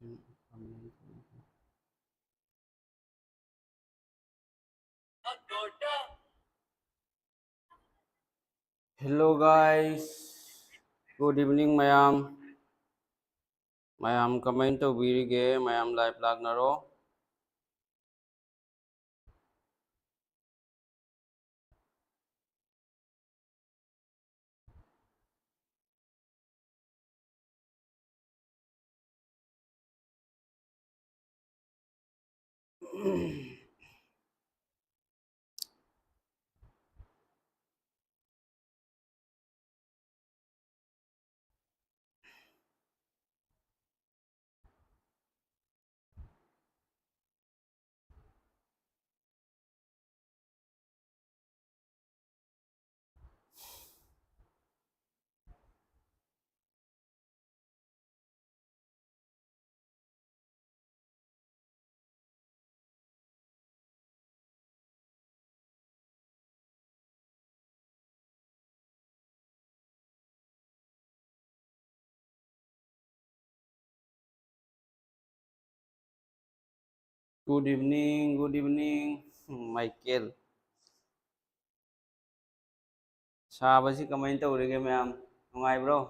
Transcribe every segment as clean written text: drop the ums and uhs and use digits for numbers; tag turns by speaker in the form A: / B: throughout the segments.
A: Hello guys, good evening mayam comment to birige mayam live lagnaro. Good evening Michael. Sabasi comment to birige mayam. Nungai bro.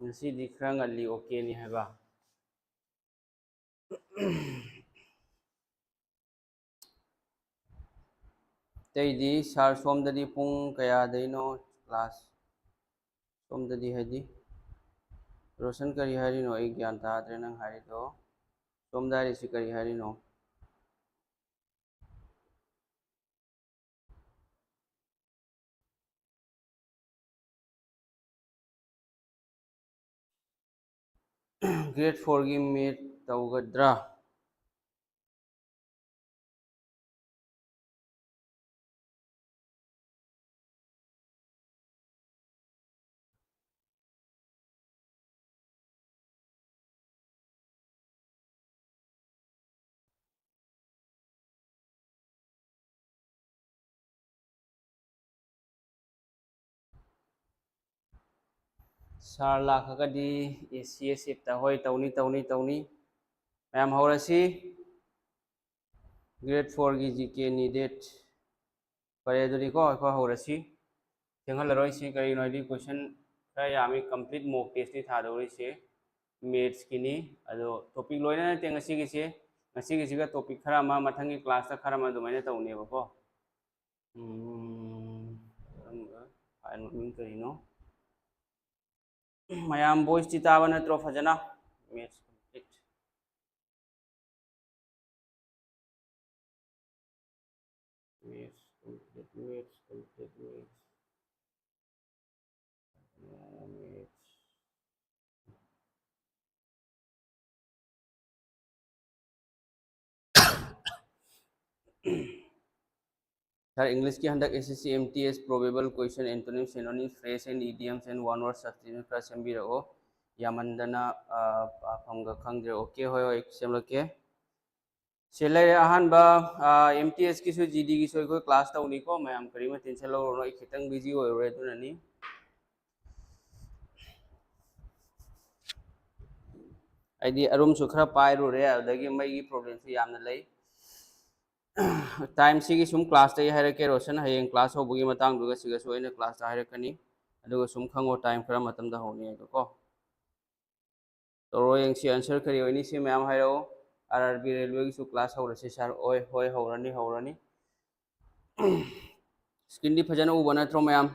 A: Ngasi di khara ngali okay ni haba. Taydi sar somdadi pung kaya daino class. Somdadi hadi. Roshan kari hari no ek gyan ta adre nang hari to. Somdari si kari hari no. Grade 4 gi meet tawgadra. Sar lakhagadi ACS ta hoi tawni mayam haurasi grade 4 gi GK needed pare duri ko haurasi thengal roi si kari no di question kaya yami complete mock test ni tha dori se maths kini ado topic loina na te ngasi gi ga topic khara ma mathangi class ta khara ma dumaina tawne ba ko final min kari no mayam voice ti taba natro fajana maths complete maths Sir, English की हंडक SSC MTS probable question antonyms synonyms phrase and idioms and one word substitution plus sembiro yamandana famga khangde okay hoy semloke सेले अहन बा MTS की सु GD की सु कोई class ता उनी को मैं हम करी में टेंशन लो रो खितंग बिजी हो रहे तो ननी आईडी अरुम सु खरा पाई रो रे अदगी मई की प्रॉब्लम सु यामना लई टाइम सी की सुम क्लास ता है के रोशन हयें क्लास हो बुगी मतंग दुगा सिगा सु इन क्लास ता है कनी अदुगा सुम खंगो टाइम खरा मतम दा होनी है को तो रो यंग सी आंसर करी ओनी सी मैम हाइरो RRB रेलवे की सु क्लास हो रसे सर ओय होय होरनी स्क्रीन दी फजन उबा नत्रो मैम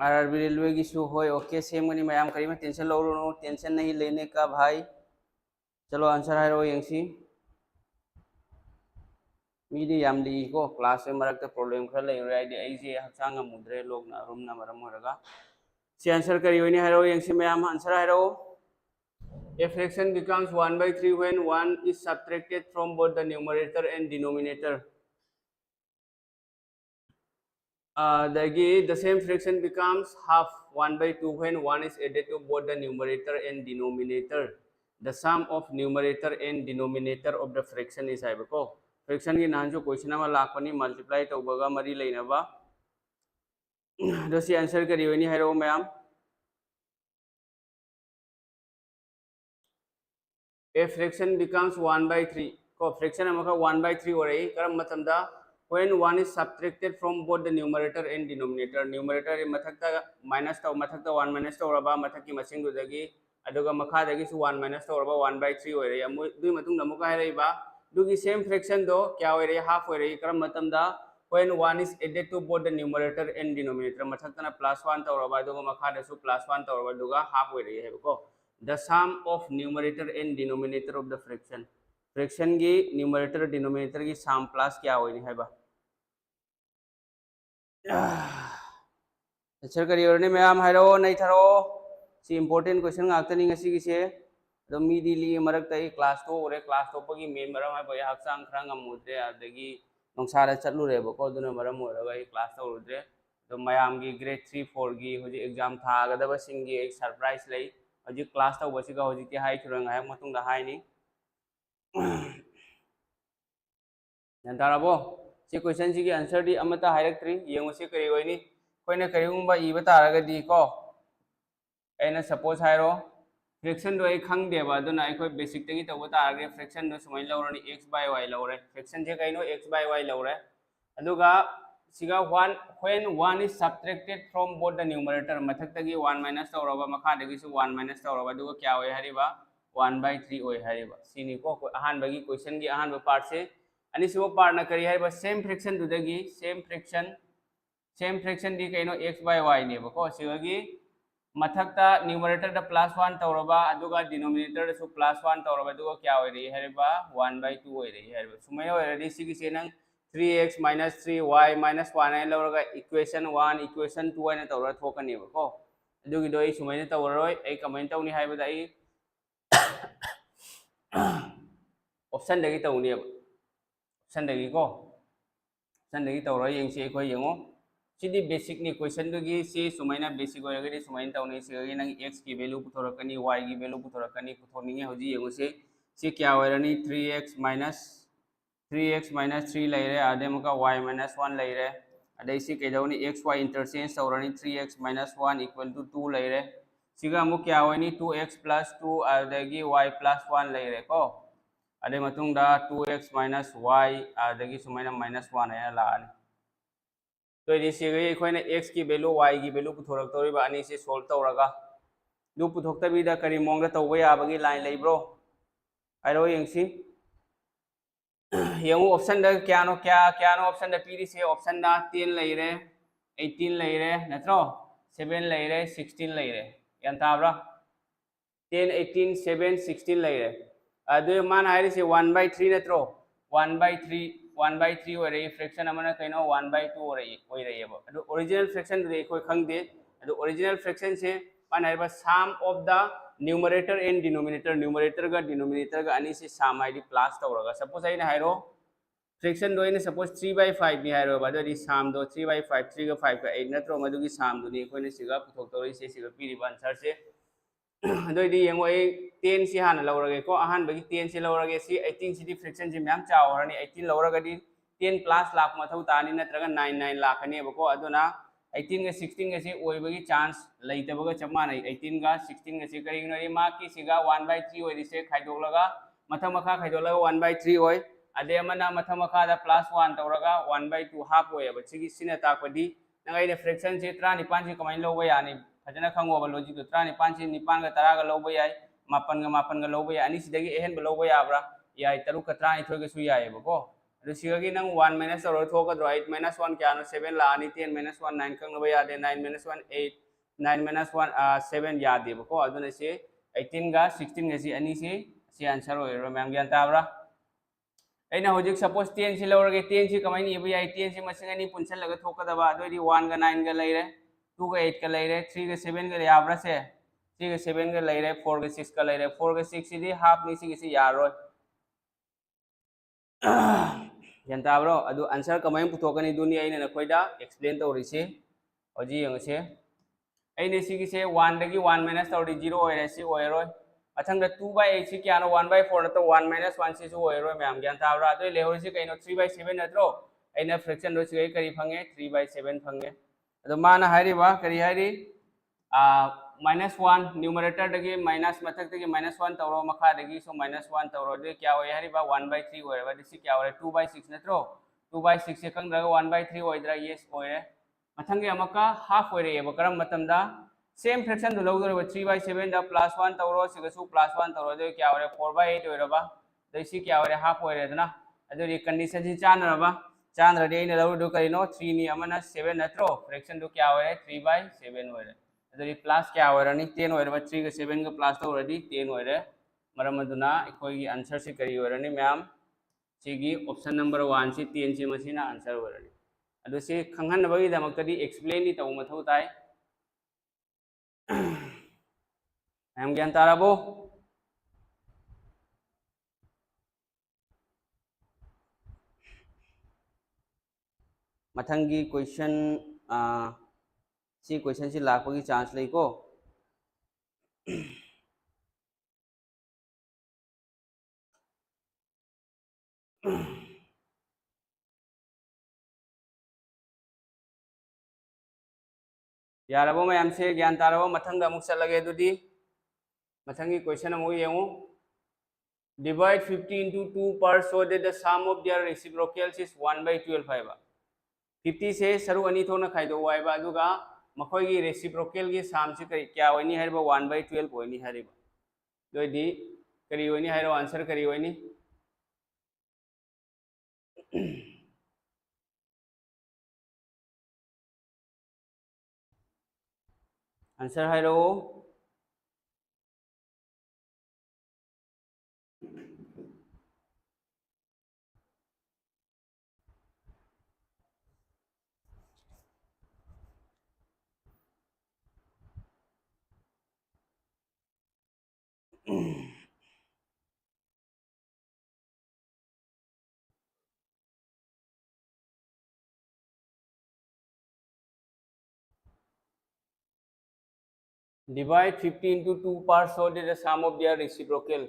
A: RRB रेलवे की शो हो ओके सेम गनी मैम करी में टेंशन लो रो टेंशन नहीं लेने का भाई चलो आंसर है रो यंगसी मीडी याम ली को क्लास में मरक प्रॉब्लम खर ले रे आईडी आईजे हचांग मुद्रे लोग ना रूम ना मरम होरगा से आंसर करी होनी है रो यंगसी मैम आंसर है रो a fraction becomes 1/3 when 1 is subtracted from both the numerator and denominator The same fraction becomes half 1 by 2 when 1 is added to both the numerator and denominator. The sum of numerator and denominator of the fraction is haibako. Fraction ki nan jo question ama lakpani multiply tawbaga mari leinaba. Dosi answer kari hoini hairo mayam. A fraction becomes 1 by 3. Ko fraction amaka 1 by 3 ho rahi karam matamda when 1 is subtracted from both the numerator and denominator. Numerator mathakta minus taw mathakta 1 minus taw raba mathaki masing du dagi aduga makha dagi su 1 minus taw raba 1 by 3 ho rahi amu du matung namuka hai rahi ba dugi same fraction do kya ho rahi half ho rahi karam matamda when 1 is added to both the numerator and denominator mathakta na plus 1 taw raba aduga makha da su plus 1 taw raba duga half ho rahi hai ko. The sum of numerator and denominator of the fraction. Fraction की numerator denominator की sum plus क्या होनी है बा? अच्छा करिए और ने मैं आम हारो नहीं थारो सी important question आगता नहीं ऐसी किसे तो मीडी ली मरक तई class तो और class तो पगी मेन मरम है भाई हाक सांग खरंग अमुद्रे आदगी नौसारा चलू रहे बको दोनों मरम हो रहा है class तो उद्रे तो मैं आम की grade 3-4 की हो जी exam था अगर दबा सिंगी एक surprise लाई अजी class तो बसी का हो जी क्या हाई चुरंग है मतुंग दा हाई नहीं नंताराबो सी क्वेश्चन सी की आंसर दी अमता हाइरक्ट्री येंगो सी करी होइनी कोइना करिगुंबा इबा तारगदी को एना सपोज हाइरो फ्रैक्शन दो ए खंग देबा अदुना अखोय बेसिक तगी तब तारगे फ्रैक्शन दो सुमै लौरनी x by y लौरे फ्रैक्शन जे कइनो x by y लौरे अदुगा सिगा 1 when 1 is subtracted from both the numerator मथक तगी 1 minus तौरबा मखा दगी सु 1 minus तौरबा दुगा क्या होय हरिबा 1 by 3 होय हरिबा सिनी को अहान बगी क्वेश्चन की अहान पार्ट से अनिसिबो पार्ट ना करी है बस सेम फ्रैक्शन दुदगी सेम फ्रैक्शन दी कइनो x by y ने बको सिगगी मथकता न्यूमरेटर द +1 तौरबा अदुगा डिनोमिनेटर सु +1 तौरबा दुगा क्या होय रही हरिबा 1 by 2 होय रही हरिबा सुमै होय रही सिगी से नंग 3x - 3y - 1 है लौरगा इक्वेशन 1 इक्वेशन 2 ने तौरा थोकनी बको अदुगी दो सुमै ने तौररोय ए कमेंट तौनी हाइबदा ई ऑप्शन दगी तौनी ऑप्शन दगी को ऑप्शन दगी तौरा यंगसी एखोय यंगो सिदी बेसिक नि क्वेश्चन दुगी सी सुमैना बेसिक होयगदी सुमैन तौनी सिगगी नंग x की वैल्यू पुथोरकनी y की वैल्यू पुथोरकनी पुथोनिंगे होजी यंगो से क्या होयरनी 3x - 3 लेरे आदे मका y - 1 लेरे अदे सी केदौनी xy इंटरचेंज तौरनी 3x - 1 = 2 लेरे सिगा मु क्या होयनी 2x + 2 आदेगी y + 1 लेरे को अदे मतुंगदा 2x - y आदेगी सुमैना -1 है लानी तो ये सिगई अखोइना x की वैल्यू y की वैल्यू पुथोरक्तोरिबा अनि से सोल्व तौरगा दु पुथोक्तबीदा करी मोंगदा तौबा याबगी लाइन लेब्रो आइरो यंगसी यंगो ऑप्शन दा क्यानो ऑप्शन दा पीरी से ऑप्शन दा 10 लेरे 18 लेरे नत्रो 7 लेरे 16 लेरे यान ताब्रा 10 18 7 16 लेरे अदु मान हाइरे से 1 by 3 नत्रो 1 by 3 हो रही फ्रैक्शन अमना कइनो 1 by 2 हो रही है अदु ओरिजिनल फ्रैक्शन दे कोई खंगदे अदु ओरिजिनल फ्रैक्शन से मान हाइबा sum of the numerator and denominator numerator का डिनोमिनेटर का अनि से सम आईडी प्लस तौरगा सपोज आइना हाइरो फ्रैक्शन दो इने सपोज 3 by 5 नि हाइरो बादो दी सम दो 3 by 5 3 का 5 का 8 नत्रो मदुगी सम दो नि कोइने सिगा पुथोक तौरी से सिगा पीरिबा आंसर से दोइदी यंगो ए 10 से हाना लौरगे को अहान बगी 10 से लौरगे सी 18 सिदी फ्रैक्शन से म्याम चावरनी 18 लौरगदी 10 प्लस लाख मथौ तानी नत्रगा 99 लाख ने बको अदुना 18 के 16 के से ओइबगी चांस लैतबगा चमाना 18 का 16 के से करिनो रे मा की सिगा 1 by 3 ओइ रिसे खाइदोलगा मथा मखा खाइदोलगा 1 by 3 ओइ अदे मना मथा मखा दा +1 तौरगा 1 by 2 हाफ ओइ बचिगी सिने ताकदी नगाइने फ्रैक्शन से 35 से कमाइन लोबा यानी फजना खंगोबा लॉजिक तो 35 से 9 का 10 का लोबा याय 9 का लोबा याय अनि सिदगी एहन बा लोबा याब्रा याय 3 का 33 के सु याय बको अदु सिगगी नंग 1 minus और थोकद्रो 8 - 1 क्या नो 7 लानी 10 - 1 9 खंगबा यादे 9 - 1 8 9 - 1 7 यादे बको अदुने से 18 का 16 के से अनि से आंसर होइरो मैम ज्ञान ताब्रा ऐना होजिक सपोज 10 से लौरगे 10 से कमाइन इबा याय 10 से मसिंग अनि पुनसल लगा थोकदबा अदुदी 1 का 9 का लेरे 2 का 8 का लेरे 3 का 7 का याब्रा से 3 का 7 का लेरे 4 का 6 का लेरे 4 का 6 सिदी हाफ नि सिगी से यारोय ꯒ꯭ꯌꯥꯟ ꯇꯥꯕ꯭ꯔꯣ ꯑꯗꯨ ꯑꯟꯁꯔ ꯀꯃꯥꯏꯅ ꯄꯨꯊꯣꯛꯀꯅꯤ ꯑꯗꯨꯅꯤ ꯑꯩꯅ ꯅꯈꯣꯏꯗ ꯑꯦꯛꯁꯄ꯭ꯂꯦꯟ ꯇꯧꯔꯤꯁꯤ ꯍꯧꯖꯤꯛ ꯌꯦꯡꯉꯁꯦ ꯑꯩꯅ ꯁꯤꯒꯤꯁꯦ 1 ꯗꯒꯤ 1 ꯃꯥꯏꯅꯁ ꯇꯧꯔꯗꯤ 0 ꯑꯣꯏꯔꯦ ꯁꯤ ꯑꯣꯏꯔꯣꯏ ꯃꯊꯪꯗ 2/8 ꯁꯤ ꯀꯌꯥꯅꯣ 1/4 ꯅꯠꯇ꯭ꯔꯣ 1 - 1 ꯁꯤꯁꯨ ꯑꯣꯏꯔꯣꯏ ꯃꯌꯥꯝ ꯒ꯭ꯌꯥꯟ ꯇꯥꯕ꯭ꯔꯥ ꯑꯗꯨ ꯂꯩꯍꯧꯔꯤꯁꯤ ꯀꯩꯅꯣ 3/7 ꯅꯠꯇ꯭ꯔꯣ ꯑꯩꯅ ꯐ꯭ꯔꯦꯛꯁꯟꯗꯣ ꯁꯤꯒꯩ ꯀꯔꯤ ꯐꯪꯉꯦ 3/7 ꯐꯪꯉꯦ ꯑꯗꯣ ꯃꯥꯅ ꯍꯥꯏꯔꯤꯕ ꯀꯔꯤ ꯍꯥꯏꯔꯤ -1 न्यूमरेटरदगी माइनस मथक्तगी -1 तौरो मखादगी सो -1 तौरो दे क्या होय हरिबा 1/3 होयबा दिसि क्या होय 2/6 नत्रो 2/6 से खंगरा 1/3 होयद्रा यस होय मथंगे अमका हाफ होय रे बकरम मतमदा सेम फ्रैक्शन दो लौदो 3/7 दा +1 तौरो सिगसु +1 तौरो दे क्या होय 4/8 होयरबा दिसि क्या होय हाफ होय रेदना अदुरी कंडीशन सि चानरबा चानरदे इन लौदो करिनो 3 नि अमना 7 नत्रो फ्रैक्शन दो क्या होय 3/7 होय अदुरी प्लस क्या होयरनी 10 होयरबा 3 ग 7 ग प्लस तौरदी 10 होयरे मरम अदुना अखोयगी आंसर से करी होयरनी मैम सिगी ऑप्शन नंबर 1 से 10 से मसीना आंसर होयरनी अदु से खंगहनबगी दमकदी एक्सप्लेन दी तौ मथौ ताई मैम ज्ञान ताराबो मथंगी क्वेश्चन सी क्वेश्चन से लाखों चांस लेको यारबो मैम से ज्ञान तारबो मथंग अमुक चलगे दुदी मथंगी क्वेश्चन अमुक येंगो divide 50 into 2 per so that the sum of their reciprocals is 1/12 है 50 से सरू अनी थोना खाइदो वाइबा अदुगा मखोयगी रेसिप्रोकल की साम से क्या होनी है 1/12 होनी है दोदी करी होनी है आंसर करी होनी आंसर है रो divide 50 into 2 parts so that the sum of their reciprocal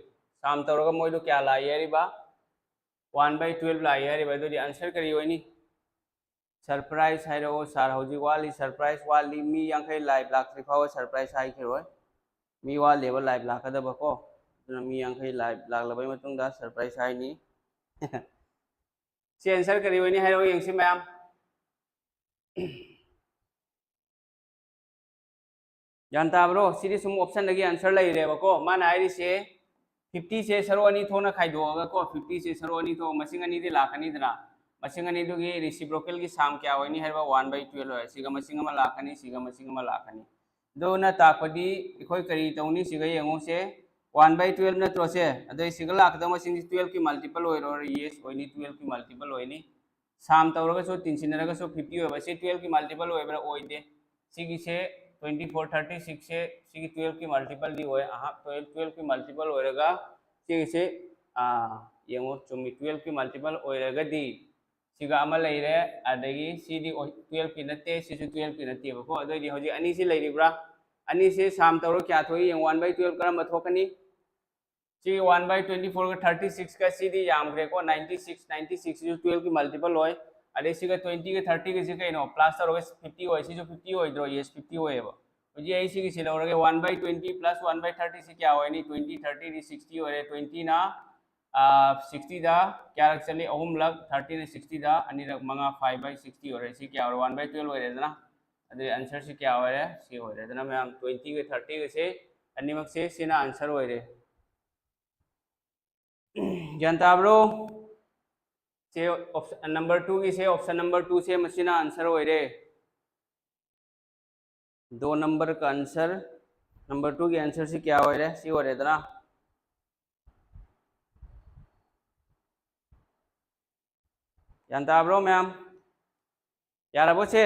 A: sum तौरगा मोइदो क्या लाइ हरिबा 1/12 लाइ हरिबा दोदी आंसर करी होनी सरप्राइज है रो सर हौजी वाली सरप्राइज वाली मी यांखै लाइव लाक्ट्री फाव सरप्राइज हाई खेरोय मी वा लेवल लाइव लाकदबको दुना मी यांखै लाइव लाक्लबै मतुंगदा सरप्राइज हाई नी से आंसर करी होनी है रो यंगसी मैम जानता ब्रो सिरी सुम ऑप्शन लगी आंसर लई रेबको माना आइरिसे 50 से सरो अनी थोना खाइदोगा को 50 से सरो अनी तो मसिंग अनी दे लाखनी दना मसिंग अनी दुगी रेसिप्रोकल की साम क्या होनी है 1/12 है सिगा मसिंग अमा लाखनी सिगा मसिंग अमा लाखनी दोना तापदी इखोय करी तौनी सिगा यंगो से 1/12 नत्रो से अदय सिगा लाखदा मसिंग 12 की मल्टीपल होइरो यस होइनी 12 की मल्टीपल होइनी साम तौरगा सो 3 सो 50 होबा से 12 की मल्टीपल होइबरा ओइदे सिगी से 24 36 से 12 की मल्टीपल दी होय आहा 12 की मल्टीपल होयरगा से येंगो चुमी 12 की मल्टीपल होयरगदी सिगा अमा लैरे अदगी सीडी 12 की नते सिसु 12 की नते बको अदगी होजी अनी से लैरिब्रा अनी से साम तौरो क्या थोई येंग 1/12 करम थोकनी सी 1/24 का 36 का सीडी यामग्रे को 96 जो 12 की मल्टीपल होय अरे सिगा 20 के 30 के सिगा नो प्लस तौर 50 होय सी जो 50 होइद्रो यस 50 होयबो जी आई सी की सिलौरगे 1/20 प्लस 1/30 से क्या होय नी 20 30 दी 60 होय 20 ना 60 दा क्या रख चली अहुम लग 30 ने 60 दा अनि रक मंगा 5/60 होय सी क्या होय 1/12 होय रेदना अदे आंसर से क्या होय सी होय रेदना मैम 20 के 30 के से अनिमक से सिना आंसर होय रे ज्ञान ताब्रो से ऑप्शन नंबर 2 की से ऑप्शन नंबर 2 से मसीना आंसर होय रे 2 नंबर का आंसर नंबर 2 के आंसर से क्या हो रहा है सी हो रहा है ना जानता ब्रो मैम यार अब से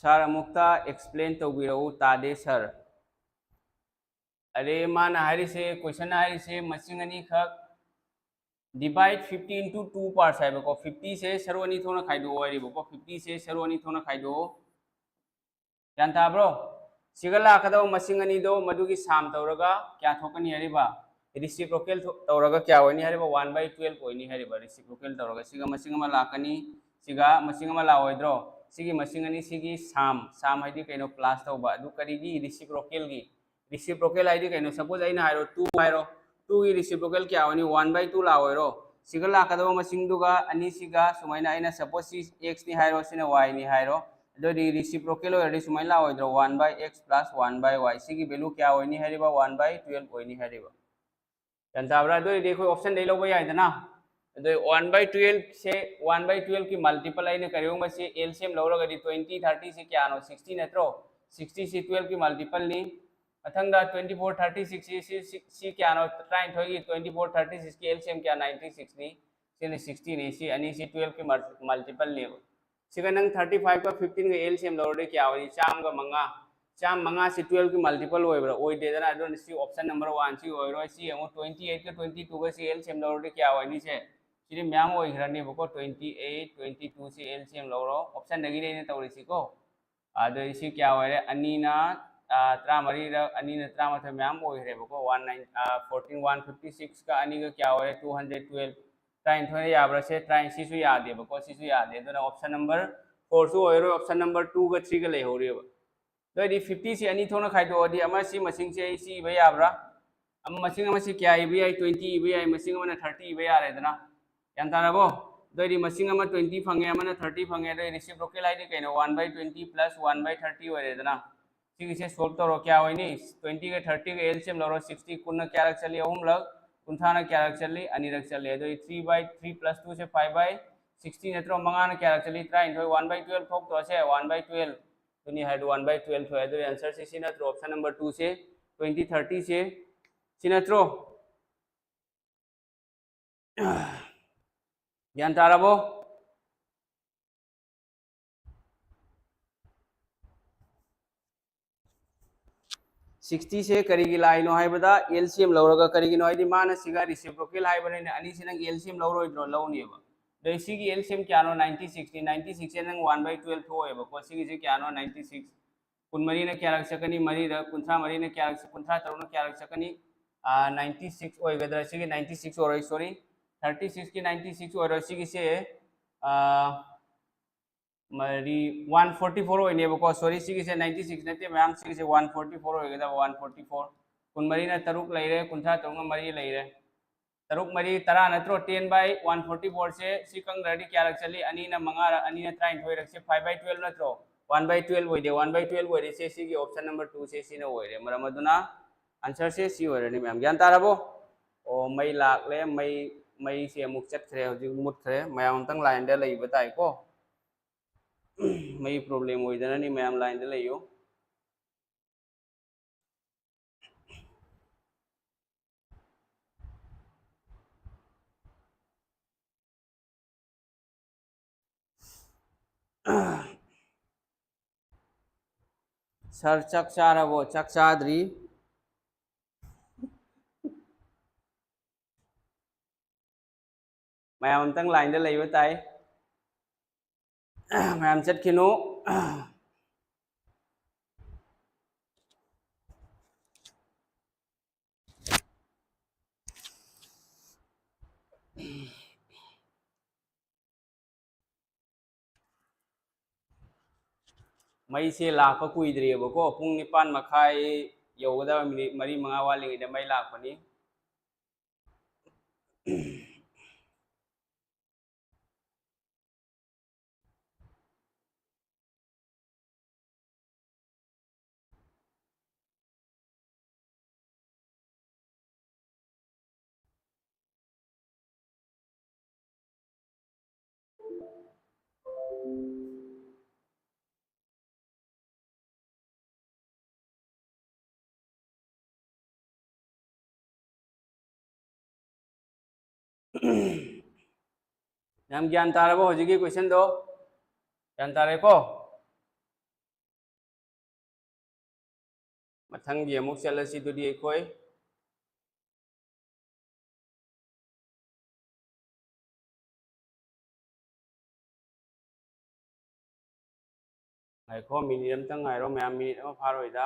A: सर अमुक्ता एक्सप्लेन तौबिरऊ तादे सर अरे मान हारी से क्वेश्चन हारी से मसिंग अनी खक डिवाइड 50 into 2 पार्ट्स है बको 50 से सरो अनी थोना खाइदो है बको 50 से सरो अनी थोना खाइदो यान ताब्रो सिगला खदो मसिंग अनी दो मधु की साम तौरगा क्या थोकनी हरिबा रेसिप्रोकल तौरगा क्या होनी हरिबा 1/12 होनी हरिबा रेसिप्रोकल तौरगा सिगा मसिंग अमा लाकनी सिगा मसिंग अमा लाओइद्रो सिगी मसिंग अनी सिगी साम हाइदि कइनो प्लस तौबा अदु करिगी रेसिप्रोकल हाइदि कइनो सपोज आइना हाइरो 2 हाइरो 2 की रेसिप्रोकल क्या होनी 1/2 लाओइरो सिगा लाकदो मसिंग दुगा अनी सिगा सुमाइना आइना सपोज सी x नि हाइरो सिना y नि हाइरो अदो रेसिप्रोकल होइदि सुमाइ लाओइद्रो 1/x plus 1/y सिगी वैल्यू क्या होनी हरिबा 1/12 होनी हरिबा जानताब्रा दो देखो ऑप्शन दे लो भाई आइदना दो 1/12 से 1/12 की मल्टीपल आइने करियो मसे एलसीएम लौरगदी 20 30 से क्या नो 60 नत्रो 60 से 12 की मल्टीपल नी अथंगा 24 36 सी क्या नो ट्राइन थोगी 24 36 की एलसीएम क्या 96 नी सिने 60 नी सी अनि सी 12 की मल्टीपल नी सिगा नंग 35 का 15 का एलसीएम लौरदे क्या होनी चाम का मंगा चाम मंगा से 12 की मल्टीपल होइब्रा ओइ देदना अदो सी ऑप्शन नंबर 1 सी होइरो सी एमो 28 का 22 का सी एलसीएम लौरदे क्या होनी से सिरि म्याम होइग्रानी बको 28 22 से एलसीएम लौरो ऑप्शन दगी ने तौरिसी को अदो सी क्या होइरे अनीना त्रामरी र अनीना त्रामथ म्याम होइरे बको 14 156 का अनी का क्या होइरे 212 ट्राइन थोने याब्रा से ट्राइन सिसु यादे बको सिसु यादे तो ऑप्शन नंबर 4 सु होइरो ऑप्शन नंबर 2 का 3 का ले होरिबा तो 50 से अनी थोना खाइदोदी अमा सी मसिंग से सी इबा याब्रा अमा मसिंग अमा सी क्या इबा याई 20 इबा याई मसिंग अमा 30 इबा यारेदना यान ताराबो दोरी मसिंग अमा 20 फंगे अमा 30 फंगे दो रेसिप्रोकल आइदि कइनो 1/20 plus 1/30 होरेदना सिगी से सॉल्व तौरो क्या होइनी 20 का 30 का एलसीएम लौरो 60 कुन क्या रख चली अहुम लग कुंथाना क्या रख चली अनि रख चली दो 3/3 plus 2 से 5/60 नत्रो मंगाना क्या रख चली ट्राइन थोय 1/12 थोक तो से 1/12 तो नि हाइड 1/12 है तो आंसर से सी नत्रो ऑप्शन नंबर 2 से 20 30 से सी नत्रो ज्ञान ताराबो 60 से करीगी लाइनो हाइबदा एलसीएम लौरगा करीगिनो हाइदि माना सिगा रेसिप्रोकल हाइबने अनि सिनंग एलसीएम लौरोइद्रो लौनिबा दो सिगी एलसीएम क्यानो 96 नि 96 से नंग 1/12 थोएबा को सिगी से क्यानो 96 कुनमरी ने क्या रख सकनी मरी र कुंथा मरी ने क्या रख कुंथा तरुण क्या रख सकनी 96 ओइगदरा सिगी 96 ओरै सॉरी 36 की 96 ओरै सिगी से मरी 144 होइने बको सॉरी सिगी से 96 नते मैम सिगी से 144 होइगदा 144 कुनमरी ना तरुक लैरे कुंथा तरुंग मरी लैरे तरुक मरी तरा नत्रो 10/144 से सिकंग रेडी क्या रख चली अनि ना मंगा अनि ना ट्राइन थोइ रख से 5/12 नत्रो 1/12 होइदे 1/12 होइदे से सिगी ऑप्शन नंबर 2 से सी न होइरे मरम अदुना आंसर से सी होइरे मैम ज्ञान ताराबो ओ मई लाखले मई से अमुक चटखरे हजि मुटखरे मैम तंग लाइन दे लई बताइ को मई प्रॉब्लम होइदना नि मैम लाइन दे लइयो सर चक चारबो चक चाद्री मैम तंग लाइन दे लई बताइ मैम चटखिनो मई से लाख कुइद्रेबको पुंग 9 मखाई यौगदा मिनिट 4 5 वालिङैदा मई लाखपनि मैम ज्ञान तारबो हजिकी क्वेश्चन दो ज्ञान तारे को मथंगी अमुक चलसी दुदी अखोय ngaikhो मिनिट अमतंग ngairo मैम मिनिट अमा फारोइदा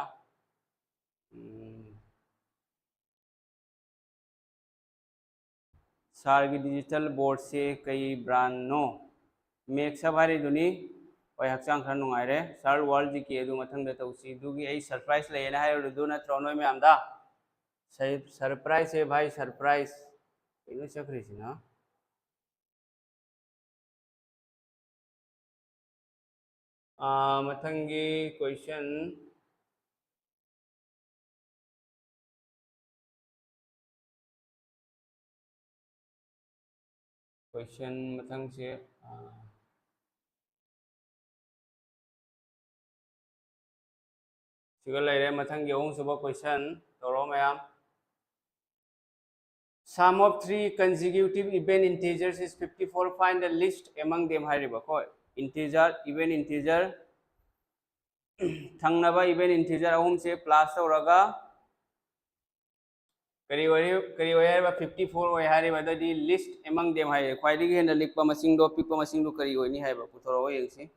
A: सार की डिजिटल बोर्ड से कई ब्रांड नो मेक सब हारे दुनी ओय हक्चांग खर नुंगाइरे सार वर्ल्ड जी के दु मथंग द तौसी दुगी ए सरप्राइज लेना हाय दु नत्रो नोय मैम दा सरप्राइज है भाई सरप्राइज इनो चक्रिसिना मथंगी क्वेश्चन मथंग से सिगा लेरे मथंगी ओंग सुबह क्वेश्चन तोरो ma'am sum of three consecutive even integers is 54 find the least among them हाइरिबा को integer even integer थंगनबा even integer अहुम से प्लस तौरगा करी ओय 54 ओय हाइरिबा ददी least among them हाइ ख्वाइदगी हेन लिखपा मसिंग दो पिकपा मसिंग दो करी ओय नि हाइबा पुथोरो यंगसी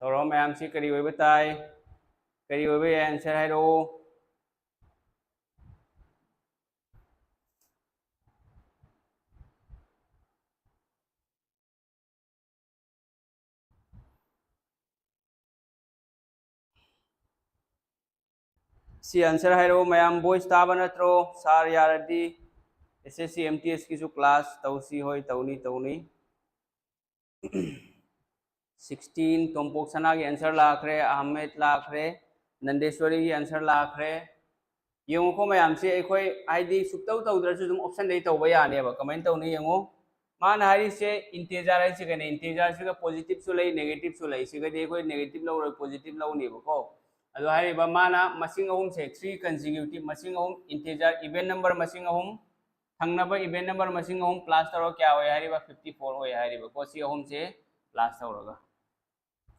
A: तौरो मैम से करी ओय बताई करी ओय आंसर हाइरो सी आंसर हाइरो मैम वॉइस ताबा नत्रो सार यारदी एसएससी एमटीएस की जो क्लास तौसी होय तौनी तौनी 16 तोंपोक सना की आंसर लाखरे अहमद लाखरे नंदेश्वरी की आंसर लाखरे येंगो को मैम से अखोय आईडी सुक्तौ तौद्रसु दुम ऑप्शन दे तौबा यानेबा कमेंट तौनी येंगो मान हारी से इंटीजर है सिगने इंटीजर सिगा पॉजिटिव सु लई नेगेटिव सु लई सिगदे अखोय नेगेटिव लौर पॉजिटिव लौनेबा को अदो हारिबा माना मसिंग अहुम से 3 कंसेक्यूटिव मसिंग अहुम इंटीजर इवन नंबर मसिंग अहुम थंगनबा इवन नंबर मसिंग अहुम प्लस तौर क्या होय हारिबा 54 होय हारिबा को सी अहुम से प्लस तौरगा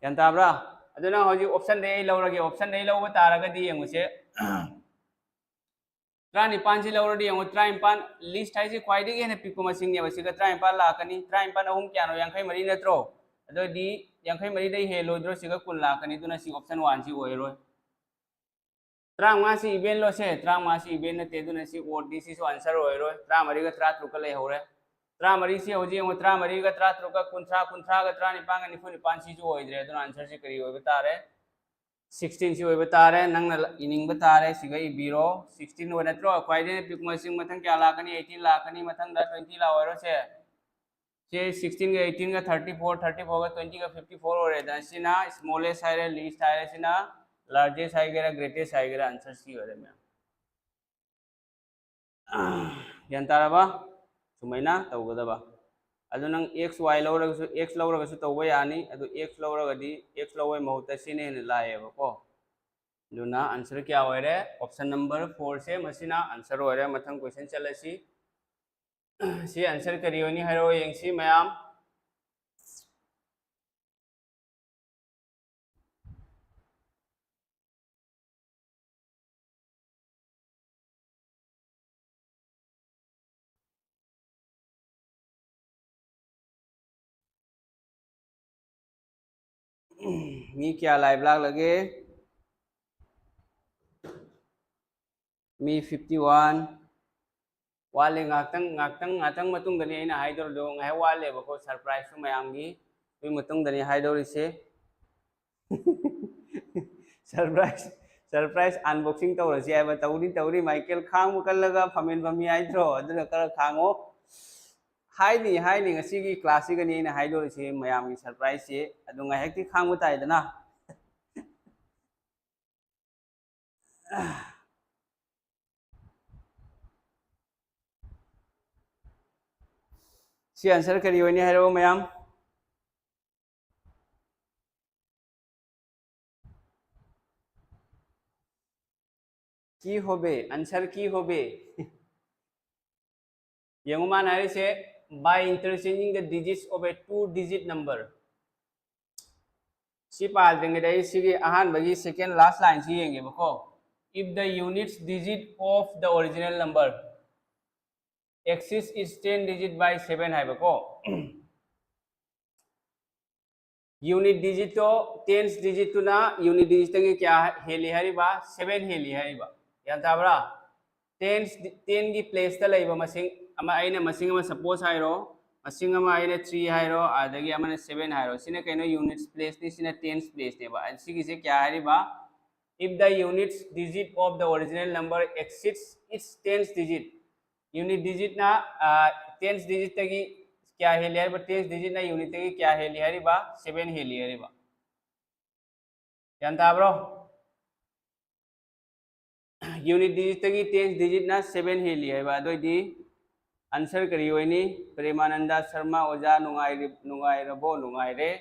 A: यानताब्रा अदुना हजि ऑप्शन दे लौरगे ऑप्शन दे लौबा तारगदी येंगुसे ट्राइपान से लौरदी येंगो ट्राइपान लिस्ट हाइसे ख्वाइदगी हेन पिकपा मसिंग ने बसिगा ट्राइपान लाकनी ट्राइपान अहुम क्यानो यांखै मरी नत्रो अदोदी यांखै मरी दे हेलोद्रो सिगा कुल लाकनी दुना सी ऑप्शन 1 सी ओइरोय ट्रांगा सी इवेंट लो से ट्रांगा सी इवेंट नते दुना सी ओडी सी सो आंसर ओइरोय ट्रामरी गा त्रा त्रुका ले होरे ट्रामरी से होजे येंगो ट्रामरी गा त्रा त्रुका कुंथ्रा कुंथ्रा गा ट्रा निपांगा निफु निपान सी जो ओइद्रे दुना आंसर से करी ओइ बतारे 16 सी ओइ बतारे नंगना इनिंग बतारे सिगा इबीरो 16 ओइ नत्रो क्वाइदे पिक मसिंग मथंग क्या लाकनी 18 लाकनी मथंग दा 20 ला ओइरो से 16 गा 18 गा 34 34 गा 20 गा 54 ओरे दा सिना स्मॉलेस्ट हाइरे लीस्ट हाइरे सिना लार्जेस्ट हाइगेरा ग्रेटेस्ट हाइगेरा आंसर सी ओरे में यंताराबा सुमैना तौगदबा अदु नंग x y लौरगसु x लौरगसु तौबा यानी अदु x लौरगदी x लौवै महूत सिने ने लाएबा को दुना आंसर क्या होरे ऑप्शन नंबर 4 से मसिना आंसर होरे मथंग क्वेश्चन चलसी सी आंसर करियोनी हारो यंगसी मैम मी क्या लाइव लाग लगे मी 51 वाले ngakang matung dani aina haidor do ngai wale ba ko surprise su mayamgi mi matung dani haidor ise surprise unboxing tawra si ai ba tawri michael khang mu kallaga phamen bami aidro aduna kara khango haini ngasi gi class gi ni aina haidor ise mayamgi surprise se adu ngai hekti khang mu tai dana si answer kari wani haro mayam की होबे answer की होबे young मान है से by interchanging the digits of a two digit number सी पाल देंगे दे सी अहान बगी सेकंड लास्ट लाइन सी येंगे बको if the units digit of the original number axis is 10 digit by 7 है बको यूनिट डिजिट तो टेंस डिजिट तो ना यूनिट डिजिट तंगे क्या हेली हरिबा 7 हेली हरिबा यान ताबरा टेंस 10 की प्लेस ता लेबा मसिंग अमा आइने मसिंग अमा सपोज हाइरो मसिंग अमा आइने 3 हाइरो आदगी अमा 7 हाइरो सिने कइनो यूनिट्स प्लेस नि सिने टेंस प्लेस नेबा सिगी से क्या Hariba if the units digit of the original number exceeds its tens digit unit digit na tens digit तगी क्या हेली हरिबा टेंस डिजिट ना यूनिट तगी क्या हेली हरिबा 7 हेली हरिबा यान ताब्रो यूनिट डिजिट तगी टेंस डिजिट ना 7 हेली हरिबा दोइदी आंसर करी होइनी प्रेमानंदा शर्मा ओजा नुंगाई रबो नुंगाई रे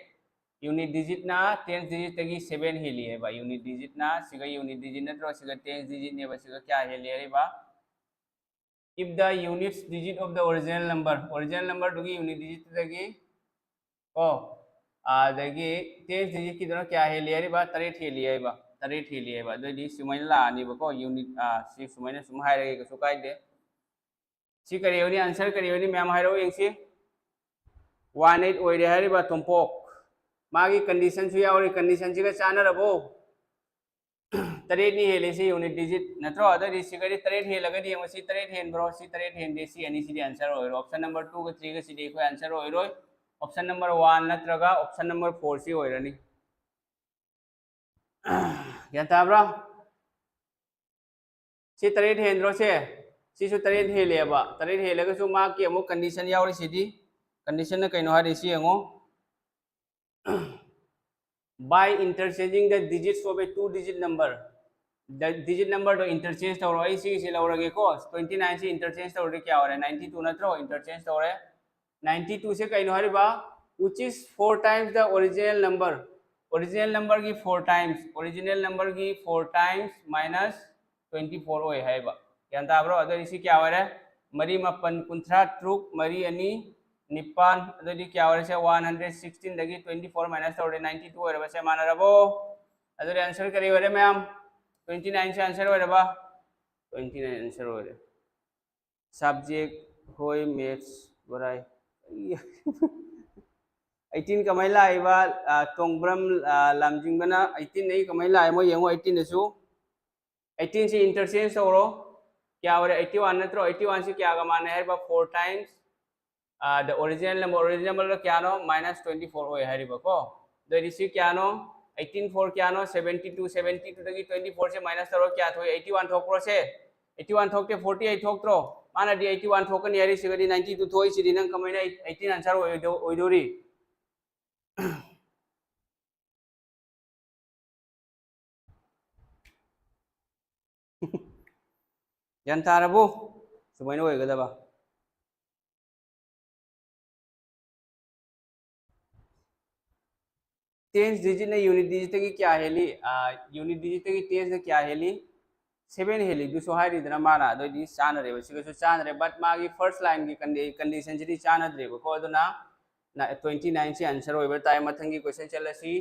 A: यूनिट डिजिट ना टेंस डिजिट तगी 7 हेली हरिबा यूनिट डिजिट ना सिगा यूनिट डिजिट नत्रो सिगा टेंस डिजिट नेबा सिगा क्या हेली हरिबा if the units digit of the original number दुगी यूनिट डिजिट तगी ओ आदगी टेंस डिजिट की दोनो क्या हेली हरिबा 8 हेली हरिबा 8 हेली हरिबा दोइदी सुमाइन लानी बको यूनिट सि सुमाइन सुम हाइरगे कसु काइदे सी करी होनी आंसर करी होनी मैम हाइरो यंगसी 18 ओइरे हरिबा तोंपोक मागी कंडीशन सु यावरी कंडीशन सिगा चानरबो 8 नि हेले सी यूनिट डिजिट नत्रो अदरी सिगरी 8 हेलगदी यमसी 8 हेन ब्रो सी 8 हेन दे सी अनि सी आंसर होइरो ऑप्शन नंबर 2 का 3 का सी देखो आंसर होइरो ऑप्शन नंबर 1 नत्रगा ऑप्शन नंबर 4 सी होइरनी या ताब्रा सी 8 हेनद्रो से सी सु 8 हेलेबा 8 हेलगा सु मा की अमु कंडीशन यावरी सिदी कंडीशन न कइनो हारि सी यंगो by interchanging the digits of a two digit number the digit number to interchange tawro ai si lawrage ko 29 se interchange tawre kya hore 92 natro interchange tawre 92 se kaino hariba which is 4 times the original number ki 4 times original number ki 4 times minus 24 hoy haiba yan ta bro adari si kya hore mari mapan kunthra truk mari ani निपान अदि क्या होरे से 116 दगी 24 minus तोरे 92 होरे बसे मानरबो अदि answer करी होरे मैम 29 से आंसर होरे बा 29 आंसर होरे सब्जेक्ट होय मैथ्स बराय 18 कमैला आइबा तोंगब्रम लामजिंगबना 18 नहीं कमैला आइ मो यंगो 18 दसु 18 से इंटरचेंज तोरो क्या होरे 81 नत्रो 81 से क्या का माने है बा 4 टाइम्स the original number क्या नो minus 24 होय हरिबा को the receive क्या नो 18 4 क्या नो 72 तकी 24 से माइनस करो क्या थो 81 थोक प्रो से 81 थोक के 48 थोक त्रो माना दी 81 थोक नि हरि सिगदी 92 थोई सिदी नंग कमाइना 18 आंसर होय दोरी यान तारबो सुमाइना होय गदबा टेंस डिजिट ने यूनिट डिजिट की क्या हेली यूनिट डिजिट की टेंस ने क्या हेली 7 हेली दुसो हाइरिदना माना दोदी चानरे बसिगसु चानरे बट मागी फर्स्ट लाइन की कंडीशन सिदी चानद्रे बको अदुना 29 से आंसर होइबा टाइम मथंगी क्वेश्चन चलसी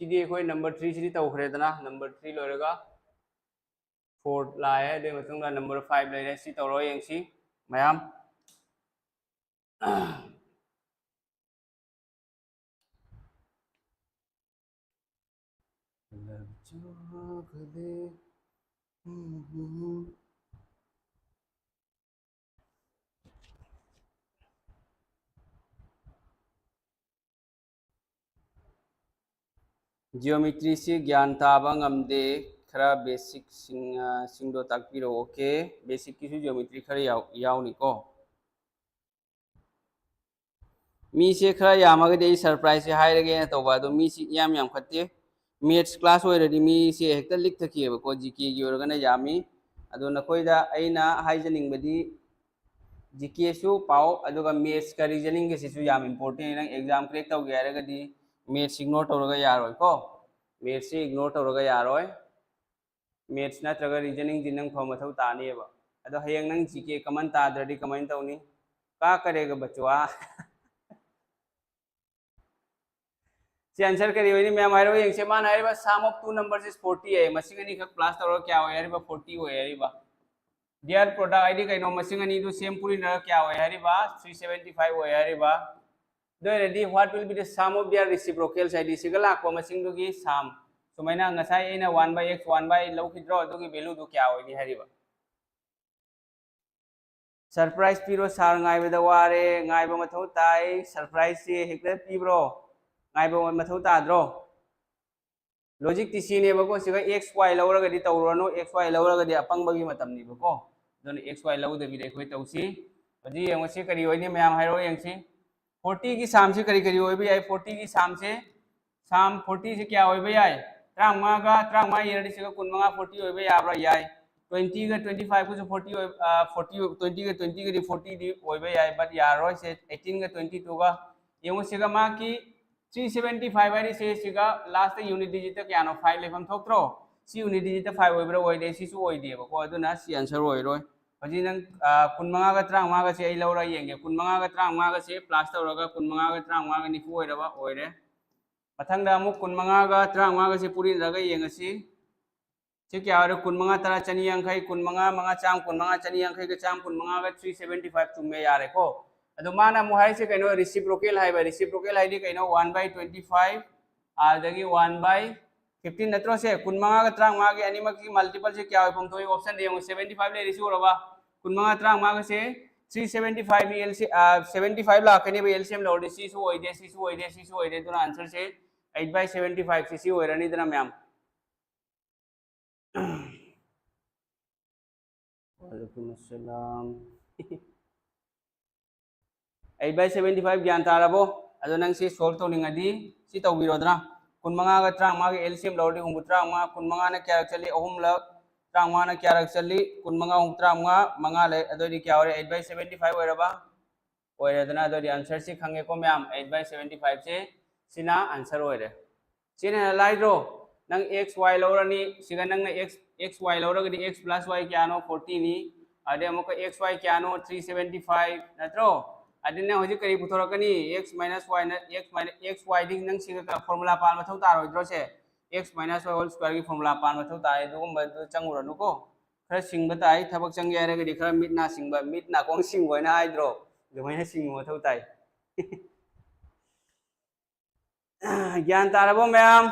A: सिदी कोई नंबर 3 सिदी तौखरेदना नंबर 3 लोरगा 4 लाए दे मतंगा नंबर 5 लेरे सी तौरो यंगसी मयाम जियोमेट्री से ज्ञान ताबा ngamde खरा बेसिक सिंगदो ताकपिरो ओके बेसिक की जियोमेट्री खरा यावनी को मी से खरा यामगदे सरप्राइज से हाइरगे तोबा दो मी से याम खत्ते मैथ्स क्लास होइरदि मी से हेक्ता लिख थकिएबो को जीके की ओरगना यामी अदो नखोइदा अइना हाइजनिंगबदी जीके सु पाओ अदुगा मैथ्स का रीजनिंग के सिसु याम इंपोर्टेंट नंग एग्जाम क्रैक तौगे हाइरगदी मैथ्स इग्नोर तौरगा यारोय को मैथ्स इग्नोर तौरगा यारोय मैथ्स नत्रगा रीजनिंग जी नंग फम मथौ तानेबा अदो हयंग नंग जीके कमन ताद्रदि कमाइन तौनी का करेगा बच्चवा से आंसर करी होनी मैम हाइरो यंग से मान हाइबा sum of two numbers is 40 है मसिंग अनि खक प्लस तौर क्या होय हाइबा 40 होय हाइबा डियर प्रोडक्ट आईडी कइनो मसिंग अनि दु सेम पुरी न क्या होय हाइबा 375 होय हाइबा दो ready what will be the sum of their reciprocals आईडी सिगला को मसिंग दुगी सम सुमाइना ngasai एना 1/x 1 लौ खिद्रो दुगी वैल्यू दु क्या होय नि हाइबा सरप्राइज पीरो सार गाइबदा वारे गाइबा मथौ ताई सरप्राइज से हेक्टर पीब्रो गाइबा मथौ ताद्रो लॉजिक तिसीने बको सिगा x y लौरगदि तौरनो x y लौरगदि अपंगबगी मतमनि बको दोन x y लौदबि दे खोय तौसी बजी यंगसी करी होइने मैम हाइरो यंगसी 40 की साम से करी करी होइबे याय 40 की साम से साम 40 से क्या होइबे याय 35 का 35 येरदि सिगा 15 40 होइबे याब्रा याय 20 का 25 को 40 40 20 का 20 का 40 दी होइबे याय बट यारोय से 18 का 22 का यंगो सिगा मा की 375 है से सिगा लास्ट यूनिट डिजिट क्या नो 5 लेफम थोक्त्रो सी यूनिट डिजिट 5 होइब्रा होइदे सिसु होइदेबो को अदुना सी आंसर होइरोय हजि नंग 15 का 35 का से आई लौरा येंगे 15 का 35 का से प्लस तौरगा 15 का 35 का निफु होइरबा होइरे मथंगदा अमु 15 का 35 का से पूरी रगा येंगसी से क्या होइरो 15 तरा चनी अंखै 15 मंगा चाम 15 चनी अंखै के चाम 15 का 375 चुमे यारे को अदो माना मुहाई से कइनो रेसिप्रोकल हाइबा रेसिप्रोकल हाइदि कइनो 1/25 आदगी 1/15 नत्रो से 15 का 35 के अनिमक की मल्टीपल से क्या होय फंथोय ऑप्शन दे 75 ले रिसी होरबा 15 35 से 375 में एलसी 75 लाखनी बे एलसीएम लौर सी सु होइदे सी सु होइदे सी सु होइदे दुना आंसर से 8/75 सी सी होइरनी दना मैम वालेकुम अस्सलाम 8/75 ज्ञान तारबो अदो नंग से सॉल्व तौनिंगदी सी तौबिरोदना 15 का 35 के एलसीएम लौर 35 15 ने क्या चली अहुम लक 35 ने क्या रख चली 15 35 मंगा ले अदोदी क्या होरे 8/75 होइरबा होइरदना अदोदी आंसर से खंगे को मैम 8/75 से सिना आंसर होइरे सिना लाइड्रो नंग x y लौरनी सिगा नंग x y लौरगदी x + y क्या नो 40 नी अदे अमुक x y क्या नो 375 नत्रो अदिने होजि करी पुथोरकनी x - y न x y दी नंग सिगा फार्मूला पाल मथौ तारोइद्रो से x - y होल स्क्वायर की फार्मूला पाल मथौ ताय दुगम बदु चंगुरनु को खर सिंग बताई थबक चंग यारगदी खर मिट ना सिंग मिट ना कोंग सिंग होइना हाइद्रो दुमैना सिंग मथौ ताई ज्ञान तारबो मैम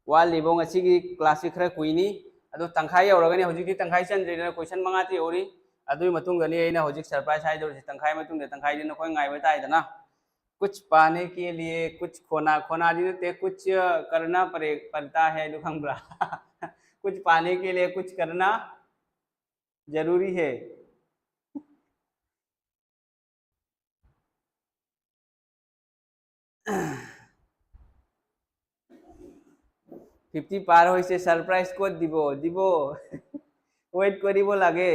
A: वालीबो ngasi क्लास खरा कुइनी अदो तंखाई यौरगनी हजिकि तंखाई चंद्रेना क्वेश्चन मंगाती ओरी अदुई मतुंग दनी एना हजिक सरप्राइज हाइदो तंखाई मतुंग दे तंखाई दिन कोई गाइबे ताइदना कुछ पाने के लिए कुछ खोना खोना दिन ते कुछ करना पड़ता है दुखंबरा कुछ पाने के लिए कुछ करना जरूरी है 50 पार होइसे सरप्राइज कोड दिबो दिबो वेट करिबो लागे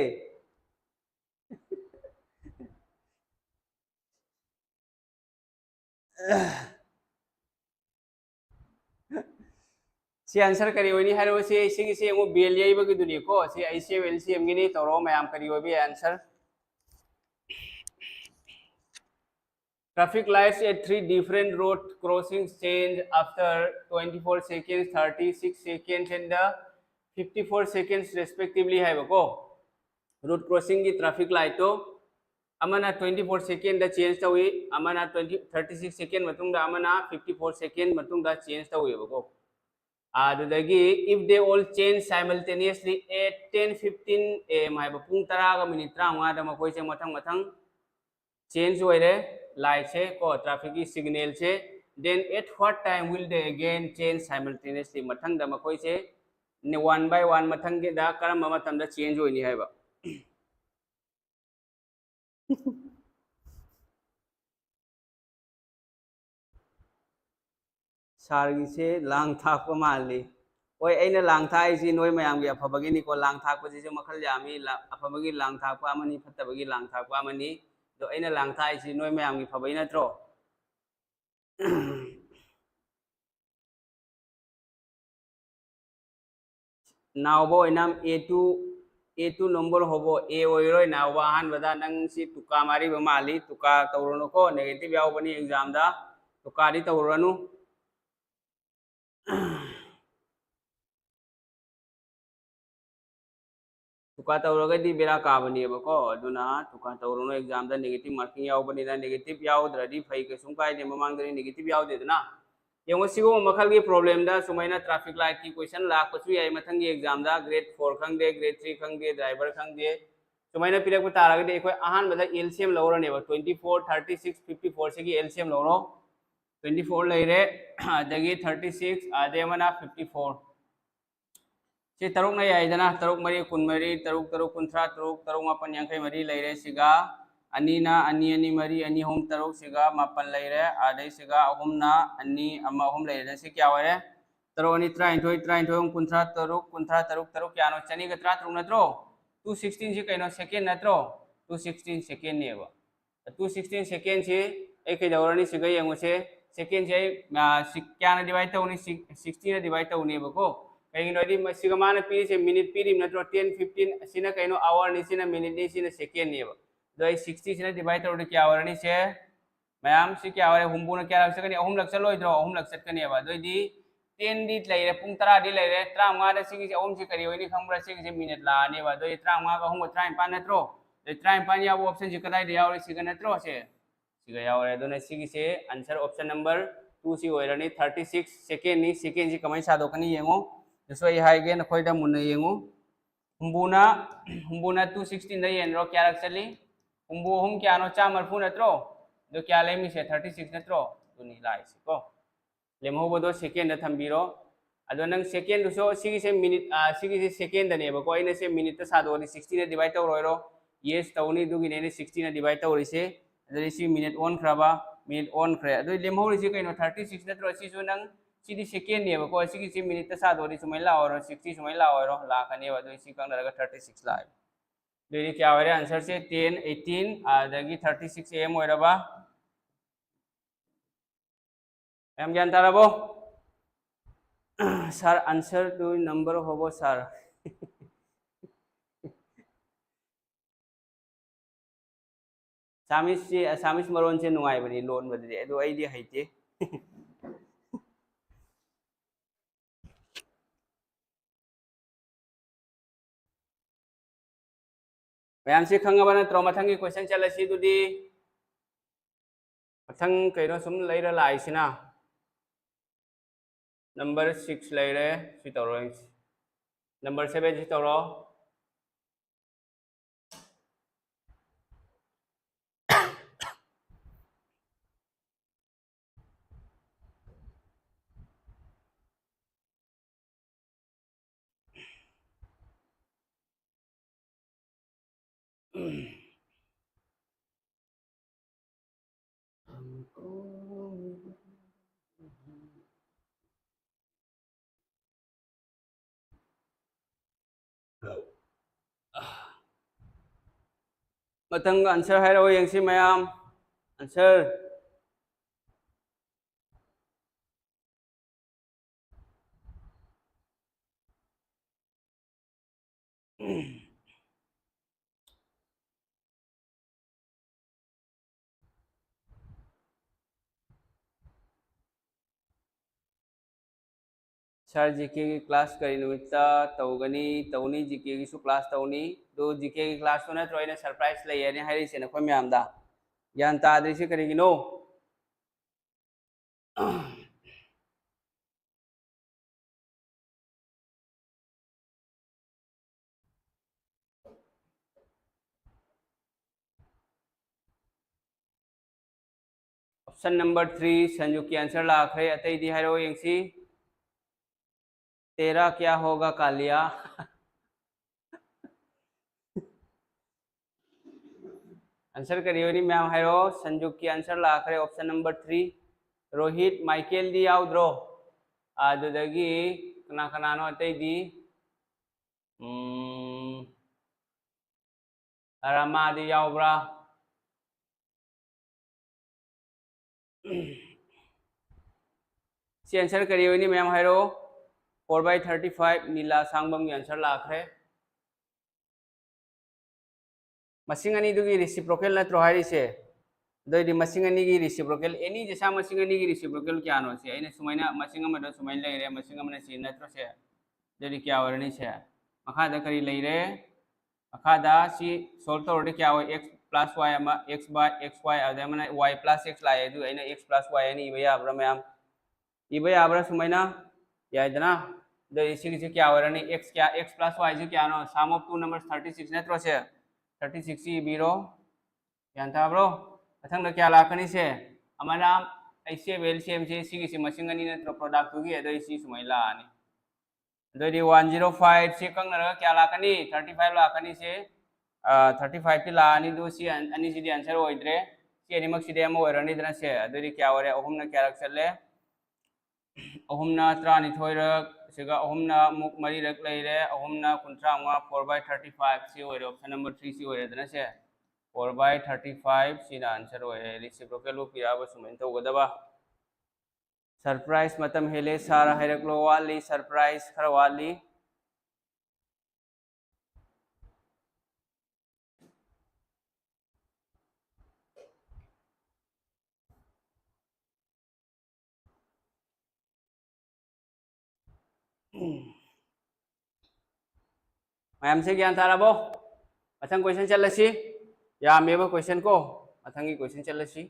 A: से आंसर करी होनी हारो से सिंग से मो बेल याई बगी दुनी को से आईसीएम एलसीएम गिनी तोरो मयाम करी hobby answer Traffic lights at 3 different road crossings change after 24 seconds, 36 seconds and 54 seconds respectively है बको road crossing की traffic light तो अमना 24 second दा change तो हुई अमना 36 second मतुंग दा अमना 54 second मतुंग दा change तो हुई बको आदुदगी if they all change simultaneously at 10:15 am है बपुंग तरा का मिनट तरा वहाँ दा मकोई से मतंग मतंग change हुए रे लाइट से को ट्रैफिक की सिग्नल से then at what time will they again change simultaneously मथंग दा मकोई से ने 1 by 1 मथंग के दा करम मतम दा चेंज होइनी हैबा सारगी से लांग थाक माली ओय अइना लांग थाई सी नोय मयाम गे अफबगी नि को लांग थाक पजी से मखल यामी अफबगी लांग थाक पामनी फतबगी लांग थाक पामनी do aina lang thai si noi mayam gi phabai na tro now bo inam a2 number hobo a oiroi now ba han bada nang si tuka mari ba mali tuka tawrono ko negative yaw bani exam da tuka di tawronu tuka tawraga di bera ka bani ba ko aduna tuka tawrono exam da negative marking yaw bani da negative yaw dradi phai ke sum kai de mamang dani negative yaw de na yung sigo makal gi problem da sumaina traffic light ki question la ko su yai mathang gi exam da grade 4 khang de grade 3 khang de driver khang de sumaina pirak ko taraga de ko ahan bada LCM lawro ne ba 24 36 54 se gi LCM lawro 24 leire adagi 36 ade mana 54 si taruk na yai dana taruk mari kun mari taruk taruk kunthra taruk taruk mapan yangkai mari leire siga ani na ani ani mari ani hom taruk siga mapan leire adai siga ahum na ani ama ahum leire si kya ware taruk ani train thoi kunthra taruk taruk kya no chani ga tra taruk na tro 216 si kaino second na tro 216 second ne ba 216 second si ai kai dawrani siga yango se second si kya na divide tawni 60 na divide tawni ba ko kaya no di masigamana pili se minute pili na tro 10 15 sina kaino hour ni sina minute ni sina second ni ba do 60 sina divide tawni kya hour ni se mayam si kya hour humbu na kya laksa kani ahum laksa loi dro ahum laksat kani ba do di 10 di laire pung tara di laire tra ma da sigi ahum si kari wani khambra sigi minute la ni ba do tra ma ka ahum tra pa na tro do tra pa ya option ji kadai de yaw si ga na tro se siga yaw re do na sigi se answer option number 2 si oirani 36 second ni second ji kamai sa do kani yengo so I haige na khoi da mun yengu humbuna 216 da yen ro kya actually humbu hum kya no cha marfu na tro do kya le mi se 36 na tro tu ni lai si ko lem ho bo do second da thambiro ado nang second do so sigi se minute sigi se second da ne ba ko ina se minute ta sa do ni 16 na divide to ro yes tawni du gi ne 16 na divide to ri se ado si minute on kraba minute on kre ado lem ho ri se kai no 36 na tro si so nang sidi second ne ba ko sigi si minute ta sa do ri sumai la oro 60 sumai la oro la ka ne ba do si kang daga 36 la do ri kya ware answer se 10 18 adagi 36 am oira ba am gyan tarabo sir answer to number hobo sir samis maron se nungai bani loan badi do ai di haite mayam si khanga bana tro mathang ki question chala si du di mathang kaino sum leira lai sina number 6 leire si toro number 7 si toro mathang answer hai ro yang si mayam answer sir GK की class करी निमित्ता तौगनी तौनी GK की सु class तौनी दो GK की class तो ना तो इन्हें सरप्राइज ले यानी हरी से ना कोई मैं आमदा यान तादरी से करेगी नो ऑप्शन नंबर 3 संजू की आंसर ला आखिरी अतई दी हरो यंगसी तेरा क्या होगा कालिया आंसर करियो नी मैम हरो संजू की आंसर ला आखिरी ऑप्शन नंबर 3 रोहित माइकल दी याउद्रो आदुदगी कना कना नो अतई दी रमा दी याउब्रा सी आंसर करी होनी मैम हाइरो 4/35 नीला सांगबम की आंसर लाखरे मसिंग अनी दुगी रेसिप्रोकल नत्रो हाइरिसे दोइदि मसिंग अनी की रेसिप्रोकल एनी जैसा मसिंग अनी की रेसिप्रोकल क्या नो से आइने सुमाइना मसिंग अमदा सुमाइन लेरे मसिंग अमना सी नत्रो से दोइदि क्या वरनी से मखादा करी लेरे मखादा सी सोल्व तौरदि क्या हो x plus y अमा x by xy अदमना y plus x लाए दु आइने x plus y अनी इबे याब्रा मैम इबे याब्रा सुमाइना याइदना दो इसी की क्या वरनी x क्या x plus y जो क्या नो sum of two numbers 36 नत्रो से 36 सी बीरो यान ताब्रो अथंग द क्या लाकनी से अमना ऐसे एलसीएम से सी की मसिंग अनी नत्रो प्रोडक्ट होगी अदो इसी सुमाइ लानी अदोदि 105 से कंगना क्या लाकनी 35 लाकनी से 35 की लानी दो सी अनी सी आंसर होइद्रे सी अनिमक सी देम होरनी दना से अदोदि क्या वरे अहुमना क्या रख चले अहुमना 39 रक सिगा अहुमना मुक मरी रक लेरे अहुमना 53 4/35 सी होरे ऑप्शन नंबर 3 सी होरे दना से 4/35 सी आंसर होए रेसिप्रोकल पिराबो सुमेन तो गदबा सरप्राइज मतम हेले सारा हैरकलो वाली सरप्राइज खर वाली मैम से ज्ञान ताराबो मथंग क्वेश्चन चलसी यामेबो क्वेश्चन को मथंगी क्वेश्चन चलसी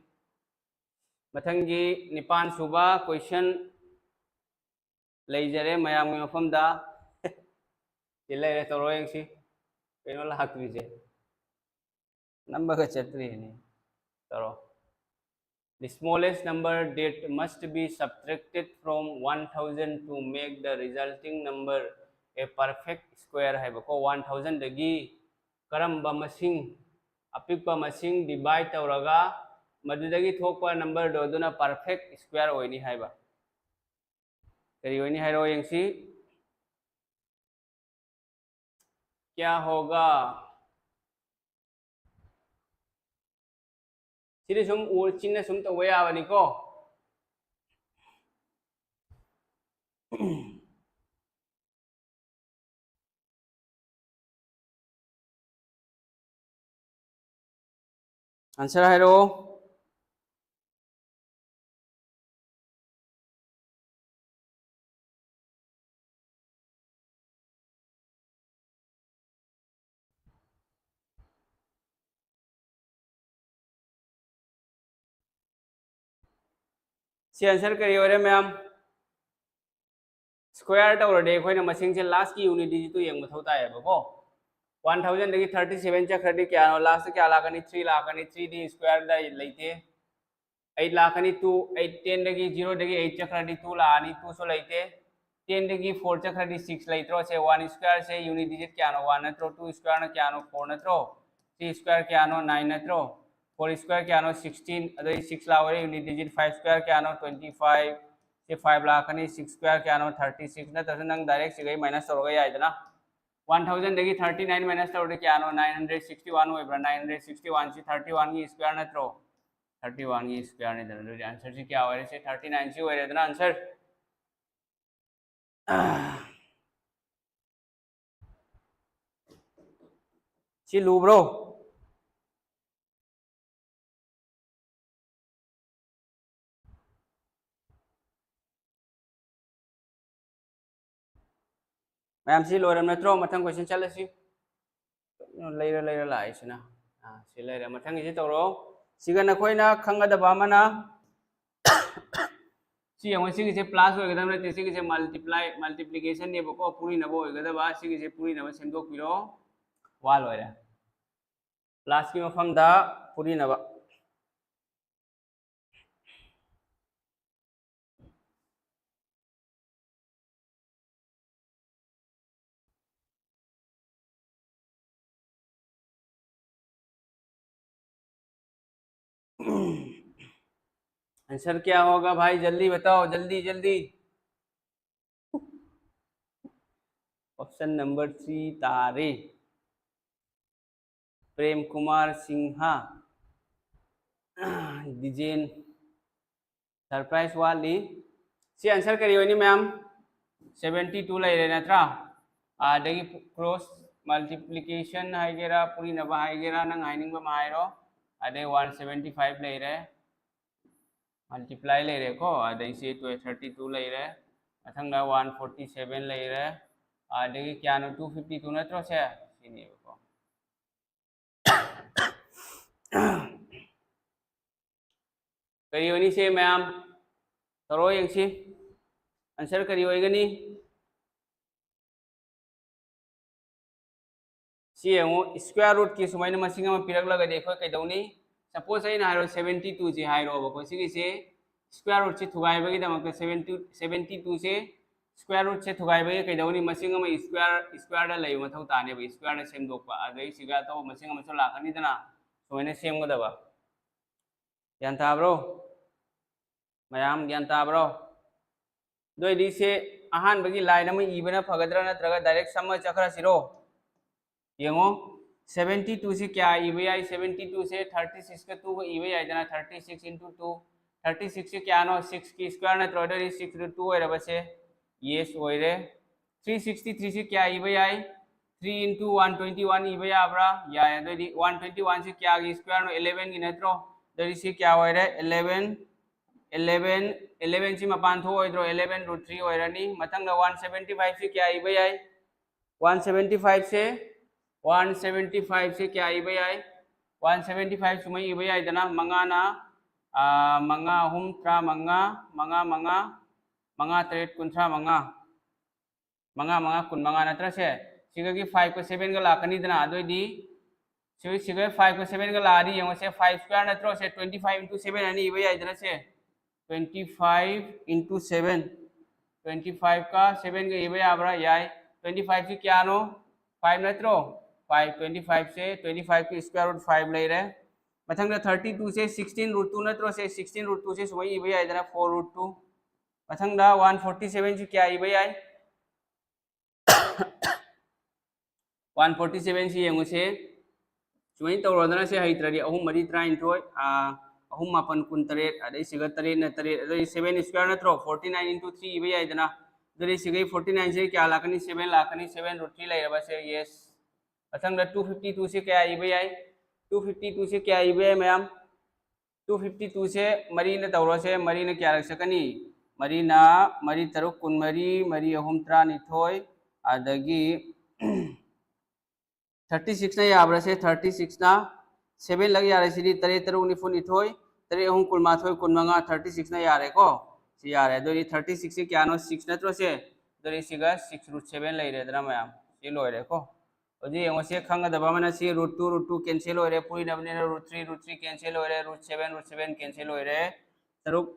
A: मथंगी निपान सुबा क्वेश्चन लेजरे मयाम मफमदा इले तोरो यंगसी पेनो लाक्रिजे नंबर का चतरी ने तोरो the smallest number that must be subtracted from 1000 to make the resulting number a perfect square है बको 1000 दगी करम्बा मसिंग अपिकपा मसिंग डिवाइड तौरगा मदुदगी थोकपा नंबर दो दुना परफेक्ट स्क्वायर होइनी हाइबा करी होइनी हाइरो यंगसी क्या होगा सिदि सुम उ चिन्ह सुम तो वे आवनी को आंसर हाइरो सी आंसर करी होरे मैम स्क्वायर तौरदे अखोइना मसिंग से लास्ट की यूनिट डिजिट तो यंग मथौ तायबको 1000 दगी 37 चखरदी क्या नो लास्ट क्या लाकनी 3 लाकनी 3 दी स्क्वायर दा लेते 8 लाकनी 2 8 10 दगी 0 दगी 8 चखरदी 2 लानी 2 सो लेते 10 दगी 4 चखरदी 6 लेत्रो से 1 स्क्वायर से यूनिट डिजिट क्या नो 1 नत्रो 2 स्क्वायर न क्या नो 4 नत्रो 3 स्क्वायर क्या नो 9 नत्रो 4 स्क्वायर क्या नो 16 अदई 6 लावरे यूनिट डिजिट 5 स्क्वायर क्या नो 25 से 5 लाकनी 6 स्क्वायर क्या नो 36 न तस नंग डायरेक्ट सिगई माइनस तौरगा याइदना 1000 दगी 39 माइनस तौरदे क्या नो 961 होइब्रा 961 से 31 की स्क्वायर नत्रो 31 की स्क्वायर ने दन आंसर से क्या होरे से 39 से होरे दना आंसर सी लूब्रो मैम सी लोरम नत्रो मथंग क्वेश्चन चलसी लेरा लेरा लाइसना सी लेरा मथंग इसे तौरो सिगा नखोइना खंगदबा मना सी यंग सी से प्लस होगदम ने सी से मल्टीप्लिकेशन ने बको पूरी नबो होगदबा सी से पूरी नब सेमदोक पिरो वाल होरे प्लस की मफम दा पूरी नब आंसर क्या होगा भाई जल्दी बताओ जल्दी जल्दी ऑप्शन नंबर 3 तारे प्रेम कुमार सिन्हा डिजेन सरप्राइज वाली सी आंसर करी होनी मैम 72 ले रहे नत्रा आदगी क्रॉस मल्टीप्लिकेशन हाइगेरा पूरी नबा हाइगेरा नंग हाइनिंग बा माइरो आदे 175 ले रहे मल्टीप्लाई ले रहे को आदे से 32 ले रहे मथंगा 147 ले रहे आदगी क्या नो 252 नत्रो से सिनी को करी होनी से मैम तरो यंगसी आंसर करी होएगनी सी यंगो स्क्वायर रूट की सुमाइना मसिंग अमा पिरक लगा देखो कैदौनी सपोज अइना हाइरो 72 जी हाइरो बको सिगी से स्क्वायर रूट से थुगाई बगी दमक 72 से स्क्वायर रूट से थुगाई बगी कैदौनी मसिंग अमा स्क्वायर दा लय मथौ ताने बे स्क्वायर दा सेमदोकपा अदई सिगा तो मसिंग अमा सो लाकनी दना सुमाइना सेमगदबा यान ताब्रो मैम ज्ञान ताब्रो दोइदी से अहान बगी लाइन अमा इबना फगद्रा नत्रगा डायरेक्ट सम चक्र सिरो यंगो 72 से क्या इबे आई 72 से 36 का 2 इबे आई जना 36 into 2 36 से क्या नो 6 की स्क्वायर नत्रो दरी 6 to 2 ओइरा बसे यस ओइरे 363 से क्या इबे आई 3 into 121 इबे आबरा या दोइदी 121 से क्या की स्क्वायर नो 11 की नत्रो दरी से क्या ओइरे 11 से मपान थो ओइद्रो 11 root 3 ओइरानी मथंगा 175 से क्या इबे आई 175 से क्या इबे आई 175 सुमई इबे आई दना मंगाना मंगा हुम त्रा मंगा मंगा मंगा मंगा त्रेट कुंत्रा मंगा मंगा मंगा कुन मंगा नत्र से सिगा की 5 को 7 का लाकनी दना अदोइदी सिगा 5 को 7 का लारी यंगो से 5 स्क्वायर नत्रो से 25 into 7 अनि इबे आई दना से 25 into 7 25 का 7 का इबे आबरा याय 25 से क्या नो 5 नत्रो 5 25 से 25 की स्क्वायर रूट 5 ले रहे मथंग 32 से 16 रूट 2 नत्रो से 16 रूट 2 से सुमई इबे आई दना 4 रूट 2 मथंग 147 से क्या इबे आई 147 से यंगो से सुमई तौरदना से हैत्रदी अहुम मरी त्रा इंट्रोय अहुम मापन कुन तरेट अदई सिगा तरेट न तरेट अदई 7 स्क्वायर नत्रो 49 into 3 इबे आई दना दरी सिgai 49 से क्या लाकनी 7 लाकनी 7 रूट 3 ले बसे यस मथंग 252 से क्या इबे आई 252 से क्या इबे मैम 252 से मरी न तौरो से मरी न क्या रख सकनी मरी ना मरी तरुक कुन मरी अहुम त्रा निथोय अदगी 36 ना याबरा से 36 ना 7 लग यारे सिदी तरे तरुक निफुन निथोय तरे अहुम कुल माथोय कुन मंगा 36 ना यारे को सी यारे दोरी 36 से क्या नो 6 नत्रो से दोरी सिगा 6 रूट 7 ले रे दरा मैम सी लोरे को ओजी यंगो से खंगा दबा मना सी रूट 2 कैंसिल होरे पूरी नबने रूट 3 कैंसिल होरे रूट 7 कैंसिल होरे तरुक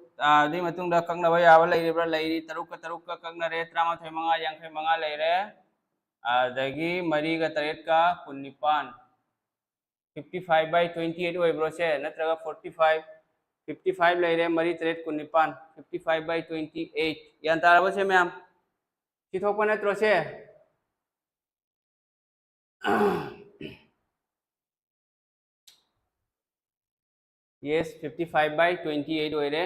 A: दी मतुंग दा खंगना बा याबा ले रेब्रा ले री तरुक का खंगना रे 38 मंगा यांखे मंगा ले रे आदगी मरी का तरेट का कुन्निपान 55/28 ओइब्रो से नत्रगा 55 ले रे मरी तरेट कुन्निपान 55/28 यान तारबो से मैम चिथोक नत्रो से yes 55/28 ओइरे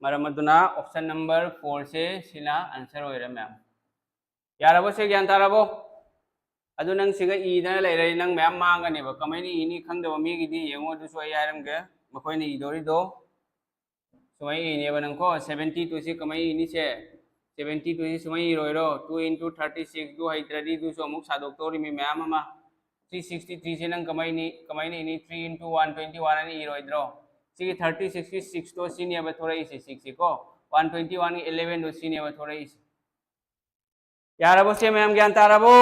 A: मरमदुना ऑप्शन नंबर 4 से सिना आंसर ओइरे मैम यारबो से ज्ञान तारबो अदु नंग सिगा इदना लेरे नंग मैम मांगने बा कमाइनी इनी खंगदबा मिगिदी येंगो दुसो यारमगे मखोइनी इदोरिदो सुमई इने बनंको 72 से कमाई इनी से 72 से सुमई इरोइरो 2 into 36 दो हाइद्रदी दुसो मुक सादोक तोरी मी मैम अमा 363 से नंग कमाइनी इनी 3 into 121 अनि इरोइद्रो सिगी 36 की 6 तो सिनी अब थोड़ा इसे 6 को 121 की 11 दो सिनी अब थोड़ा इसे यारबो से मैम ज्ञान तारबो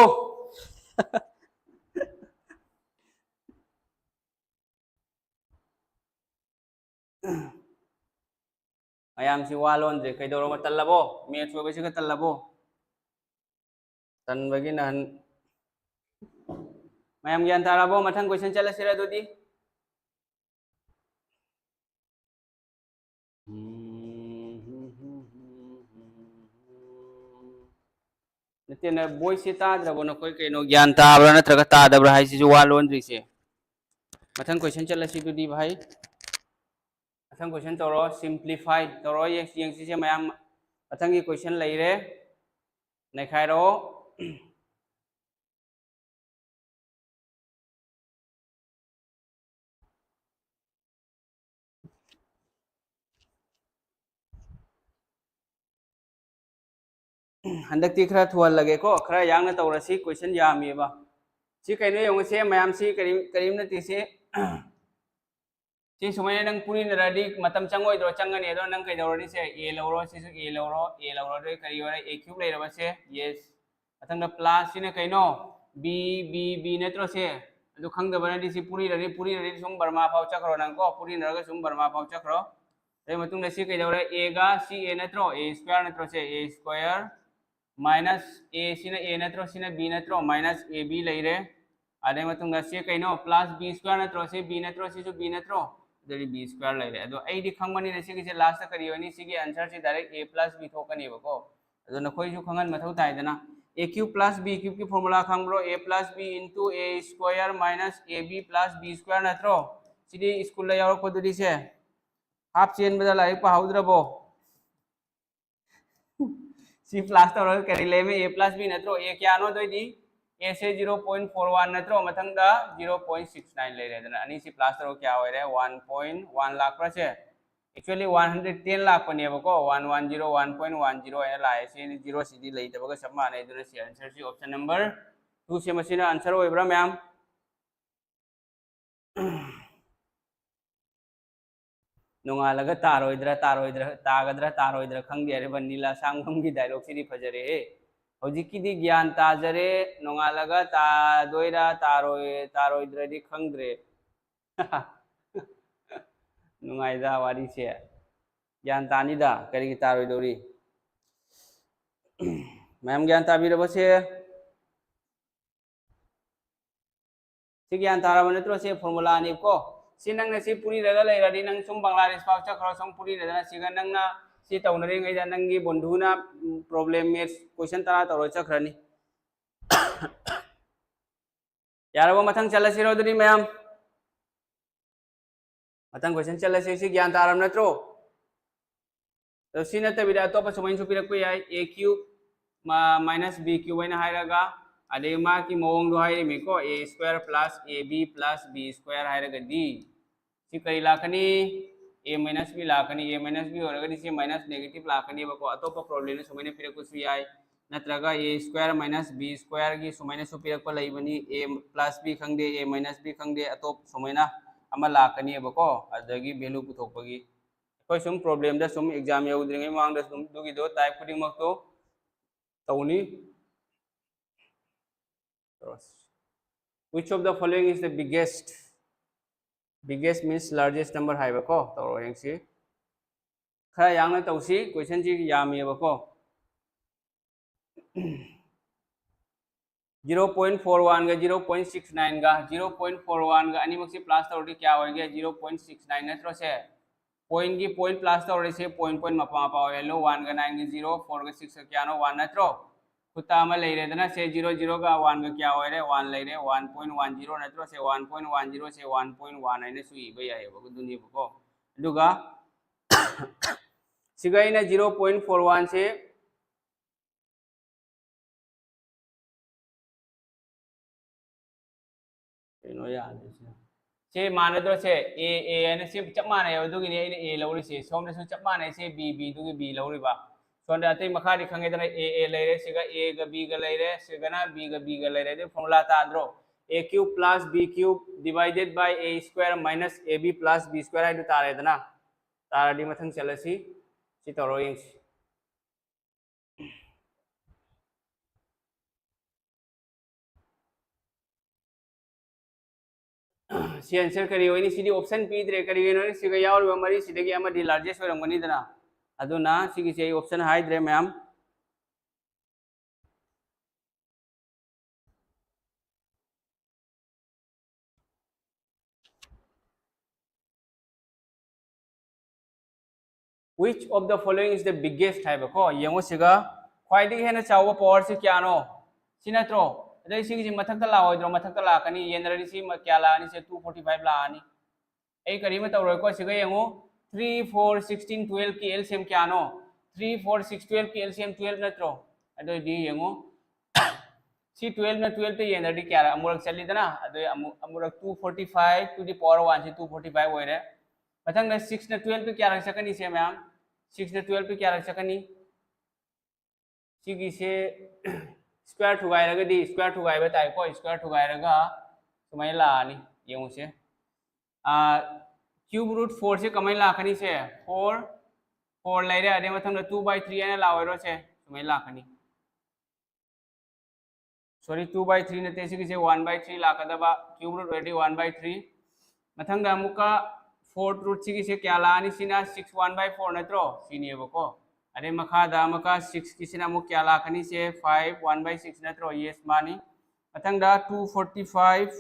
A: मैम से वालोन जे कैदोरो तल्लबो मेथ्स हो बेसे तल्लबो तनबगी नहन मैम ज्ञान तारबो मथंग क्वेश्चन चलसिरा दोदी नते न बोय से ताद्रबो न कोई कैनो ज्ञान ताब्रा नत्रगा तादब्रा हाइसि वालोन रिसे मथंग क्वेश्चन चलसि दुदी भाई मथंग क्वेश्चन तौरो सिंप्लीफाई तौरो यंग से मैम मथंग की क्वेश्चन लेरे नखाइरो हंदक्ति खरा थुअल लगे को खरा यांग तौरसी क्वेश्चन यामीबा सी कइनो यंग से मैम सी करीम नति से सी सुमय नंग पुरी नरादी मतम चंगोय दो चंगने दो नंग कइदौरनी से ए लौरो से ए लौरो दो करी वाला ए क्यूब लेरबा से यस अथंग प्लस सिने कइनो बी नेत्रो से अदु खंगदबनदी सी पुरी रदी सुम बर्मा पाव चक्रो नंग को पुरी नरगा सुम बर्मा पाव चक्रो ते मतुंग सी कइदौरे ए गा सी ए नेत्रो ए स्क्वायर नेत्रो से ए स्क्वायर माइनस ए सिने ए नेत्रो सिने बी नेत्रो माइनस ए बी लेरे अदे मतुंग सी कइनो प्लस बी स्क्वायर नेत्रो से बी नेत्रो से जो बी नेत्रो दरी बी स्क्वायर लेरे अदो एडी खंगमनी ने सिगी से लास्ट करी होनी सिगी आंसर से डायरेक्ट ए प्लस बी थोकनी बको अदो नखोय जु खंगन मथौ ताइदना A cube plus B cube की फार्मूला खंगब्रो A plus B into A square minus A B plus B square नत्रो सिदी स्कूल ला यावरको दुदी से हाफ चेन बदा लाइक पाहुद्रबो सी प्लस तौर करी ले में ए प्लस बी नत्रो ए क्या नो दोदी ए से 0.41 नत्रो मथंग 0.69 ले रे दना अनि सी प्लस तौर क्या होय रे 1.1 लाख पर से एक्चुअली 110 लाख पने बको 110 1.10 है लाए सी 0 सीधी ले तबको सब माने दुना सी आंसर सी ऑप्शन नंबर 2 से मसीना आंसर होइब्रा मैम नोंगालगा तारोइद्रा तागद्रा खंगे अरे नीला सांगम की डायलॉग सिदी फजरे हौजिकी ज्ञान ताजरे नोंगालगा तादोइरा तारोइद्रदी खंद्रे नुंगाइदा वारी से ज्ञान तानीदा करी तारोइदोरी मैम ज्ञान ताबीरबो से ज्ञान ताराबो नत्रो से फॉर्मूला नि को सी नंग सी पुरी रगा लेरादी नंग सुम बांग्लादेश पाव चक्रो सम पुरी रदा सिगा नंगना सी तौनरे ngैदा नंगी बंधुना प्रॉब्लम मेट्स क्वेश्चन तारा तौरो चक्रनी यारबो मथंग चलसिरो दरी मैम मथंग क्वेश्चन चलसे सी ज्ञान तारम नत्रो तो सी नतबिदा तो सुमैन सुपिरक याय a cube minus b cube हैना हायरगा अदे मा की मोंग दो हायरे मेको a square plus ab plus b square हायरगा दी सी कई लाखनी a माइनस b लाखनी a माइनस b होरगा सी माइनस नेगेटिव लाखनी बको अतोप प्रॉब्लम ने सुमैने पिरक सु याय नत्रगा a square minus b square की सुमैने सुपिरक प लैबनी a प्लस b खंगदे a माइनस b खंगदे अतोप सुमैना अमा लाखनी बको अदगी वैल्यू पुथोकपगी कोई सुम प्रॉब्लम दा सुम एग्जाम यौद्रिङै मांग दा सुम दुगी दो type खुदिंग मक्तो तौनी which of the following is the biggest means largest number hai bako toro yangsi khara yangna tausi question ji yami bako 0.41 ga 0.69 ga 0.41 ga ani maksi plus tawri kya hoige 0.69 natro se point ki point plus tawri se point mapa hello 1 ga 9 ga 0 4 ga 6 ga kya no 1 natro खुता में ले रहे ना से 0 का 1 का क्या हो रे 1 ले रे 1.10 नत्रो से 1.10 से 1.1 है ने सुई भैया है बको दुनिया बको दुगा सिगाई ना 0.41 से नो याद से माने दो से ए ने से चप माने है दुगी ने ए लौरी से सोम ने चप माने से बी दुगी बी लौरी बा सोंदे अतै मखारी खंगेदना ए लेरे सिगा ए ग बी ग लेरे सिगना बी ग लेरे दे फॉर्मूला ताद्रो a cube plus b cube divided by a square minus ab plus b square है तारेदना तारादी मथंग चलसी सी तोरो यंग सी आंसर करी होइनी सीडी ऑप्शन पी द्रे करी होइनी सिगा यावर मरी सिदगी अमदी लार्जेस्ट होरंगनी दना अदुना सिगी से ऑप्शन हाइद्रे ma'am which of the following is the biggest है बको यंगो सिगा ख्वाइदगी हेना चाव पावर से क्या नो सिनत्रो अदई सिगी जी मथक ला होइद्रो मथक ला कनी येनरदी सी क्या लानी से 245 लानी ए करी में तौरो को सिगा यंगो 3 4 16 12 की एलसीएम क्या नो 3 4 6 12 की एलसीएम 12 नत्रो अदो दी यंगो सी 12 ना 12 पे येनदी क्या अमुरक चलीदना अदो अमुरक 245 टू द पावर 1 से 245 होइरे मथंग 6 ना 12 पे क्या रख सकनी से मैम 6 ना 12 पे क्या रख सकनी सिगी से स्क्वायर ठुगाइरगदी स्क्वायर ठुगाइबा ताइ को स्क्वायर ठुगाइरगा सुमाय लानी येंगो से क्यूब रूट 4 से कमाई लाखनी से 4 4 लेरे अदे मथंग 2/3 ने लावरो से सुमाय लाखनी सॉरी 2/3 नते सिगी से 1/3 लाकदबा क्यूब रूट ऑलरेडी 1/3 मथंग अमुका 4 रूट सिगी से क्या लानी सिना 6 1/4 नत्रो सिनियबको अरे मखादा मका 6 किसिना मुक क्या लाखनी से 5 1/6 नत्रो यस मानी मथंग 245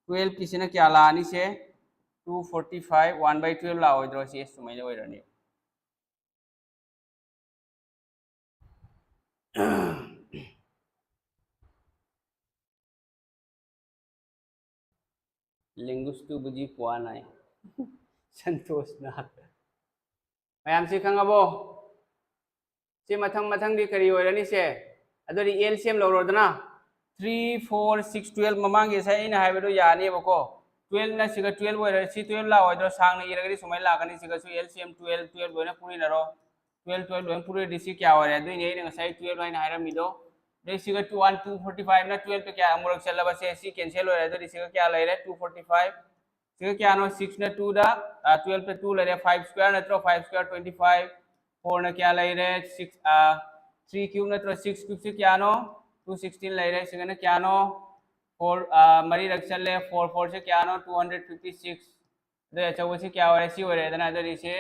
A: 12 किसिना क्या लानी से 245 1/12 लाओइद्रो से सुमाय ओइरनी लिंगुस टू बुजी पुआनाय संतोष नाथ मैम से खंगबो से मथंग मथंग दी करी ओइरनी से अदोरी एलसीएम लौरोदना 3 4 6 12 ममांगे से इन हाइबदो यानी बको 12 ना सिगा 12 ओइर सी 12 ला ओइद्रो सांग ने इरगरी सुमाय लागनी सिगा सु एलसीएम 12 12 लोना पुरी नरो 12 12 लोन पुरी दिसी क्या ओइरे दुई ने ने साइ 12 लाइन हाइरा मिदो दे सिगा 1 245 ना 12 पे क्या अमुरक चलबा से सी कैंसिल ओइरे दो सिगा क्या लेरे 245 सिगा क्या नो 6 ना 2 दा 12 पे 2 लेरे 5 स्क्वायर नत्रो 5 स्क्वायर 25 4 ना क्या लेरे 6 3 क्यूब नत्रो 6 क्यूब से क्या नो 216 लेरे सिगा ना क्या नो 4 मरी रख चले 4 4 से क्या नो 256 दे अच्छा वो से क्या हो रहा है सी हो रहा है ना दो इसे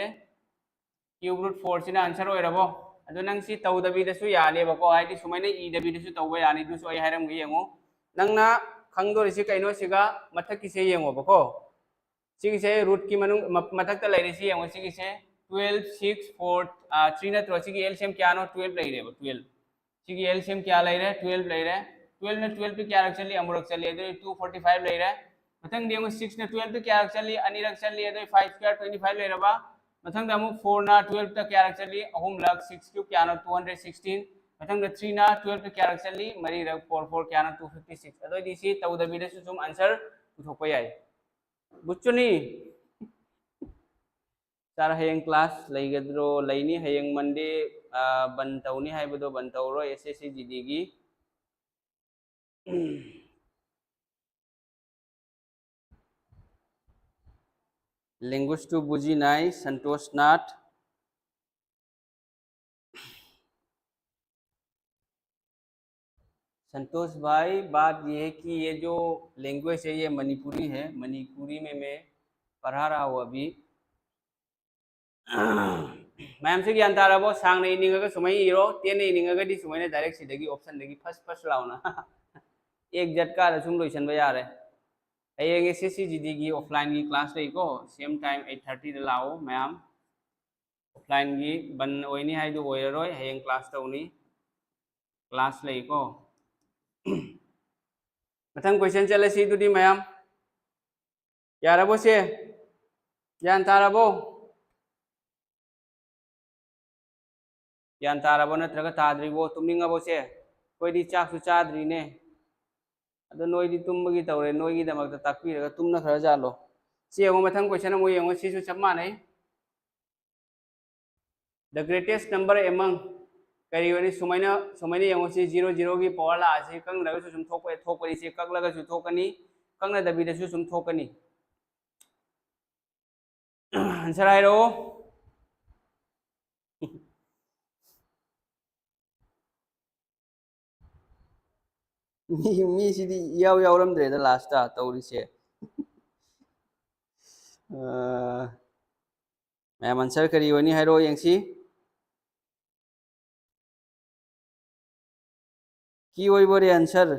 A: क्यूब रूट 4 से ना आंसर हो रहा है अदो नंग सी तौदबी दसु याने बको हाइदि सुमाइने ई दबी दसु तौबा याने दुसु आई हाइरम गे यंगो नंगना खंगदो रिसि कइनो सिगा मथक किसे यंगो बको सिगी से रूट की मनु मथक त लैरिसि यंगो सिगी से 12 6 4 3 नत्रो सिगी एलसीएम क्या नो 12 लैरे 12 सिगी एलसीएम क्या लैरे 12 लैरे 12 ने 12 पे क्या रख चली अमुरक चली दो 245 लैरे मथंग देंगो 6 ने 12 पे क्या रख चली अनि रख चली दो 5 स्क्वायर 25 लैरबा मथंग अमुक 4 ना 12 तक क्या रख चली अहुम लग 6 क्यूब क्या नो 216 मथंग 3 ना 12 पे क्या रख चली मरी रग 4 4 क्या नो 256 अदो दिसी तौदबी दसु सुम आंसर पुथोकपा याय बुच्चुनी सर हयंग क्लास लैगद्रो लैनी हयंग मंडे बन तौनी हाइबदो बन तौरो एसएससी जीडी की लिंगुस टू बुजी नाई संतोष नाथ संतोष भाई बात ये है कि ये जो लैंग्वेज है ये मणिपुरी है मणिपुरी में मैं पढ़ा रहा हूँ अभी मैम से ज्ञान तारा वो सांग नहीं निंगा सुमाई इरो ते नहीं निंगा दी सुमाई ने डायरेक्ट सीधे की ऑप्शन देगी फर्स्ट फर्स्ट लाओना एक झटका रसुम लोइसन बा यार है ये एसएससी जीडी की ऑफलाइन की क्लास रही को सेम टाइम 8:30 दा लाओ मैम ऑफलाइन की बन ओइनी हाई दो ओइररोय हयंग क्लास तौनी क्लास रही को मथंग क्वेश्चन चले सी दुदी मैम यारबो से ज्ञान ताराबो ज्ञान ताराबो नत्रगा ताद्रिबो तुमनिंगाबो से कोइदी चाकसु चाद्रीने अदो नोइदी तुमबगी तौरे नोइगी दमकता ताकपीरगा तुमना खरा जालो सी यंगो मथंग क्वेश्चन अमु यंगो सिसु सब मानै द ग्रेटेस्ट नंबर एमंग करी वनी सुमाइना सुमाइना यंगो सी 0 0 की पावर ला से कंग लगसु सुम थोक थोकनी से कक लगसु थोकनी कंगना दबीदसु सुम थोकनी आंसर आइरो मी सिदी याव यावरमद्रेदा लास्टा तौरिसे मैम आंसर करी वनी हाइरो यंगसी की ओइ बोरे आंसर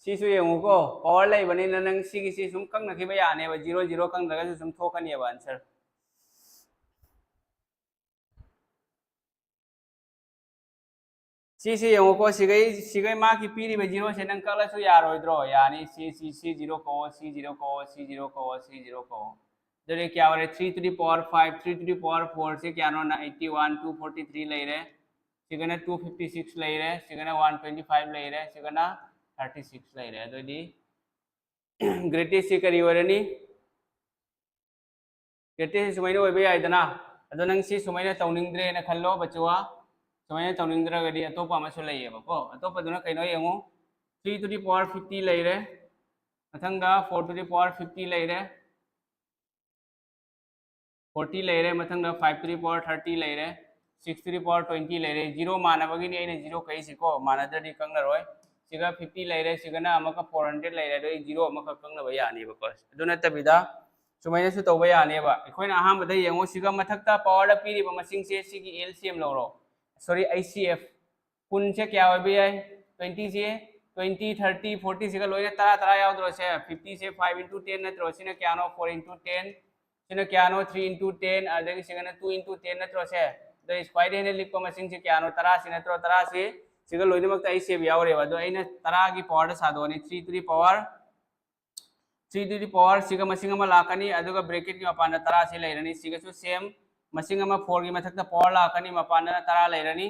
A: सिसु यंगुको पावर लै बनी नंग सिगी सि सुम कंग नखिबा याने बा 0 0 कंग लगसु सुम थोकनी बा आंसर सी यंगो सिगै मा की पीरी बे जीरो से नंग कलसु यारोइद्रो यानी सी जीरो को सी जीरो को सी जीरो को सी जीरो को दरे क्या हो रहे 3 to the power 5 3 to the power 4 से क्या नो 81 243 ले रहे सिगना 256 ले रहे सिगना 125 ले रहे सिगना 36 ले रहे तो दी ग्रेटेस्ट से करी वरनी ग्रेटेस्ट सुमाइनो ओबे आइदना अदो नंग सी सुमाइनो तौनिंग्रे न खल्लो बचवा सुमाइनो तौनिंग्रगदी अतोपा मसु लैयेबको अतोपा दुना कइनो यंगो 3 to the power 50 ले रहे मथंगा 4 to the power 50 ले रहे 40 ले रहे मथंगा 5 to the power 30 ले रहे 6 to the power 20 ले रहे जीरो मानबगिनी आइने जीरो कइसिको मानदरदि कंगरोय सिगा 50 ले रहे सिगना अमका 400 ले रहे दो जीरो अमका कंगनबा यानिबको अदुना तबिदा सुमाइना सु तौबा यानेबा अखोइना अहामबदा यंगो सिगा मथक्ता पावर दा पीरिबा मसिंगसे सिगी एलसीएम लौरो सॉरी आईसीएफ कुन से क्या हो भी है 20 से 20 30 40 से लोइना तरा तरा यावद्रो से 50 से 5 into 10 नत्रो सिना क्या नो 4 into 10 सिना क्या नो 3 into 10 अदगी सिगना 2 into 10 नत्रो से द स्क्वायर ने लिखपा मसिंग से क्या नो तरा से नत्रो तरा से सिगा लोइना मक्ता आईसीएफ यावरेबा दो आइना तरा की पावर दा सादोनी 3 to the power 3 to the power सिगा मसिंग अमा लाकनी अदुगा ब्रैकेट की मपान तरा से लेरनी सिगा सु सेम मसिंग अमा 4 की मथक्ता पावर लाकनी मपान तरा लेरनी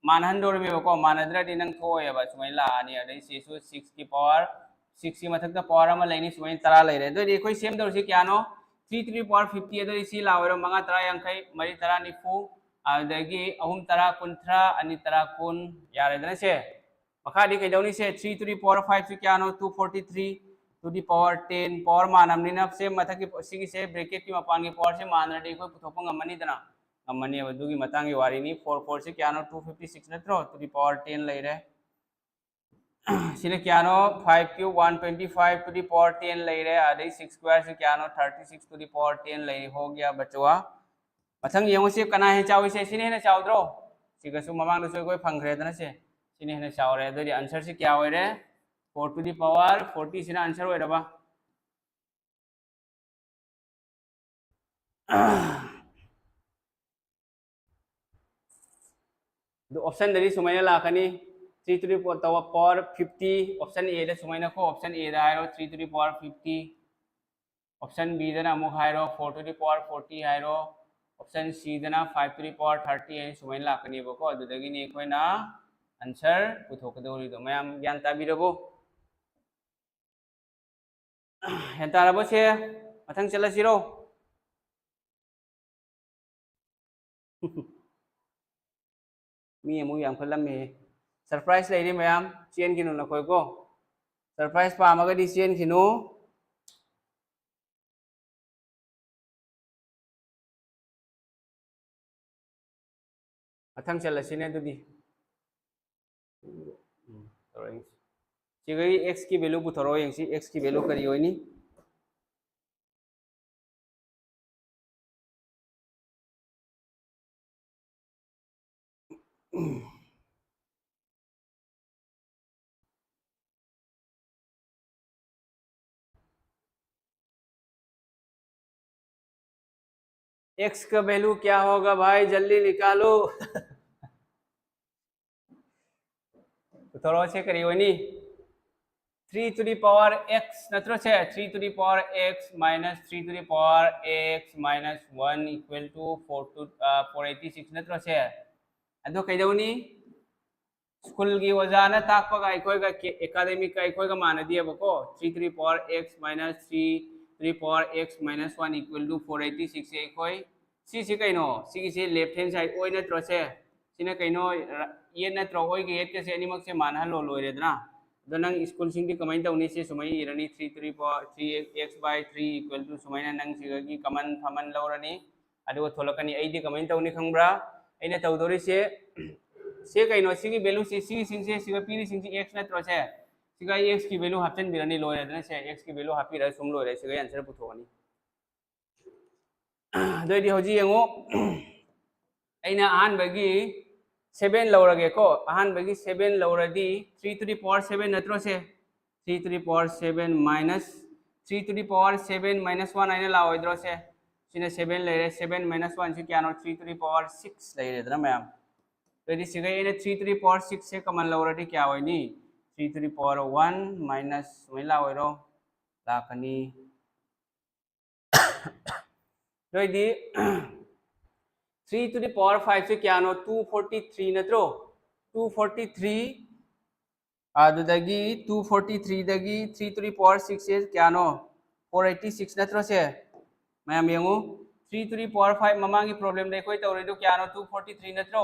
A: मानहंदोरमेबको मानद्रदि नंग थोयबा सुमाइ लानी अदै सेसु 6 की पावर 6 की मथक्ता पावर अमा लेनी सुमाइ तरा लेरे दोदि कोइ same दौरसि Keanu 3 to the power 50 अदि सि लावरो मंगा तरा यांखै मरि तरा निफु अदगी अहुम तरा कुंथ्रा अनि तरा कुन यारेदना से मखादि कैदौनी से 3 to the power 5 सि क्यानो 243 to the power 10 पावर मानमनिना से मथकि सिगी से ब्रैकेट की मपान की पावर से मानरदि कोइ पुथोपंग अमनिदना अमनी अबदुगी मतंगी वारिनी 4 से क्या नो 256 नत्रो to the power 10 ले रहे सिने क्या no 5 cube 125 to the power 10 ले रहे आधे 6 स्क्वायर से क्या नो 36 to the power 10 ले हो गया बचवा मथंग यंगो से कना है चाउ से सिने ने चाउद्रो सिगसु ममांग दसो कोइ फंगरे दना से सिने ने चाउ रे दोदि आंसर से क्या होय रे 4 to the power 40 सिना आंसर होय रबा ऑप्शन दरी सुमाइना लाखनी 3 to the power 50 option A दा सुमाइना को ऑप्शन ए दा हाइरो 3 to the power 50 option B दना अमुक हाइरो 4 to the power 40 हाइरो ऑप्शन सी दना 5 to the power 30 है सुमाइना लाखनी बको अदुदगी नि कोइना आंसर पुथोकदोरी दो मयाम ज्ञान ताबिरबो हेंतारबो से मथंग चलसिरो मी अमु याम खलमे सरप्राइज लेनी मैम चेन किनु नखोय को सरप्राइज पामगदी चेन किनु अथंग चलसिने दुदी सिगई x की वैल्यू पुथरो यंगसी x की वैल्यू करी होइनी x का वैल्यू क्या होगा भाई जल्दी निकालो थोड़ा से करी होनी 3 to the power x नत्रो से 3 to the power x minus 3 to the power x minus 1 equal to 486 नत्रो से अदो कैदौनी स्कूल की वजाना ताकपगा इकोयगा एकेडमिक का इकोयगा मान दिए बको 3 to the power x minus 3 to the power x minus 1 equal to 486 से इकोय सी कइनो सी से लेफ्ट हैंड साइड ओय नत्रो से सिना कइनो ये नत्रो ओय के एट के से अनिमक से मान हलो लोइरेदना दो नंग स्कूल सिंग की कमेंट तौनी से सुमई इरनी 3 to the power 3x by 3 equal to Sumaina नंग सिगगी कमन फमन लौरनी अदो थोलकनी एदी कमेंट तौनी खंब्रा एने तौदोरी से कइनो सिगी वैल्यू से सिगी सिंग से सिगा पीरी सिंग से x नत्रो से सिगा x की वैल्यू हापचन बिरनी लोइरेदना से x की वैल्यू हापी र सुम लोइरे सिगा आंसर पुथोनी दोइदी होजी यंगो अइना आन बगी 7 लौरगे को अहान बगी 7 लौरदी 3 to the power 7 नत्रो से 3 to the power 7 minus 3 to the power 7 minus 1 आइना लाओइद्रो से सिने 7 ले रे 7 minus 1 से क्या नो 3 to the power 6 ले रे दना मैम तो सिगे इन 3 to the power 6 से कमन लौरदी क्या होनी 3 to the power 1 minus महिला होइरो लाखनी तो 3 to the power 5 से क्या नो 243 नत्रो 243 आदुदगी 243 दगी 3 to the power 6 से क्या नो 486 नत्रो से मैं यंगु 3 to the power 5 ममांगी प्रॉब्लम देखो तो रेडो क्या नो 243 नत्रो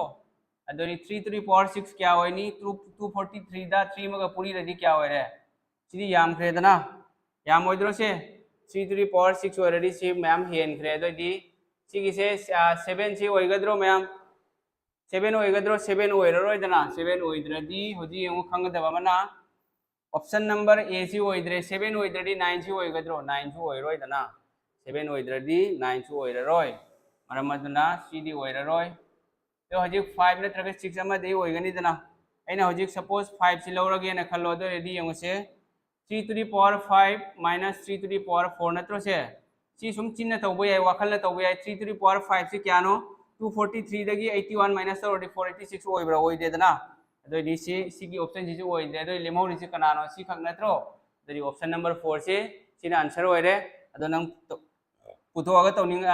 A: अदोरी 3 to the power 6 क्या होनी 243 दा 3 मगा पूरी रदी क्या हो रे सिदी याम खरेदना याम होइद्रो से 3 to the power 6 ऑलरेडी सी मैम हेन खरेदो दी सिगी से 7 सी होइगद्रो मैम 7 होइगद्रो 7 होइररोइदना 7 होइद्रदी होजी यंगु खंगदबा मना ऑप्शन नंबर ए सी होइद्रे 7 होइद्रदी 9 सी होइगद्रो 9 सी होइरोइदना 7 होइद्रदी 9 सी होइररोइ मरमदना सीडी होइररोइ तो हजिक 5 नत्रग 6 अमदे होइगनिदना अइना हजिक सपोज 5 सि लौरगे न खल्लो दो ready यंगसे 3 to the power 5 minus 3 to the power 4 नत्रो से सी सुम चिन्ह तौबो याय वाखल न तौबो याय 3 to the power 5 से क्या नो 243 दगी 81 minus 486 होइब्रा होइदेदना अदो दी सी की ऑप्शन जिसु होइदे अदो लेमौ रिसि कनानो सी खक नत्रो दरी ऑप्शन नंबर 4 से सिना आंसर होइरे अदो नंग पुथोगा तौनिंग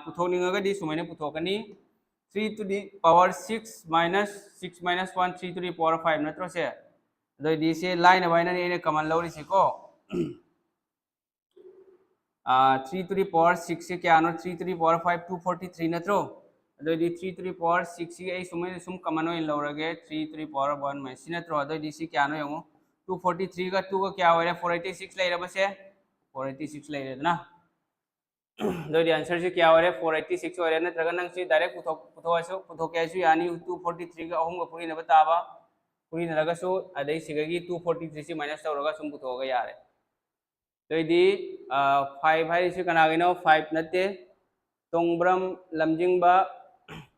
A: पुथोनिंगा दी सुमैने पुथोकनी 3 to the power 6 minus 6 minus 1 3 to the power 5 नत्रो से दो दी से लाइन वाइना ने कमन लौरी से को 3 to the power 6 से क्या नो 3 to the power 5 243 नत्रो दो दी 3 to the power 6 से ए सुमे सुम कमन इन लौरगे 3 to the power 1 में सी नत्रो दो दी से क्या नो यंगो 243 का 2 का क्या होरे 486 ले रबा से 486 ले रेदना दो दी आंसर से क्या हो रहा है 486 हो रहा है नत्रगन नंग से डायरेक्ट पुथो कैसु यानी 243 का अहुम का पूरी न बताबा पूरी नरगसु अदई सिगगी 243 से माइनस तौरगा सुम पुथोगा यारे तो इदी 5 हाई से कनागिनो 5 नते तोंगब्रम लमजिंगबा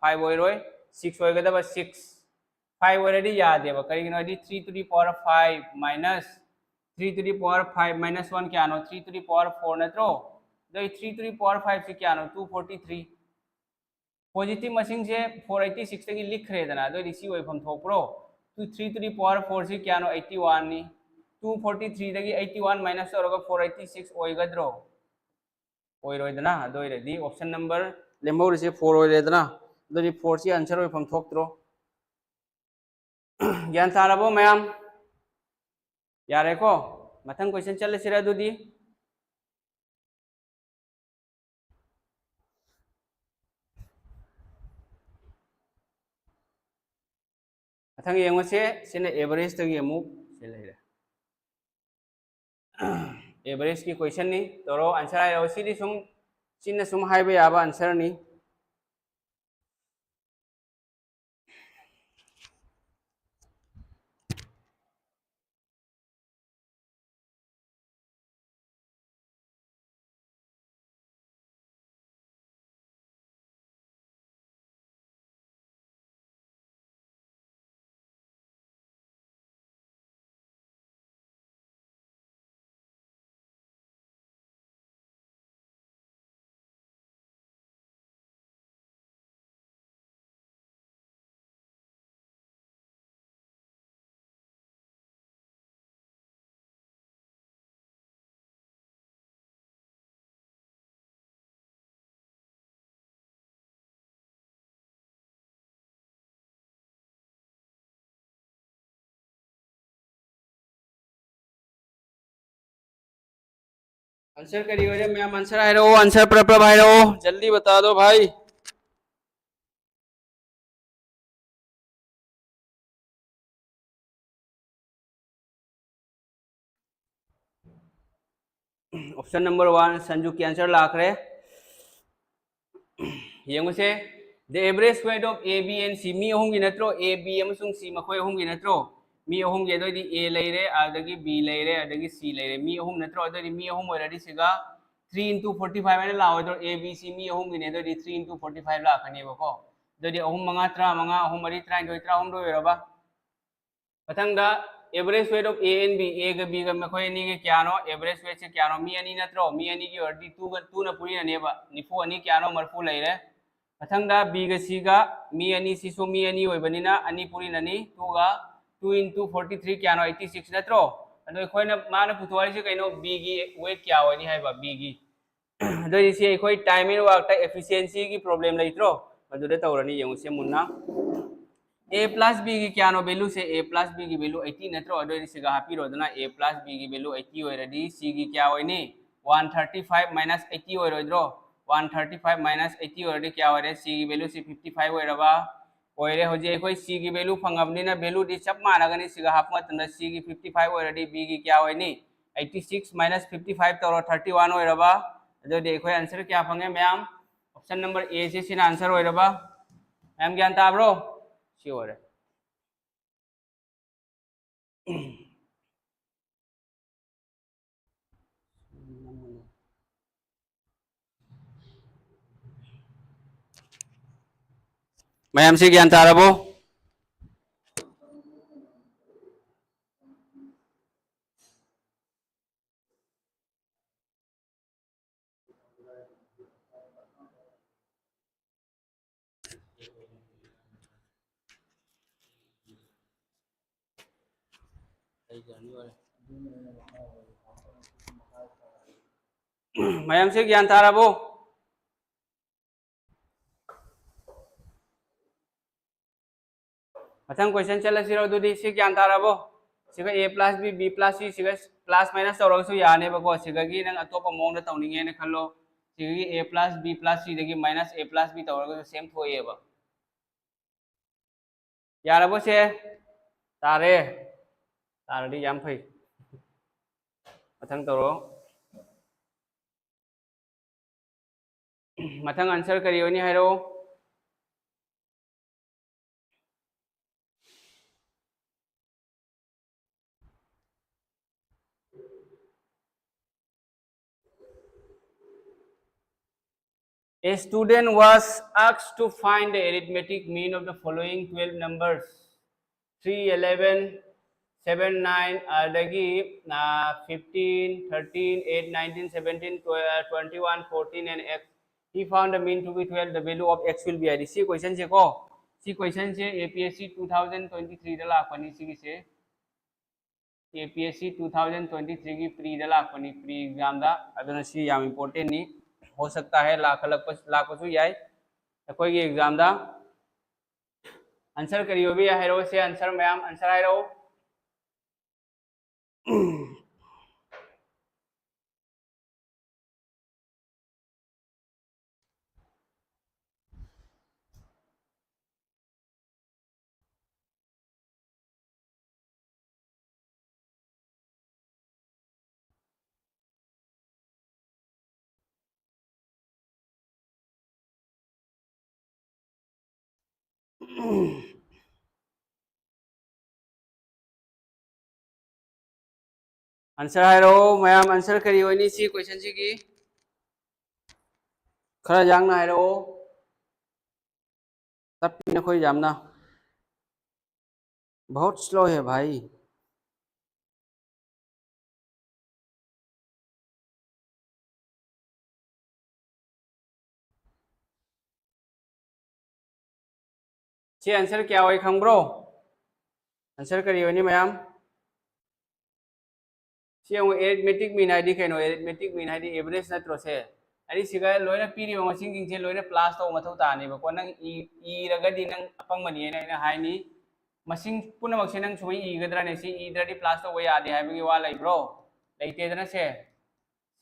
A: 5 होइरोय 6 होइगदबा 6 5 ऑलरेडी याद है करिगिनो इदी 3 to the power 5 minus 3 to the power 5 minus 1 क्या नो 3 to the power 4 नत्रो 3 to the power 5 से क्या नो 243 पॉजिटिव मशीन से 486 तक लिख रहे दना दो रिसी ओइफम थोप्रो 3 to the power 4 से क्या नो 81 नी 243 तक 81 माइनस तौरगा 486 ओइगद्रो ओइरोइदना दो रेडी ऑप्शन नंबर लेमौर से 4 ओइरेदना दो री 4 से आंसर ओइफम थोक्त्रो ज्ञान तारबो मैम यारे को मथंग क्वेश्चन चल सिरा दुदी अथंग यंगसे सिने एवरेज तक यमु से लेरे एवरेज की क्वेश्चन नी तोरो आंसर आयो सिदी सुम सिने सुम हाइबे याबा आंसर नी आंसर करियो रे मैम आंसर आए रो आंसर पर भाई रो जल्दी बता दो भाई ऑप्शन नंबर 1 संजू की आंसर लाख रे यंगु से the average weight of A B and C मी होंगी नत्रो ए बी अमसुंग सी मखोय होंगी नत्रो मी अहुम गे दोदी ए लेरे अदगी बी लेरे अदगी सी लेरे मी अहुम नत्रो अदगी मी अहुम ऑलरेडी सिगा 3 into 45 ने लाओ दो ए बी सी मी अहुम गिने दोदी 3 into 45 लाखनी बको दोदी अहुम मंगा त्रा मंगा अहुम मरी त्रा दोई त्रा अहुम दो वेरबा पतंगा average weight of A and B A ग बी ग मखोय नि के क्या नो एवरेज वेट से क्या नो मी अनि नत्रो मी अनि की अर्डी 2 न पूरी नेबा निफो अनि क्या नो मरफू लेरे मथंगदा b गा c गा मी अनि सिसु मी अनि होइबनिना अनि पुरिननी 2 गा 2 into 43 क्या नो 86 नत्रो अदो खोइना माना पुथवारी से कइनो b गी वेट क्या होनी हाइबा b गी अदो इसे खोइ टाइम इन वर्क ता एफिशिएंसी की प्रॉब्लम लेत्रो मदुदे तौरनी यंग से मुन्ना a plus b की क्या नो वैल्यू से a plus b की वैल्यू 80 नत्रो अदो इसे गा हापी रोदना a plus b की वैल्यू 80 होइरदी c की क्या होइनी 135 minus 80 होइरोद्रो 135 minus 80 होइरदी क्या होइरे c की वैल्यू से 55 होइरबा होइरे होजे कोई c की वैल्यू फंगबनिना वैल्यू दी सब मानगनी सिगा हाप मतन c की 55 होइरदी b की क्या होइनी 86 minus 55 तौर 31 होइरबा अदो देखो आंसर क्या फंगे मैम ऑप्शन नंबर ए से सिना आंसर होइरबा मैम ज्ञान ताब्रो श्योर है मैम से ज्ञान तारबो मैम से ज्ञान तारबो मथंग क्वेश्चन चलसिरो दुदी से ज्ञान तारबो सिगा a plus b plus c सिगा प्लस माइनस तौरगसु यानेबको सिगागी नंग अतोप मोंग द तौनिंगे ने खल्लो सिगागी a plus b plus c दगी माइनस a plus b तौरगसु सेम थोएबा यारबो से तारे तारदी याम फै मथंग तौरो मथंग आंसर करियोनी हाइरो A student was asked to find the arithmetic mean of the following 12 numbers 3, 11, 7, 9, 15, 13, 8, 19, 17, 21, 14 and x. He found the mean to be 12. The value of x will be ID. See question से को see question से APSC 2023 दा लाखनी सी से APSC 2023 की pre दा Lakhani pre exam दा अदना सी याम important नी हो सकता है लाख याय कोई एग्जाम दा आंसर करियो भी हाइरो से आंसर मैम आंसर हाइरो आंसर हाइरो मैम आंसर करियो नी सी क्वेश्चन सी की खरा जांगना हाइरो तब न कोई जामना बहुत स्लो है भाई सी आंसर क्या होई खंब्रो आंसर करियो नी मैम सी एरिथमेटिक मीन आईडी कनो एरिथमेटिक मीन आईडी एवरेज नत्रो से अरे सिगा लोइना पीरी मसिंग किंग से लोइना प्लस तो मथौ ताने बको नंग ई रगदी नंग अपंग मनी ने हाइनी मसिंग पुन मक्से नंग सुमई ई गदरा ने सी ई द्रडी प्लस तो वे आदि हाइबगी वा लाइब्रो लेते दना से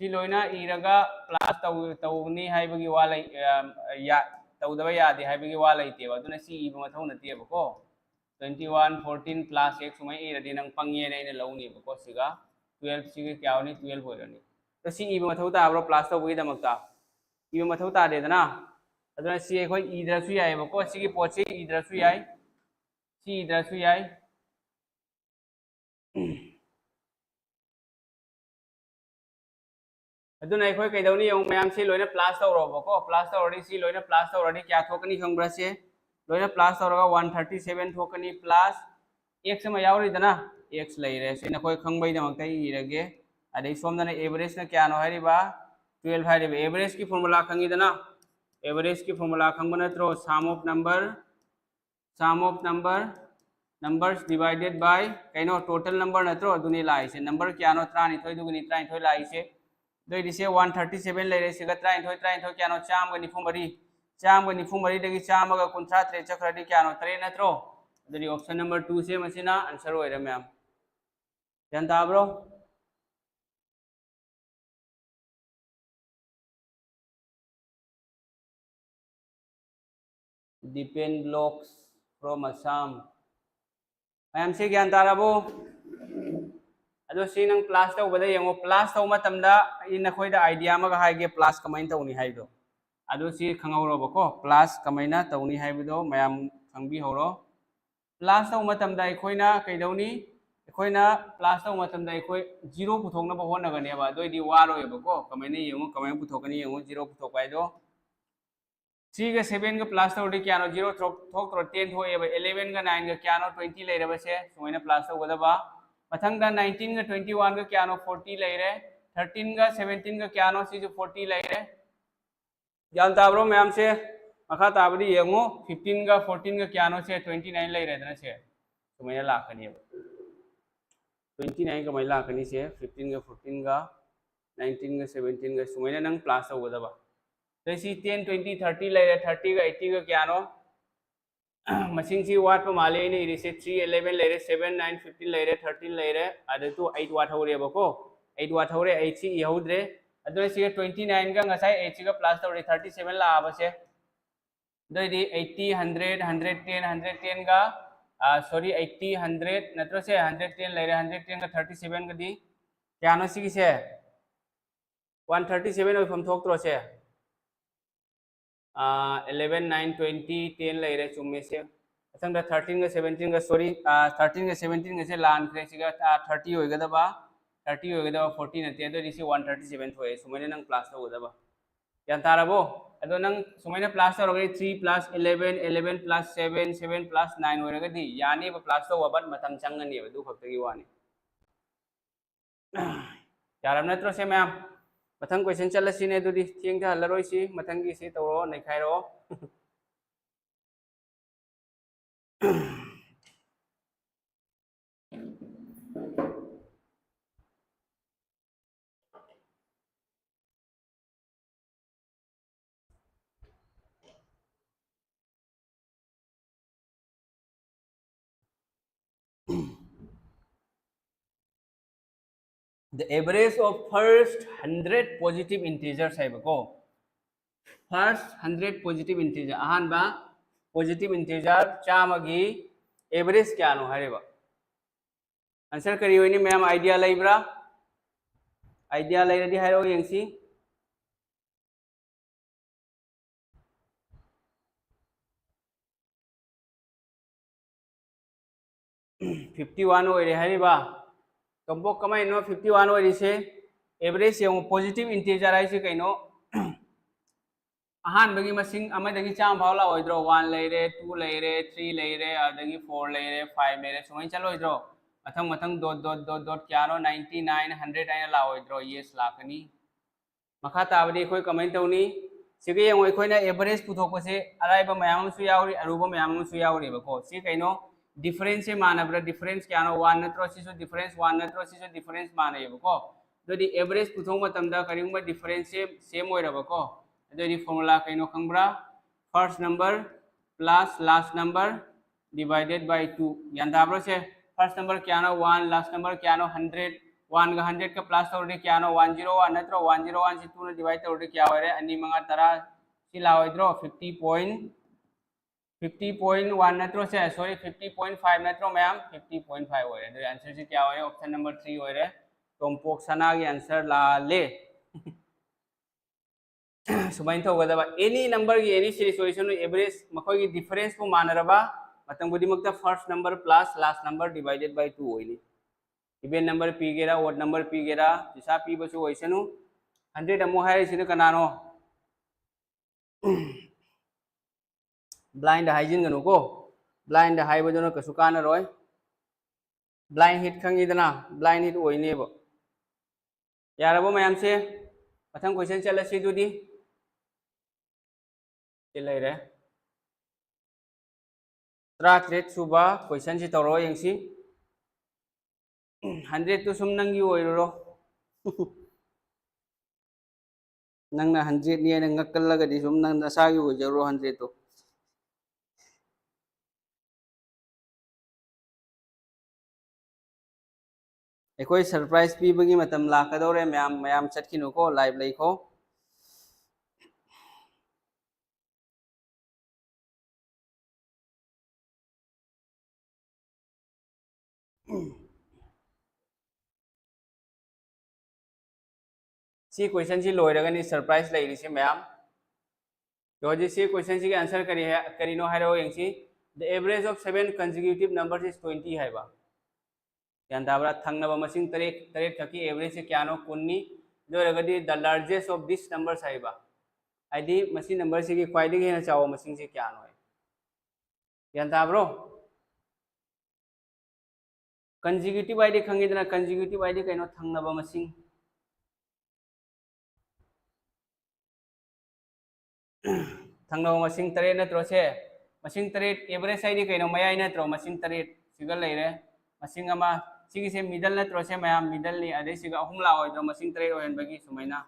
A: सी लोइना ई रगा प्लस तौनी हाइबगी वा लाई या तौदबा यादि हाइबगी वा लाइते बा दुना सी ई मथौ नते बको 21 14 प्लस x सुमई ई रदी नंग पंगे ने लौनी बको सिगा 12 सी क्या होनी 12 होइरनी तो सी ई मथौ ताब्रो प्लस तौबगी दमकता ई मथौ तादेदना अदुना सी अखोय ई द्रसु याय बको सी की पोची ई द्रसु याय सी द्रसु याय अदुना अखोय कैदौनी यौ मयाम सी लोइना प्लस तौरो बको प्लस तौरडी सी लोइना प्लस तौरडी क्या थोकनी खंब्रा से लोइना प्लस तौरगा 137 थोकनी प्लस x मा यावरीदना x लेरे से नखोय खंबै दमकता इरगे अदे सोमदना एवरेज ना क्या नो हारिबा 12 हारिबा एवरेज की फार्मूला खंगीदना एवरेज की फॉर्मूला खंग नत्रो sum of numbers divided by कहीं टोटल नंबर नत्रो दुनी लाइसे नंबर क्या नो 39 दुगनी 39 लाइसे दोइदि से 137 लेरे सिगा 39 क्या नो चाम ग निफु मरी दगी चाम ग 53 चक्रदि क्या नो 3 नत्रो अदुदी ऑप्शन नंबर 2 से मसिना आंसर होइरे मैम ध्यान ताब्रो depend blocks from Assam ma'am से ज्ञान ताराबो अदो सी नंग प्लस तौबदा यंगो प्लस तौ मतमदा नखोइदा आइडिया मगा हाइगे प्लस कमाइन तौनी हाइदो अदो सी खंगौरोबको प्लस कमाइना तौनी हाइबदो मैम खंबी हौरो प्लस तौ मतमदा अखोइना कैदौनी अखोइना प्लस तौ मतमदा अखोइ जीरो पुथोकनबा होनगनेबा दोइदि वारोयबको कमाइना यंगो कमाइन पुथोकनी यंगो जीरो पुथोकबाइदो 3 का 7 का प्लस तौरदि क्या नो 0 थोक 10 थोएबा 11 का 9 का क्या नो 20 लेरबसे सुमैना प्लस तौगदबा मथंगदा 19 का 21 का क्या नो 40 लेरे 13 का 17 का क्या नो सी 40 लेरे जान ताब्रो मैम से मखा ताबदी यंगो 15 का 14 का क्या नो से 29 लेरे दना से सुमैना लाखनी 29 का मैला लाखनी से 15 का 14 का 19 का 17 का सुमैना नंग प्लस तौगदबा तो इसी 10 20 30 लेरे 30 का 80 का क्या नो मशीन सी वाट पर माले ने इसे 3 11 लेरे 7 9 15 लेरे 13 लेरे अदे तो 8 वाट होरे बको 8 वाट होरे 8 सी यहुद्रे अदो सी 29 का ngasai 8 का प्लस तौरे 37 ला आबसे दोइदि 80 100 110 110 का सॉरी 80 100 नत्रो से 110 लेरे 110 का 37 का दी क्या नो सी से 137 ओइ फम थोक त्रो से 11 9 20 10 लेरे चुम्मे से असंग 13 का 17 का सॉरी 13 का 17 का से लान क्रे सिगा 30 होइगदबा 30 होइगदबा 40 नते अदो दिसी 137 थोए सुमैना नंग प्लस तौगदबा यान ताराबो अदो नंग सुमैना प्लस तौरगे 3 प्लस 11 11 प्लस 7 7 प्लस 9 होइरगदि यानी बा प्लस तौबा मतम चंगनी बदु खक्तगी वानी यारम नत्रो से मैम मथंग क्वेश्चन चलसिने दुदी थिंग था हलरोइसी मथंगी सी तौरो नैखाइरो the average of first 100 positive integers है बको first 100 positive integer अहानबा positive integer चामगी average क्या नो हरेबा आंसर करी होइनी मैम आइडिया लेब्रा आइडिया लेरदी हाइरो यंगसी 51 होइरे हरेबा कंपो कमाई नो 51 होइरिसे एवरेज यंग पॉजिटिव इंटीजर आइसे कइनो अहान बगी मसिंग अमदगी चाम फावला होइद्रो 1 लेरे 2 लेरे 3 लेरे अदगी 4 लेरे 5 लेरे सुमै चलोइद्रो मथंग मथंग डॉट क्या नो 99 100 आइना लाओइद्रो यस लाकनी मखा ताबदी कोई कमेंट तौनी सिगे यंग ओइखोइना एवरेज पुथोकसे अराइबा मयाम सु यावरी अरुबा मयाम सु यावरी बको सि कइनो डिफरेंस से मानब्रा डिफरेंस क्या नो 1 नत्रो सिसु डिफरेंस 1 नत्रो सिसु डिफरेंस मानयबको दोदि एवरेज पुथोंग मतमदा करिंगबा डिफरेंस से सेम ओइरबको दोदि फॉर्मूला कइनो खंगब्रा first number plus last number divided by 2 यानदाब्रो से फर्स्ट नंबर क्या नो 1 लास्ट नंबर क्या नो 100 1 का 100 का प्लस तौरदे क्या नो 101 नत्रो 101 से 2 ने डिवाइड तौरदे क्या होरे अनि मंगा तरा सिला होइद्रो 50.1 नत्रो से सॉरी 50.5 नत्रो मैम 50.5 होरे तो आंसर से क्या होरे ऑप्शन नंबर 3 होरे तोमपोक सना के आंसर ला ले सुमाइन तो गदबा एनी नंबर की एनी सीरीज सॉल्यूशन एवरेज मखोय की डिफरेंस को मानरबा मतंग बुदी मक्ता first number plus last number divided by 2 होइनी इवेन नंबर पी गेरा ओड नंबर पी गेरा दिशा पी बसु होइसनु 100 अमो हाय सिने कनानो ब्लाइंड हाइजिन गनु को ब्लाइंड हाइ बदनो कसु काना रोय ब्लाइंड हिट खंगीदना ब्लाइंड हिट ओइनेबो यारबो मयाम से मथंग क्वेश्चन चलसी दुदी लेरे 33 सुबा क्वेश्चन से तौर यंसी 100 तो सुम नंगी ओइरो नंगना 100 नि नंग ngakkalagadi sum nang nasagi oijaro 100 to ekoi surprise pibagi matam lakadore mayam mayam chatkinu ko live leiko सी क्वेश्चन सी लोइरगनी सरप्राइज लेरिसे मैम तो जी सी क्वेश्चन सी के आंसर करिनो हारो यंसी the average of 7 consecutive numbers is 20 हाइबा यान ताबरा थंगनबा मसिंग तरेट तरेट खकी एवरेज से क्यानो कुन्नी दोरगदी the largest of this numbers हाइबा आइदी मसी नंबर से की क्वाइडी हेना चाओ मसिंग से क्यानो है यान ताबरो कंसेक्यूटिव आइडी खंगिदना कंसेक्यूटिव आइडी कइनो थंगनबा मसिंग थंगनबा मसिंग तरेट नत्रो से मसिंग तरेट एवरेज आइडी कइनो मयाई नत्रो मसिंग तरेट सिगा लेरे मसिंग अमा सिगी से मिडल नत्रो से मयाम मिडल नि अदे सिगा अहुम ला ओइदो मसिंग तरेट ओहन बगी सुमैना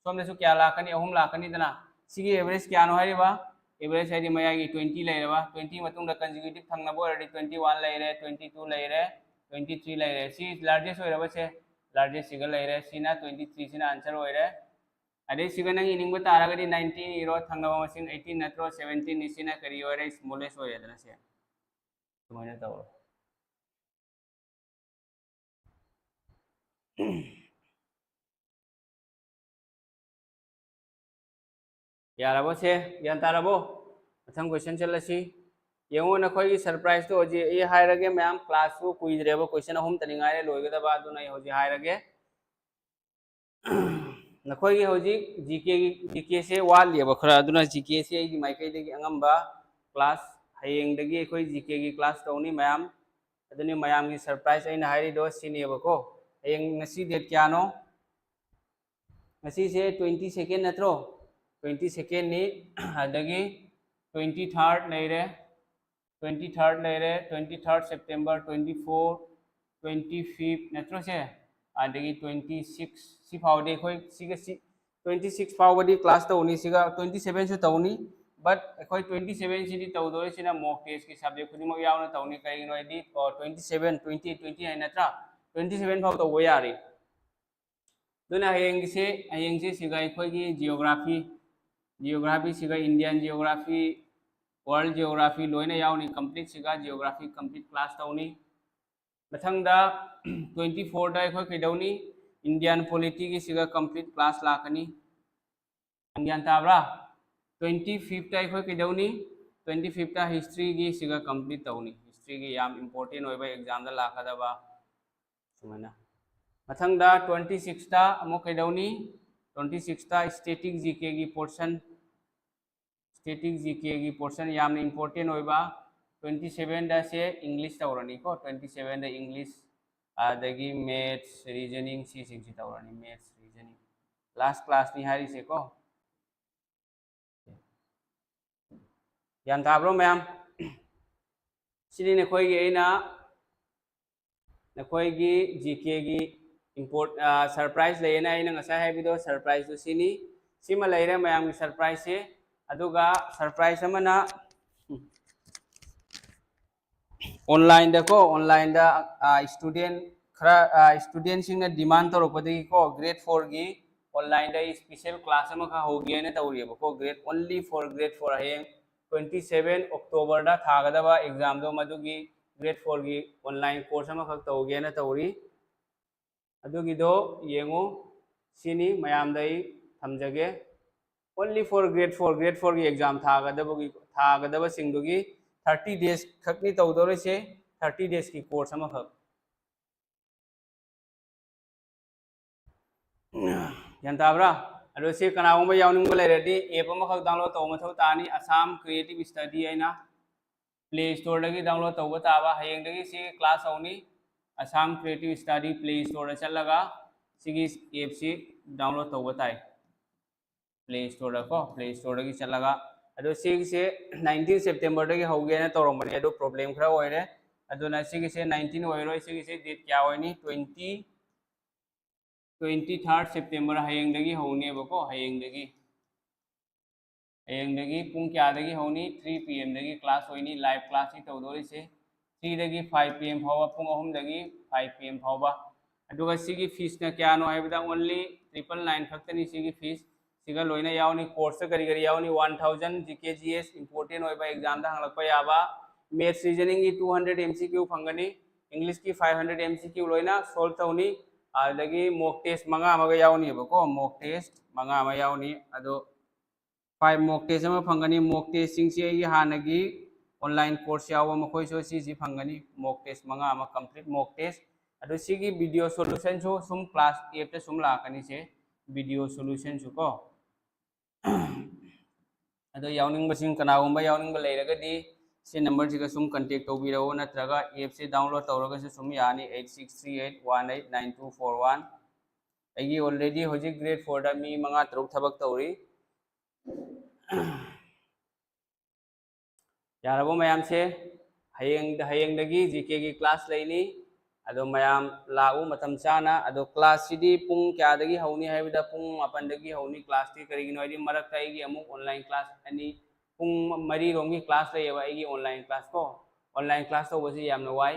A: सोमदसु क्या लाकनी अहुम लाकनी दना सिगी एवरेज क्या नो हारिबा एवरेज आइडी मयागी 20 लेरेबा 20 मतुंग कंसेक्यूटिव थंगनबो ऑलरेडी 21 लेरे 22 लेरे 23 लेरे सी लार्जेस्ट होइरबा से लार्जेस्ट सिगा लेरे सीना 23 सिना आंसर होइरे अदे सिगा नंग इनिंग तारगदी 19 इरो थंगनबा मसिंग 18 नत्रो 17 निसिना करी होइरे स्मॉलेस्ट होइदना से सुमैना तव यारबो से यान तारबो मथंग क्वेश्चन चलसी येंगो नखोई सरप्राइज तो होजी ए हायरगे मैम क्लास को कुइद्रेबो क्वेश्चन अहुम तनिंगारे लोइगदबा दुना होजी हायरगे नखोई होजी जीके से वालियबो खरा दुना जीके से आई माइकैदगी अंगंबा क्लास हयेंगदगी एखोई जीके की क्लास तौनी मैम अदुनी मैम की सरप्राइज आइन हायरिदो सिनेबको हयेंग ngasi डेट क्यानो ngasi से 22 नत्रो 22 नि अदगी 23rd लेरे 23rd लेरे 23rd सितंबर 24 25 नत्रो से अदगी 26 सी फाउडी खोई सिगा 26 फाउडी क्लास तौनी सिगा 27 सु तौनी बट अखोई 27 सिदी तौदोय सिना मॉक टेस्ट की सब्जेक्ट खुदिमो यावना तौनी कइनो आइदी 27 20 20 है नत्रा 27 फाउ तो यारी दुना हयेंग से सिगा अखोई जियोग्राफी सिगा इंडियन जियोग्राफी वर्ल्ड जियोग्राफी लोइना यावनी कंप्लीट सिगा जियोग्राफी कंप्लीट क्लास तौनी मथंगदा 24 दा अखोई कइदौनी इंडियन पॉलिटी की सिगा कंप्लीट क्लास लाकनी इंडियन ताबरा 25 दा अखोई कइदौनी 25 दा हिस्ट्री की सिगा कंप्लीट तौनी हिस्ट्री की याम इंपोर्टेंट होइबा एग्जाम दा लाकदबा सुमना मथंगदा 26 दा अमो कइदौनी 26 दा स्टैटिक जीके की पोर्शन याम इंपोर्टेंट होइबा 27 दा से इंग्लिश तौरनी को 27 दा इंग्लिश आदगी मैथ्स रीजनिंग सी सिंग तौरनी मैथ्स रीजनिंग लास्ट क्लास नि हारी से को यान ताब्रो मैम सिनी ने खोई एना नखोई जीके की इंपोर्ट सरप्राइज लेना आइना ngasa हाइबिदो सरप्राइज तो सिनी सिमा लेरे मैम की सरप्राइज से अदुगा सरप्राइज अमना ऑनलाइन दको ऑनलाइन दा स्टूडेंट खरा स्टूडेंट सिंगना डिमांड तौरपदगी को ग्रेड 4 की ऑनलाइन दा स्पेशल क्लास अमा का होगी ने तौरियबो को ग्रेड ओनली फॉर ग्रेड 4 हयेंग 27 अक्टूबर दा थागदबा एग्जाम दो मदुगी ग्रेड 4 की ऑनलाइन कोर्स अमा खक तौगे ने तौरी अदुगिदो येंगो सिनी मयाम दई थमजगे ओनली फॉर ग्रेड 4 की एग्जाम थागदबा सिंगदुगी 30 डेज खकनी तौदोरे से 30 डेज की कोर्स अमा खक यंताब्रा अदो से कनागुंबा यावनिंगबा लेरेदी एप अमा खक डाउनलोड तौ मथौ तानी असम क्रिएटिव स्टडी आइना प्ले स्टोर दगी डाउनलोड तौबा ताबा हयेंग दगी से क्लास औनी Assam creative study play store चलगा सिगी एप से डाउनलोड तौबा ताई प्ले स्टोर को प्ले स्टोर दगी चलगा अदो सिगसे 19 सेप्टेम्बर दगी होगे ना तौरमने अदो प्रॉब्लम खरा ओइरे अदोना सिगसे 19 ओइरो सिगसे डेट क्या ओइनी 23 सेप्टेम्बर हयेंग दगी होने बको हयेंग दगी पुंग क्या दगी होनी 3 PM दगी क्लास होइनी लाइव क्लास की तौदोरी से 3 दगी 5 PM फावा पुंग अहुम दगी 5 PM फावा अदुगा सिगी फीस ना क्या नो हाइबदा ओनली 999 खक्तनी सिगी फीस सिगा लोइना यावनी कोर्स करी करी यावनी 1000 GKGS इंपोर्टेंट होइबा एग्जाम दा हंगलकपा याबा मैथ्स रीजनिंग की 200 MCQ फंगनी इंग्लिश की 500 MCQ लोइना सॉल्व तौनी अदगी मॉक टेस्ट मंगा मगा यावनी बको मॉक टेस्ट मंगा मा यावनी अदो 5 मॉक टेस्ट में फंगनी मॉक टेस्ट सिंग से हानगी ऑनलाइन कोर्स याव मखोय सो सी फंगनी मॉक टेस्ट मंगा मा कंप्लीट मॉक टेस्ट अदो सिगी वीडियो सॉल्यूशन सो सुम क्लास एप ते सुम लाकनी से वीडियो सॉल्यूशन सु को अदो यावनिंग बसिंग कनागुंबा यावनिंग लेरगदी से नंबर सिगा सुम कांटेक्ट तौबिरो नत्रगा एप से डाउनलोड तौरगा से सुम यानी 8638189241 अगी ऑलरेडी होजिक ग्रेड 4 दा मी मंगा तरुक थबक तौरी यारबो मैम से हयेंग दगी जीके की क्लास लेनी अदो मैम लाउ मतम चाना अदो क्लास सिदी पुंग क्या दगी हौनी हाइबदा पुंग अपन दगी हौनी क्लास ती करिगिनो आइदी मरक ताइगी अमुक ऑनलाइन क्लास अनि पुंग मरी रोंगी क्लास लेबा आइगी ऑनलाइन क्लास को ऑनलाइन क्लास तो बसी यामना वाई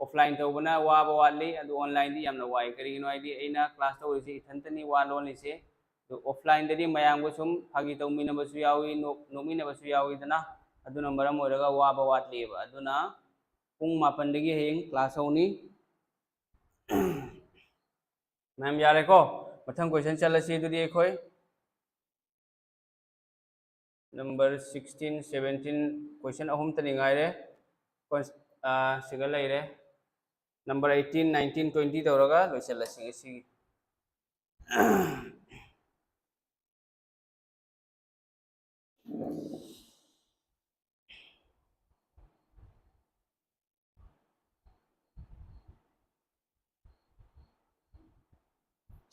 A: ऑफलाइन तो बना वाबा वाली अदो ऑनलाइन दी यामना वाई करिगिनो आइदी एना क्लास तो बसी इथंतनी वा लोन से तो ऑफलाइन ददी मैम को सुम फागी तौमिना बसु यावी नोमिना बसु यावी दना अदुना मरम ओरगा वाबा वाटलीबा अदुना पुंग मापन दगी हेंग क्लास होनी मैम यारे को मथंग क्वेश्चन चलसी दुदी एखोय नंबर 16 17 क्वेश्चन अहुम तनी गायरे सिगा लेरे नंबर 18 19 20 तौरगा लोइसलसी सी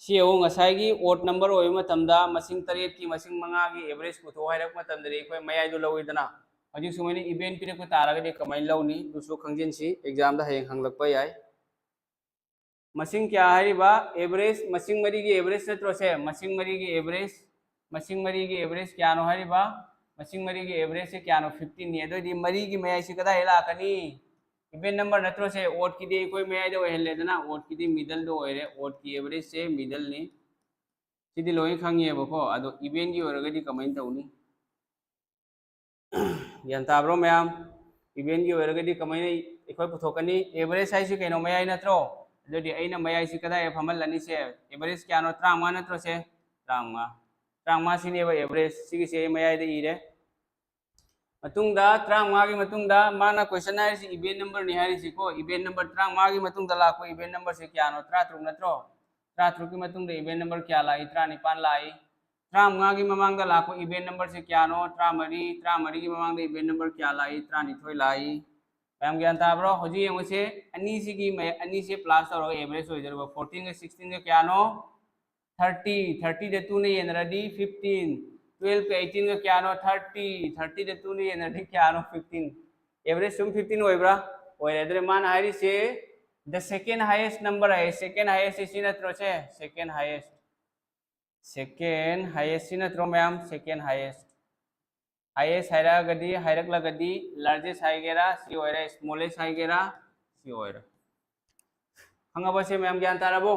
A: सिओ ngसाइगी ओड नंबर ओइ मतमदा मसिंग तरेट की मसिंग मंगा की एवरेज पुथो हाइरक मतमदरी एखोय मयाइ दो लौइदना हजि सुमैनि इवेंट पिरक तारगदि कमाइन लौनी दुसु खंजिन सी एग्जाम दा हेंग हंगलकपा याय मसिंग क्या हाइबा एवरेज मसिंग मरी की एवरेज नत्रो से मसिंग मरी की एवरेज क्या नो हाइबा मसिंग मरी की एवरेज से क्या नो 15 ने दोदि मरी की मयाइ से कदा हेलाकनी इवेंट नंबर नत्रो से ओड की दे कोई मयाइ दो हेलेदना ओड की दे मिडल दो ओइरे ओड की एवरेज से मिडल ने सिदी लोइ खंगिएबको अदो इवेंट की ओरगदि कमाइन तौनी यान ताब्रो मैम इवेंट की ओरगदि कमाइन एखोय पुथोकनी एवरेज हाइसे कैनो मयाइ नत्रो अदोदि अइना मयाइ से कदा फमलनी से एवरेज क्या नो 35 नत्रो से 35 सिनेबा एवरेज सिगी से मयाइ दे इरे मतुंगदा 35 की मतुंगदा माना क्वेश्चन हाइसी इवेंट नंबर नि हाइसी को इवेंट नंबर 35 की मतुंगदा लाको इवेंट नंबर से क्या नो 33 नत्रो 33 की मतुंगदा इवेंट नंबर क्या लाई 39 लाई 35 की ममांगदा लाको इवेंट नंबर से क्या नो 33 की ममांगदा इवेंट नंबर क्या लाई 32 लाई मैम ज्ञान ताब्रो होजी यमसे अनि सी की अनि से प्लस और एवरेज हो जरबो 14 के 16 के क्या नो 30 दे 2 ने येनरदी 15 12 के 18 का क्या नो 30 दे 2 ने येनरदी क्या नो 15 एवरेज सुम 15 होइब्रा ओइरेदरे मान हाइरी से द सेकंड हाईएस्ट नंबर है सेकंड हाईएस्ट इसी नत्रो से सेकंड हाईएस्ट सी नत्रो मैम सेकंड हाईएस्ट हाइरगदी हाइरकलगदी लार्जेस्ट हाइगेरा सी ओइरा स्मॉलेस्ट हाइगेरा सी ओइरा हंगाबसे मैम ज्ञान ताराबो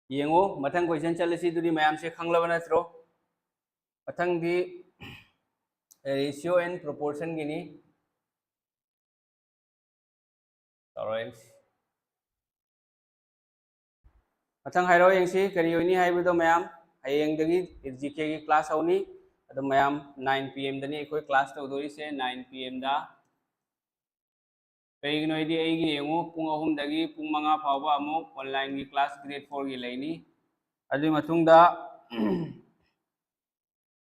A: येंगो मथंग क्वेश्चन चलसी दुदी मैम से खंगलब नत्रो मथंग दी रेशियो एंड प्रोपोर्शन गिनी टॉलरेंस मथंग हाइरो येंसी करी होइनी हाइबदो मैम हयेंग दगी जीके की क्लास होनी अदो मैम 9 PM दनी कोई क्लास तौदोरी से 9 PM दा कईगिनो इदी एगी येंगो पुंग अहुमदगी पुंग मंगा फावबा अमो ऑनलाइन की क्लास ग्रेड 4 की लेनी अदुई मतुंगदा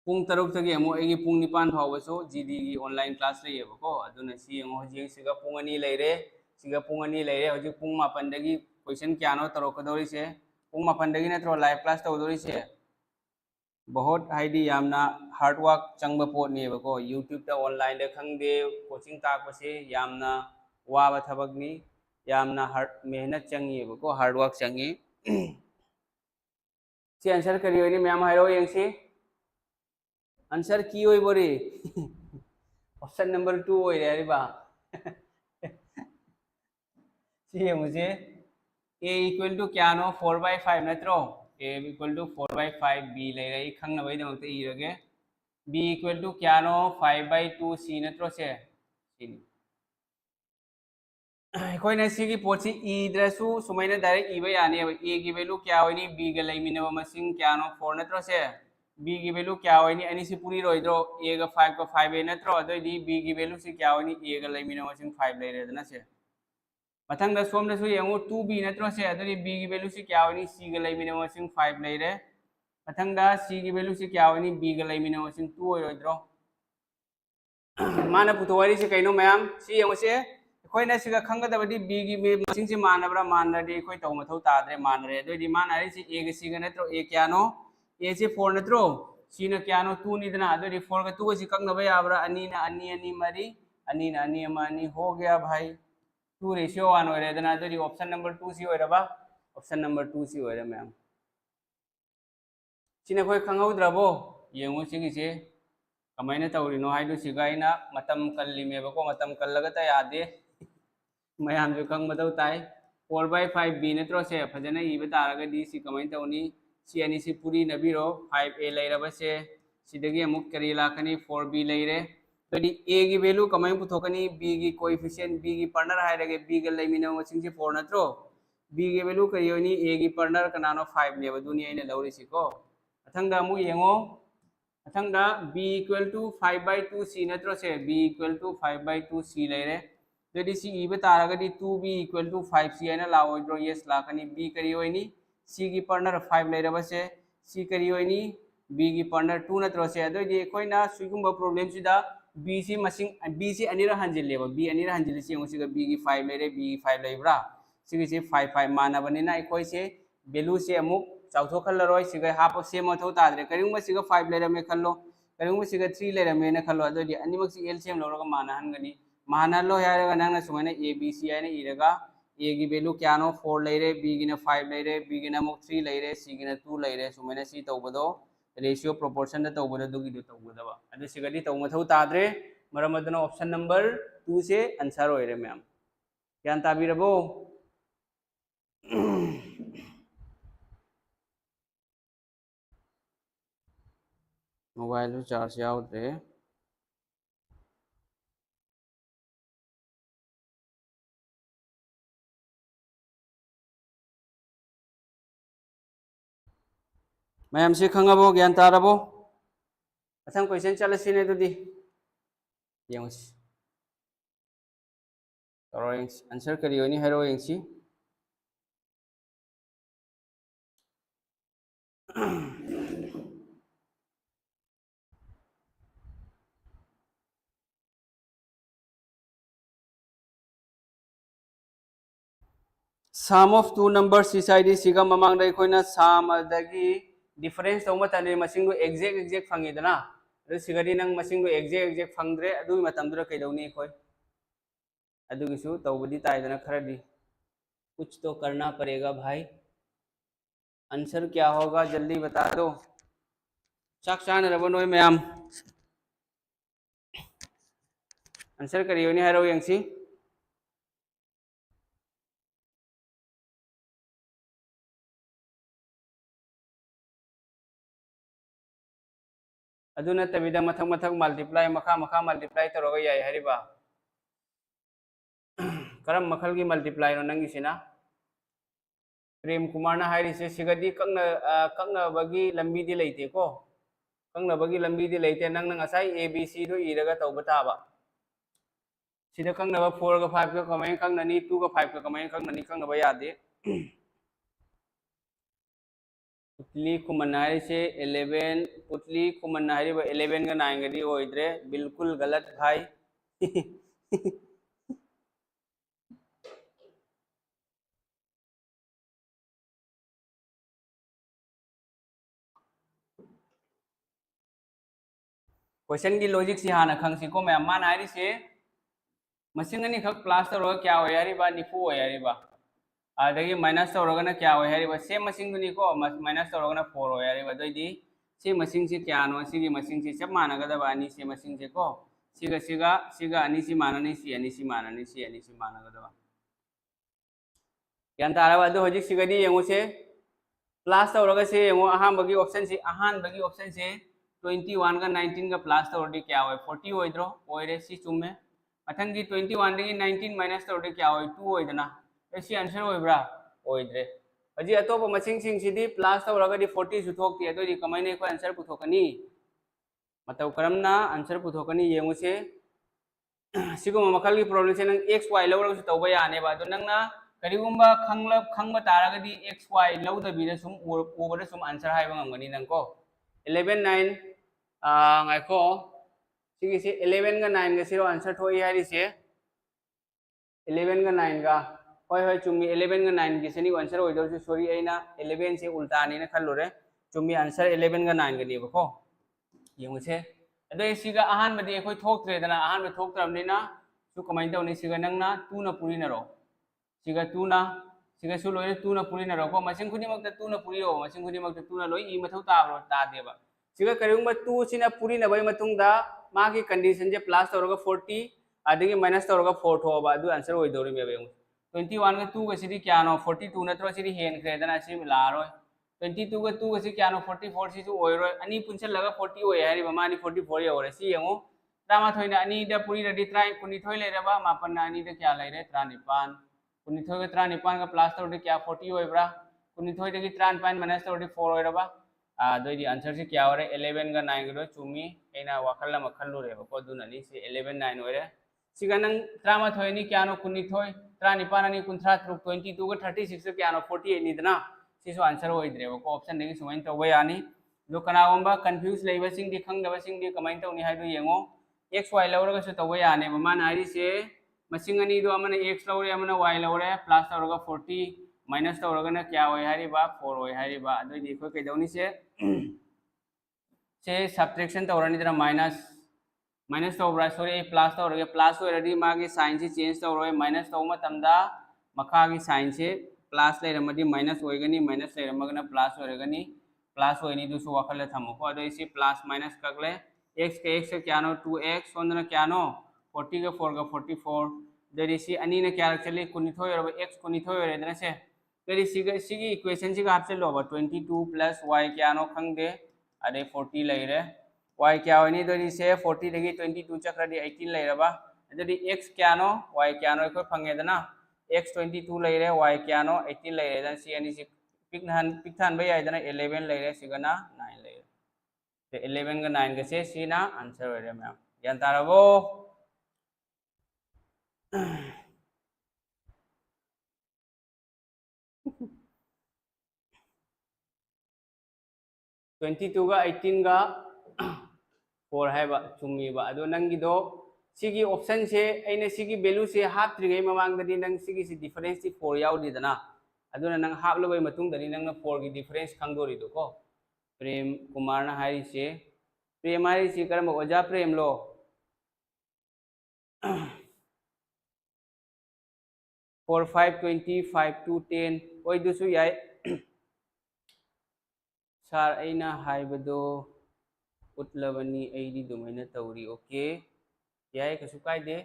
A: पुंग तरुक तगी अमो एगी पुंग निपान फावबसो जीडी की ऑनलाइन क्लास लेयेबको अदुना सी येंगो हजिंग सिगा पुंग अनि लेरे सिगा पुंग अनि लेरे हजि पुंग मापनदगी क्वेश्चन क्यानो तरोकदोरिसे पुंग मापनदगी नत्रो लाइव क्लास तौदोरिसे बहुत हाइडी यामना हार्ड वर्क चंग पोटनेबको यूट्यूब ता ऑनलाइन दे खंगदे कोचिंग ताकपसे यामना वाबा थबकनी यामना हार्ड मेहनत चंगीबको हार्ड वर्क चंगी सी आंसर करियोनी मैम हाइरो यंगसी आंसर की होई बोरी ऑप्शन नंबर 2 होई रे बा सी मुझे a इक्वल टू क्या नो 4/5 नत्रो a इक्वल टू 4/5 b ले रही खंग नबई दमते इरगे b इक्वल टू क्या नो 5/2 c नत्रो से अखोइना सिगी पोची इद्रसु सुमैना डायरेक्ट इबा यानी अब a की वैल्यू क्या होइनी b गा लेमिनव मसिंग क्या नो 4 नत्रो से b की वैल्यू क्या होइनी अनि सि पूरी रोइद्रो a गा 5 का 5 a नत्रो अदोइदी b की वैल्यू सि क्या होइनी a गा लेमिनव मसिंग 5 लेरेदना से मथंग दा सोम दसु यंगो 2b नत्रो से अदोइदी b की वैल्यू सि क्या होइनी c गा लेमिनव मसिंग 5 लेरे मथंग दा c की वैल्यू सि क्या होइनी b गा लेमिनव मसिंग 2 होइद्रो माना पुतवारी से कइनो मैम सी यंगो से अखोइना सिगा खंगदबदी b की मसिंग से मानबरा मानरदी अखोइ तौ मथौ ताद्रे मानरे अदोइदी माना रे सि a गा c गा नत्रो a क्यानो a से 4 नत्रो c ना क्यानो 2 निदना अदोइदी 4 का 2 का सि कंगनबा याबरा अनि ना अनि अनि मरी अनि ना अनि अमानी हो गया भाई 2:1 होइरेदना अदोइदी ऑप्शन नंबर 2 सी होइरबा ऑप्शन नंबर 2 सी होइरे मैम सिना खोइ खंगौद्रबो येंगो सिगिसे कमाइना तौरिनो हाइदु सिगाइना मतम कल्लिमेबको मतम कल्लगता यादे मयाम जो खंग मदौ ताई 4/5 b नत्रो से फजना इबा तारगदी सि कमाइन तौनी सि अनि सि पूरी नबीरो 5a लेरबसे सिदगी अमुक करी लाखनी 4b लेरे तोदी a की वैल्यू कमाइन पुथोकनी b की कोएफिशिएंट b की पार्टनर हाइरगे b गा लेमिनो मसिंग से 4 नत्रो b की वैल्यू करियोनी a की पार्टनर कनानो 5 नेबा दुनी आइना लौरिसिको अथंगा मु येंगो अथंगा b इक्वल टू 5/2 c नत्रो से b इक्वल टू 5/2 c लेरे यदि सी इबा तारगदी 2b इक्वल टू 5c आइना लाओइद्रो यस लाखनी b करियोनी c की पार्टनर 5 लेरबसे c करियोनी b की पार्टनर 2 नत्रो से अदोइदी अखोइना सुगुंबा प्रॉब्लम सिदा b सी मसिंग b सी अनिरा हंजिलेबा b अनिरा हंजिले से सिगा b की 5 लेरे b की 5 लेब्रा सिगी से 5 5 मानबनिना अखोइ से वैल्यू से अमुक चाउथोखल्लरोय सिगा हाफ से मथौ ताद्रे करिंगबा सिगा 5 लेरमे खल्लो करिंगबा सिगा 3 लेरमे न खल्लो अदोइदी अनिमक सी एलसीएम लौरगा मानहनगनी मानलो यारगा नंगना सुमैना a b c आइना इरगा a की वैल्यू क्या नो 4 लेरे b की ना 5 लेरे b की ना मुक 3 लेरे c की ना 2 लेरे सुमैना सी तौबदो रेशियो प्रोपोर्शन द तौबदो दुगी दो तौबदबा अदु सिगदी तौमथौ ताद्रे मरमदनो ऑप्शन नंबर 2 से आंसर होइरे मैम ज्ञान ताबिरबो मोबाइल चार्ज याउद्रे मैम से खंगबो ज्ञान तारबो अथंग क्वेश्चन चलसिने दुदी यंगस तोरो आंसर करियोनी हेरो यंगसी sum of two numbers sisaidi siga mamang dai khoina sum adagi difference tawma tani masing do exact phangidana adu sigadi nang masing do exact phangdre adu matam dura kaidawni khoi adu gisu tawbudi taidana kharadi कुछ तो करना पड़ेगा भाई answer क्या होगा जल्दी बता दो चाक चान रबो नोय मैम आंसर करियो नि हारो यंगसी अदु नतबिदा मथक मथक मल्टीप्लाई मखा मखा मल्टीप्लाई तरोगा याय हरिबा करम मखल की मल्टीप्लाई नो नंगिसिना प्रेम कुमार ना हाइरिसे सिगदी कंगना बगी लंबी दी लेते को कंगना बगी लंबी दी लेते नंग नंग असाई abc दो इरगा तौबा ताबा सिदा खंगनबा 4 का 5 का कमाइन खंगननी 2 का 5 का कमाइन खंगननी खंगनबा यादे पुतली कुमनारी से 11 पुतली कुमनारी 11 का 9 गदी होइद्रे बिल्कुल गलत भाई क्वेश्चन की लॉजिक से हाना खंगसी को मैं मान आरी से मसिंग अनी खक प्लस तौर क्या हो यारी बा निफु हो यारी बा आदगी माइनस तौरगना क्या हो यारी बा सेम मसिंग दुनी को माइनस तौरगना 4 हो यारी बा दोइदी से मसिंग से क्या नो सिगी मसिंग से सब मानगदबा अनि से मसिंग से को सिगा सिगा सिगा अनि सी माननी सी अनि सी माननी सी अनि सी मानगदबा क्या ताराबा दो होजिक सिगदी येंगो से प्लस तौरगा से येंगो अहांबगी ऑप्शन से अहांबगी ऑप्शन से 21 का 19 का प्लस तौरदी क्या होय 40 होइद्रो ओइरे सी चुमे मथंगी 21 दगी 19 माइनस तौरदी क्या होय 2 होइदना ऐसी आंसर होइब्रा ओइद्रे अजी अतोप मसिंग सिंग सिदी प्लस तौरगदी 40 सुथोकती अदोदी कमाइने को आंसर पुथोकनी मतौ करमना आंसर पुथोकनी येंगो से सिगुम मखल की प्रॉब्लम से नंग x y लौरग से तौबा याने बा दो नंगना करिगुम्बा खंगबा तारागदी x y लौदबीदा सुम ओबदा सुम आंसर हाइबा ngamgani nangko 11 9 ngaiko सिगी से 11 का 9 का सिरो आंसर थोई हारी से 11 का 9 का होय होय चुम्मी 11 का 9 की सेनी आंसर होइदो से सॉरी एना 11 से उल्टा आनी ना खल्लोरे चुम्मी आंसर 11 का 9 का नेबको येंगुसे अदो सिगा अहान बदी एखोय थोक्त्रेदना अहान बद थोक्त्रबनिना सु कमाइन तौनी सिगा नंगना 2 ना पुरिनरो सिगा 2 ना सिगा सु लोय 2 ना पुरिनरो को मसिंग खुदिमक 2 ना पुरिरो मसिंग खुदिमक 2 ना लोय ई मथौ ताबरो तादेबा सिगा करिगुम्बा 2 सिना पुरिनबय मतुंगदा मागी कंडीशन जे प्लस तौरगा 40 अदगी माइनस तौरगा 4 थोबा अदु आंसर होइदोरि मेबे 21 का 2 का सिदी क्यानो 42 नत्रो सिदी हेन क्रेदना सि लारोय 22 का 2 का सि क्यानो 44 सि सु ओइरोय अनि पुनसल लगा 40 ओय हारि बमानी 44 योरे सि यंगो तामा थोइना अनि द पुरी रडी ट्राई कुनी थोइ लेरबा मापन अनि द क्या लेरे 39 कुनी थोइ का 39 का प्लस तौरदे क्या 40 ओइब्रा कुनी थोइ दगी 39 माइनस तौरदे 4 ओइरबा दोइदी आंसर से क्या ओरे 11 का 9 गदो चुमी एना वाखल मा खल्लुरेबा को दुननी से 11 9 ओइरे सिगा नंग 38 नि क्यानो कुनी थोइ 39 अनि 23 22 का 36 क्यानो 48 निदना सिसु आंसर होइद्रेबा को ऑप्शन दगी सुमाइन तौबा यानी दो कनागोंबा कंफ्यूज लेबा सिंग दि खंगदबा सिंग दि कमाइन तौनी हाइदो येंगो x y लौरगा सु तौबा याने मान हारि से मसिंग अनि दो अमना x लौरे अमना y लौरे प्लस तौरगा 40 माइनस तौरगना क्या होय हारिबा 4 होय हारिबा अदोइदि खो कैदौनी से सब्ट्रैक्शन तौरनी दरा माइनस तौब्रा सॉरी प्लस तौरगे प्लस होइरदि मागी साइन से चेंज तौरोय माइनस तौ मतमदा मखागी साइन से प्लस लेरमदि माइनस होइगनी माइनस लेरमगना प्लस होइरगनी प्लस होइनी दुसु वाखल थमको अदो इसी प्लस माइनस कगले x के x क्या नो 2x सोंदना क्या नो 40 का 4 का 44 दरी सी अनि ने क्या चले कुनिथोय और x कुनिथोय और इधर से दरी सी इक्वेशन सी का आपसे लो 22 प्लस y क्या नो खंगदे अरे 40 लेरे y क्या होनी दरी से 40 दगी 22 चक्रदी 18 लेरबा दरी x क्या नो y क्या नो को फंगेदना x 22 लेरे y क्या नो 18 लेरे दन सी अनि सी पिकथान भई आइदना 11 लेरे सिगना 9 लेरे तो 11 का 9 का से सीना आंसर हो रहा मैम ज्ञान तारबो 22 का 18 का 4 है बा चुमी बा अदो नंगी दो सिगी ऑप्शन से अइने सिगी वैल्यू से हाफ त्रिगे ममांग ददी नंग सिगी से डिफरेंस ती 4 याउदी दना अदो नंग हाफ लबई मतुंग ददी नंग 4 की डिफरेंस खंगदोरी दो को प्रेम कुमार ना हारी से प्रेम हारी से करम ओजा प्रेम लो 4 5 20 5 2 10 ओइ दुसु याय सर अइना हाइबदो उतलबनी अइदी दुमैना तौरी ओके याय कसु कायदे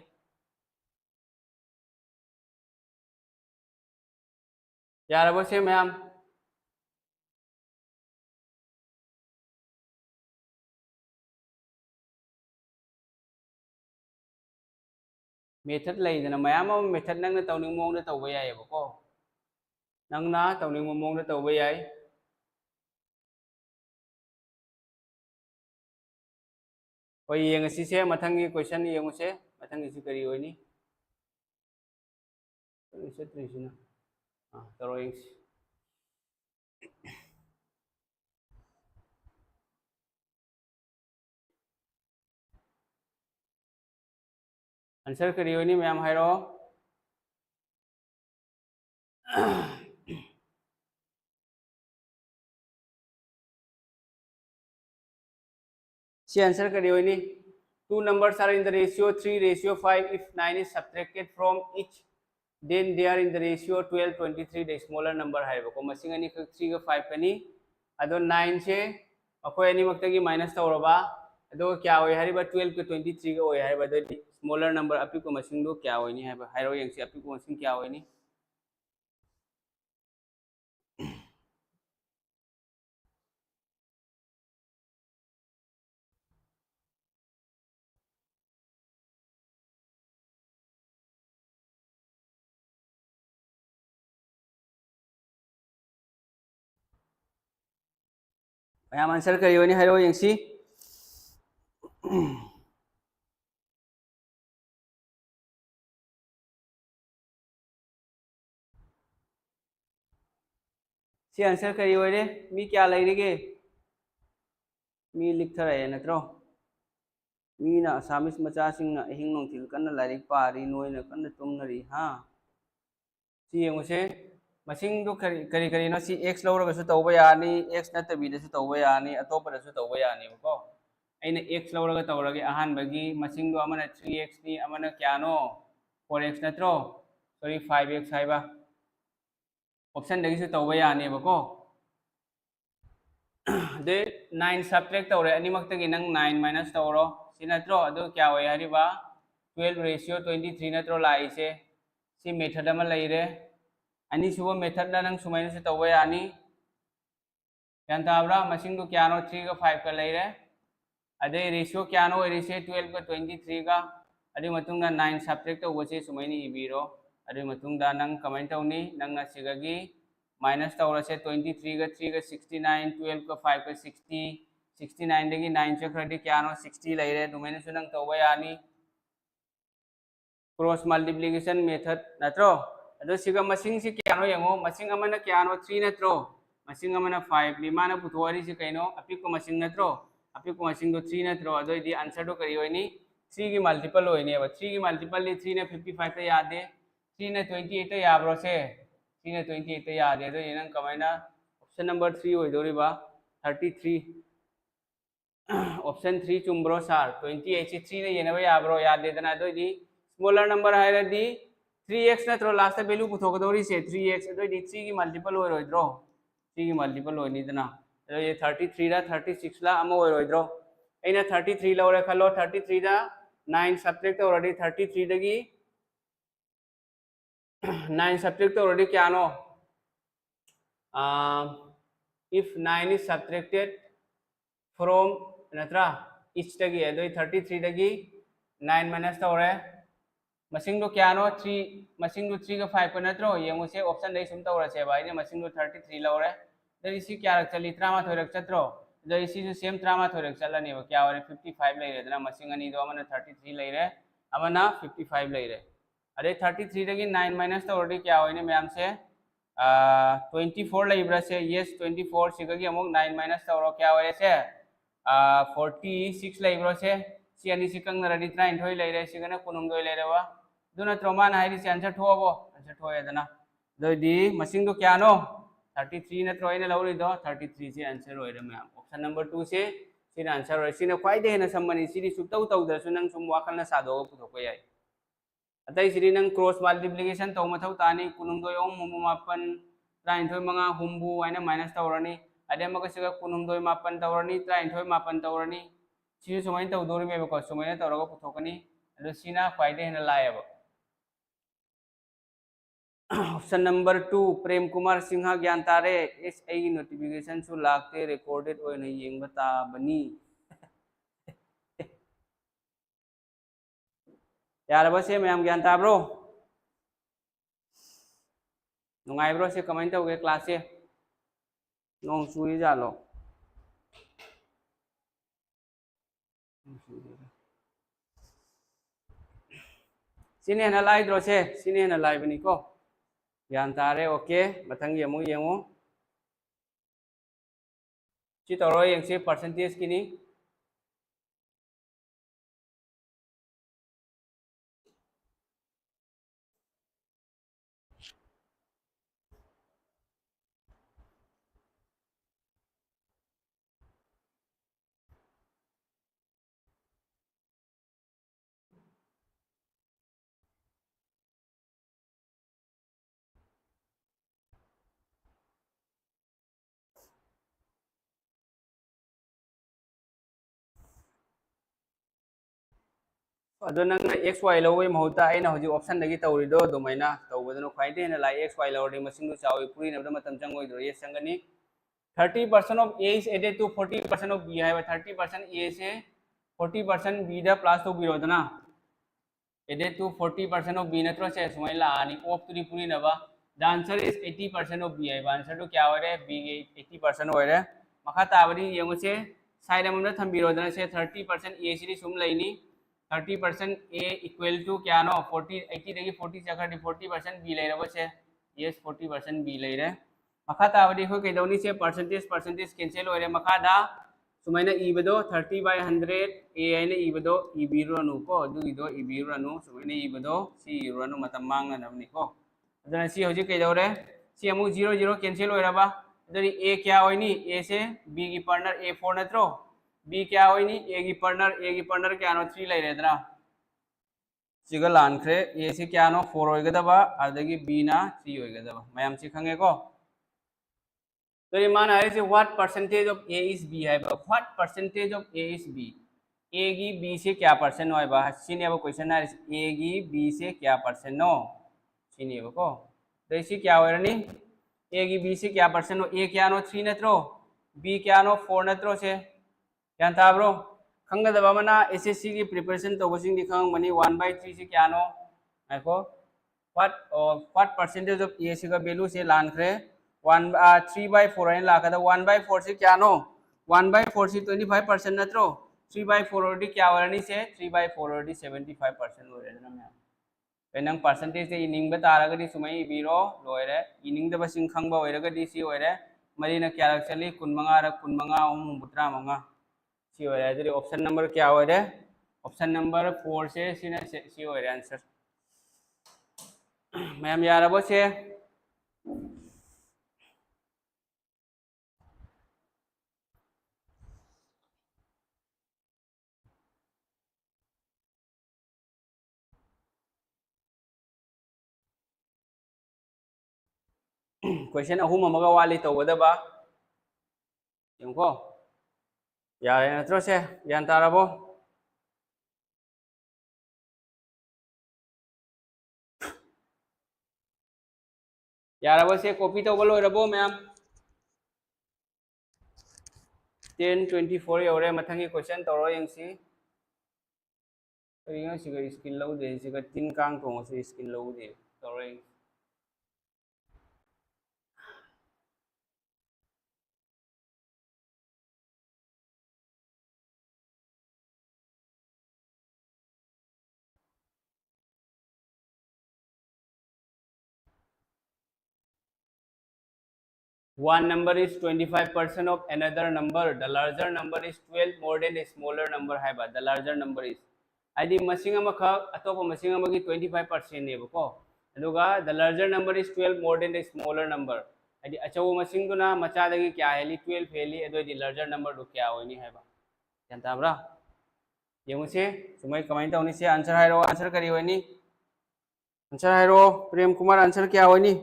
A: यारबो से मैम मेथड लेदना मैम मेथड नंगना तौनिंग मोंगना तौबा यायबको नंगना तौनिंग मोंगना तौबा याय ओइ येंगसी से मथंगी क्वेश्चन येंगुसे मथंगी से करी होइनी ꯆꯠꯇ꯭ꯔꯤꯁꯤꯅ ꯇꯧꯔꯣ ꯌꯦꯡꯁꯤ आंसर करी होनी मैम हायरो सी आंसर करी होनी two numbers are in the ratio 3 ratio 5 if 9 is subtracted from each then they are in the ratio 12 23 the smaller number है वो मसिंग अनी 3 का 5 कनी अदो 9 से अखोय अनी मक्तगी माइनस तौरबा अदो क्या होय हरिबा 12 के 23 का होय हरिबा द स्मॉलर नंबर अपि को मसिंग दो क्या होय नि हरिबा हाइरो यंग से अपि को मसिंग क्या होय नि मैम आंसर करी होनी हाइरो यंग सी सी आंसर करी होय रे मी क्या लैरिगे मी लिख रहे नत्रो मीना असामिस मचासिंगना अहिंग नोंथिल कन्ना लाइरिक पारी नोइना कन्ना तुमनरी हा सी यंगसे मसिंग दो करी करी नो सी x लौरगसु तौबा यानी x नतबीदसु तौबा यानी अतोपदसु तौबा यानी को अइना x लौरगा तौरगे अहानबगी मसिंग दो अमना 3x नि अमना क्यानो 4x नत्रो सॉरी 5x हाइबा ऑप्शन दगिसु तौबा यानी बको दे 9 सब्ट्रैक्ट तौरे अनिमक्तगी नंग 9 माइनस तौरो सी नत्रो अदो क्या होय हरिबा 12 रेशियो 23 नत्रो लाइसे सी मेथड अमा लैरे अनि सुबो मेथड दा नंग सुमाइना से तौबा यानी यान ताबरा मसिंग दो क्यानो 3 का 5 का लैरे अदे रेशियो क्यानो रेशियो 12 का 23 का अदे मतुंगा 9 सब्ट्रैक्ट तौबसे सुमाइनी इबिरो अदे मतुंगा नंग कमेंट तौनी नंग सिगगी माइनस तौर से 23 का 3 का 69 12 का 5 का 60 69 दगी 9 चक्रदी क्यानो 60 लैरे दुमेने सुनंग तौबा यानी क्रॉस मल्टीप्लिकेशन मेथड नत्रो अदो सिगा मसिंग से क्यानो यंगो मसिंग अमना क्यानो 3 नत्रो मसिंग अमना 5 नि माना पुथोरी से कइनो अपिको मसिंग नत्रो अपिको मसिंग दो 3 नत्रो अदो इदी आंसर दो करी होइनी 3 की मल्टीपल होइनी अब 3 की मल्टीपल नि 3 ने 55 ते यादे 3 ने 28 ते याब्रो से 3 ने 28 ते यादे अदो इनंग कमाइना ऑप्शन नंबर 3 होइदोरिबा 33 ऑप्शन 3 चुम्ब्रो सार 28 से 3 ने येनबा याब्रो यादे दना अदो इदी स्मॉलर नंबर है दी 3x नत्रो लास्ट वैल्यू पुथोकदोरी से 3x अदो दी 3 की मल्टीपल होय रोइद्रो 3 की मल्टीपल होनी दना अदो ये 33 ला 36 ला अमा होय रोइद्रो अइना 33 लौरे खलो 33 दा 9 सब्ट्रैक्ट ऑलरेडी 33 दगी 9 सब्ट्रैक्ट ऑलरेडी क्या नो if 9 is subtracted from नत्रा each दगी अदो 33 दगी 9 माइनस तौरे मसिंग दो क्या नो 3 मसिंग दो 3 का 5 का नत्रो ये मुझे ऑप्शन दे सुन तौरे से भाई ने मसिंग दो 33 लौरे तो इसी क्या रख चली त्रामा थोरक चत्रो तो इसी जो सेम त्रामा थोरक चलनी वो क्या होरे 55 ले रे ना मसिंग अनि दो अमना 33 ले रे अमना 55 ले रे अरे 33 दगी 9 माइनस तो ऑलरेडी क्या होइने मैम से 24 लेब्रा से यस 24 सिगगी अमुक 9 माइनस तौरो क्या होरे से 46 लेब्रा से सी अनि सिकंग नरदी 39 ले रे सिगना कुनुमदोय ले रेवा दुना त्रोमान हाइदि से आंसर ठोबो आंसर ठोए दना दोदी मसिंग दो क्या नो 33 न त्रोइने लौरी दो 33 से आंसर होइरे मैम ऑप्शन नंबर 2 से सिना आंसर होय सिना क्वाइदे हेना सम्मनी सिदि सुतौ तौदरसु नंग सुम वाखलना सादो पुथोको याय अतई सिदि नंग क्रॉस मल्टीप्लिकेशन तौ मथौ तानी कुनुमदोय ओम मुमु मापन 39 मंगा हुम्बु आइना माइनस तौरनी अदे मगसिगा कुनुमदोय मापन तौरनी 39 मापन तौरनी सिसु सुमाइन तौदोरि मेबको सुमाइन तौरगो पुथोकनी अदो सिना क्वाइदे हेना लायबो ऑप्शन नंबर 2 प्रेम कुमार सिंह ज्ञान तारे एस आई नोटिफिकेशन सु लागते रिकॉर्डेड ओइना येंग बता बनी यार बस ये मैम ज्ञान ताब्रो नुंगाइब्रो से कमेंट तौगे क्लास से नोंग सुई जालो सिने ना लाइद्रो से सिने ना लाइबनी को Yan tare oke mathang yemu yemu chi toro yang si percentage kini ado nang xy lo we mahuta aina hoji option dagi tawrido domaina tawbadano khwaide na lai xy lo ri masing du chawi puri na matam chang oi do yes changani 30% of a is added to 40% of b hai 30% a se 40% b da plus to b rodana added to 40% of b natro se sumai la ani of to puri na ba the answer is 80% of b hai answer to kya hoire b 80% hoire makha tabari yengu se side amna thambi rodana se 30% a series sum laini 30% a equal to क्या नो 40 80 देखिए 40 से अगर 40% b ले रहे बच्चे yes 40% b ले रहे मखा तावडी हो के दौनी से परसेंटेज कैंसिल हो रहे मखा दा सुमाइना इबदो 30/100 a आइने इबदो इबिरुनु को दुगिदो इबिरुनु सुमाइना इबदो सी इरुनु मतम मांगना नबनी को अदना सी होजी के दौरे सी अमु 0 कैंसिल हो रहा अदरी a क्या होइनी a से b की पार्टनर a4 नत्रो b क्या होइनी a की पार्टनर क्या नो 3 ले रेदना सिगा लानख्रे a से क्या नो 4 होइगदबा अदगी b ना 3 होइगदबा मयाम से खंगे को तो ये मान आ रहे what percentage of a is b है what percentage of a is b a की b से क्या परसेंट होय बा सिने अब क्वेश्चन आ a की b से क्या परसेंट नो सिने को तो इसी क्या हो रनी a की b से क्या परसेंट हो a क्या नो 3 नत्रो b क्या नो 4 नत्रो से क्या था ब्रो खंगदबा मना एसएससी की प्रिपरेशन तोबसिंग दिखंग मनी 1/3 से क्या नो देखो व्हाट परसेंटेज ऑफ ए का वैल्यू से लानख्रे 3/4 है लाखदा 1/4 से क्या नो 1/4 से 25% नत्रो 3/4 ऑलरेडी क्या वरनी से 3/4 ऑलरेडी 75% हो रेना मैं पेनंग परसेंटेज से इनिंग बतारगदी सुमई बीरो लोयरे इनिंग दबसिंग खंगबा होयरगदी सी होयरे मरीना क्या रखसली 15 सी हो रहा है ऑप्शन नंबर क्या हो रहा है ऑप्शन नंबर 4 से सी हो रहा है आंसर मैम यार अब से क्वेश्चन अहूम अमगा वाली तौगदबा यंको यारे नत्रो से यान ताराबो याराबो से कॉपी तो बोलो रबो मैम 10:24 यौरे मथंगी क्वेश्चन तौरो यंगसी करिंगा सिगा स्किल लौ दे सिगा तीन कांग थोंग से स्किल लौ दे तौरो 1 number is 25% of another number. The larger number is 12 more than a smaller number. The larger number is. Adi masing amakha atopa masing amagi 25% nebako. Aduga the larger number is 12 more than a smaller number. Adi achawu masing duna macha dagi kya heli 12 heli ado the larger number do kya hoini haiba. Janta bra. Yengu se sumai comment auni se answer hairo answer kari hoini. Answer hairo Prem Kumar answer kya hoini.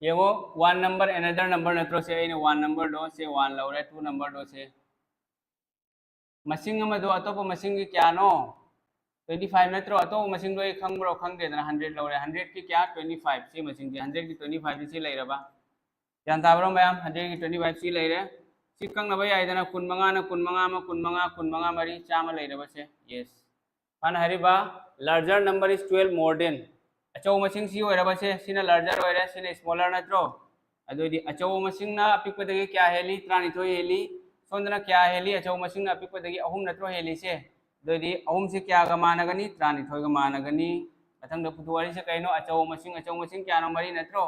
A: ये वो 1 number another number नत्रो से इन 1 number दो से 1 लौरे 2 number दो से मसिंग में दो अतोप मसिंग की क्या नो 25 नत्रो अतो मसिंग दो एक खंग खंग दे 100 लौरे 100 की क्या 25 से मसिंग की 100 की 25 से ले रबा जान ताबरो मैम 100 की 25 से ले रे सी कंग नबा याइदना 15 ना 15 मरी चाम ले रबा से यस पान हरिबा larger number is 12 more than अचौ मसिंग सी होइरबा से सिना लार्जर होइरा सिना स्मॉलर नत्रो अदोदि अचौ मसिंग ना अपिकपदगी क्या हेली 32 हेली सोंदना क्या हेली अचौ मसिंग ना अपिकपदगी अहुम नत्रो हेली से दोदी अहम से क्या गा मानगनी त्रानिथोय गा मानगनी मथंग द पुथुवारी से कइनो अचौ मसिंग क्या नो मरी नत्रो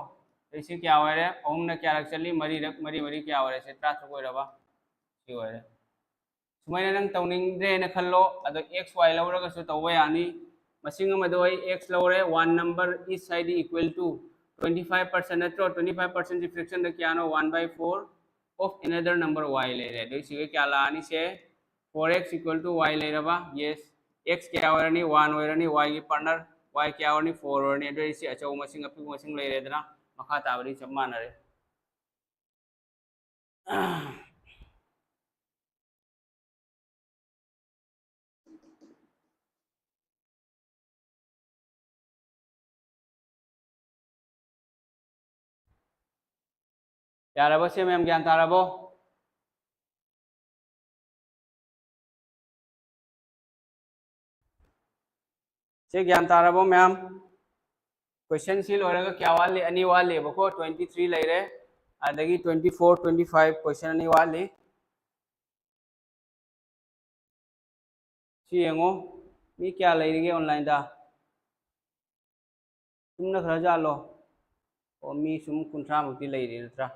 A: इसी क्या होरे अहम न क्या रख चली मरी रक मरी मरी क्या होरे से त्राथ कोई रबा सी होरे सुमाइना नंग तौनिंग्रे न खल्लो अदो x y लौरगा सु तौबा यानी मसिंग अमदो x लौरे वन नंबर इस साइड इक्वल टू 25% नत्रो 25% की फ्रैक्शन द क्या no 1/4 of another number y ले रहे दो इसी क्या लानी से 4x equal to y ले रबा yes x क्या होरनी 1 होरनी y की पार्टनर y क्या होरनी 4 होरनी दो इसी अचौ मसिंग अपि मसिंग ले रहे दना मखा ताबरी सब मानरे यारबो से मैम ज्ञान तारबो से ज्ञान तारबो मैम क्वेश्चन सी लोरगा क्या वाले अनि वाले बको 23 ले रहे अदगी 24 25 क्वेश्चन अनि वाले सी यंगो मी क्या ले रही ऑनलाइन दा तुमने खरा जालो और मी सुम कुंट्रा मुक्ति ले रही नत्रा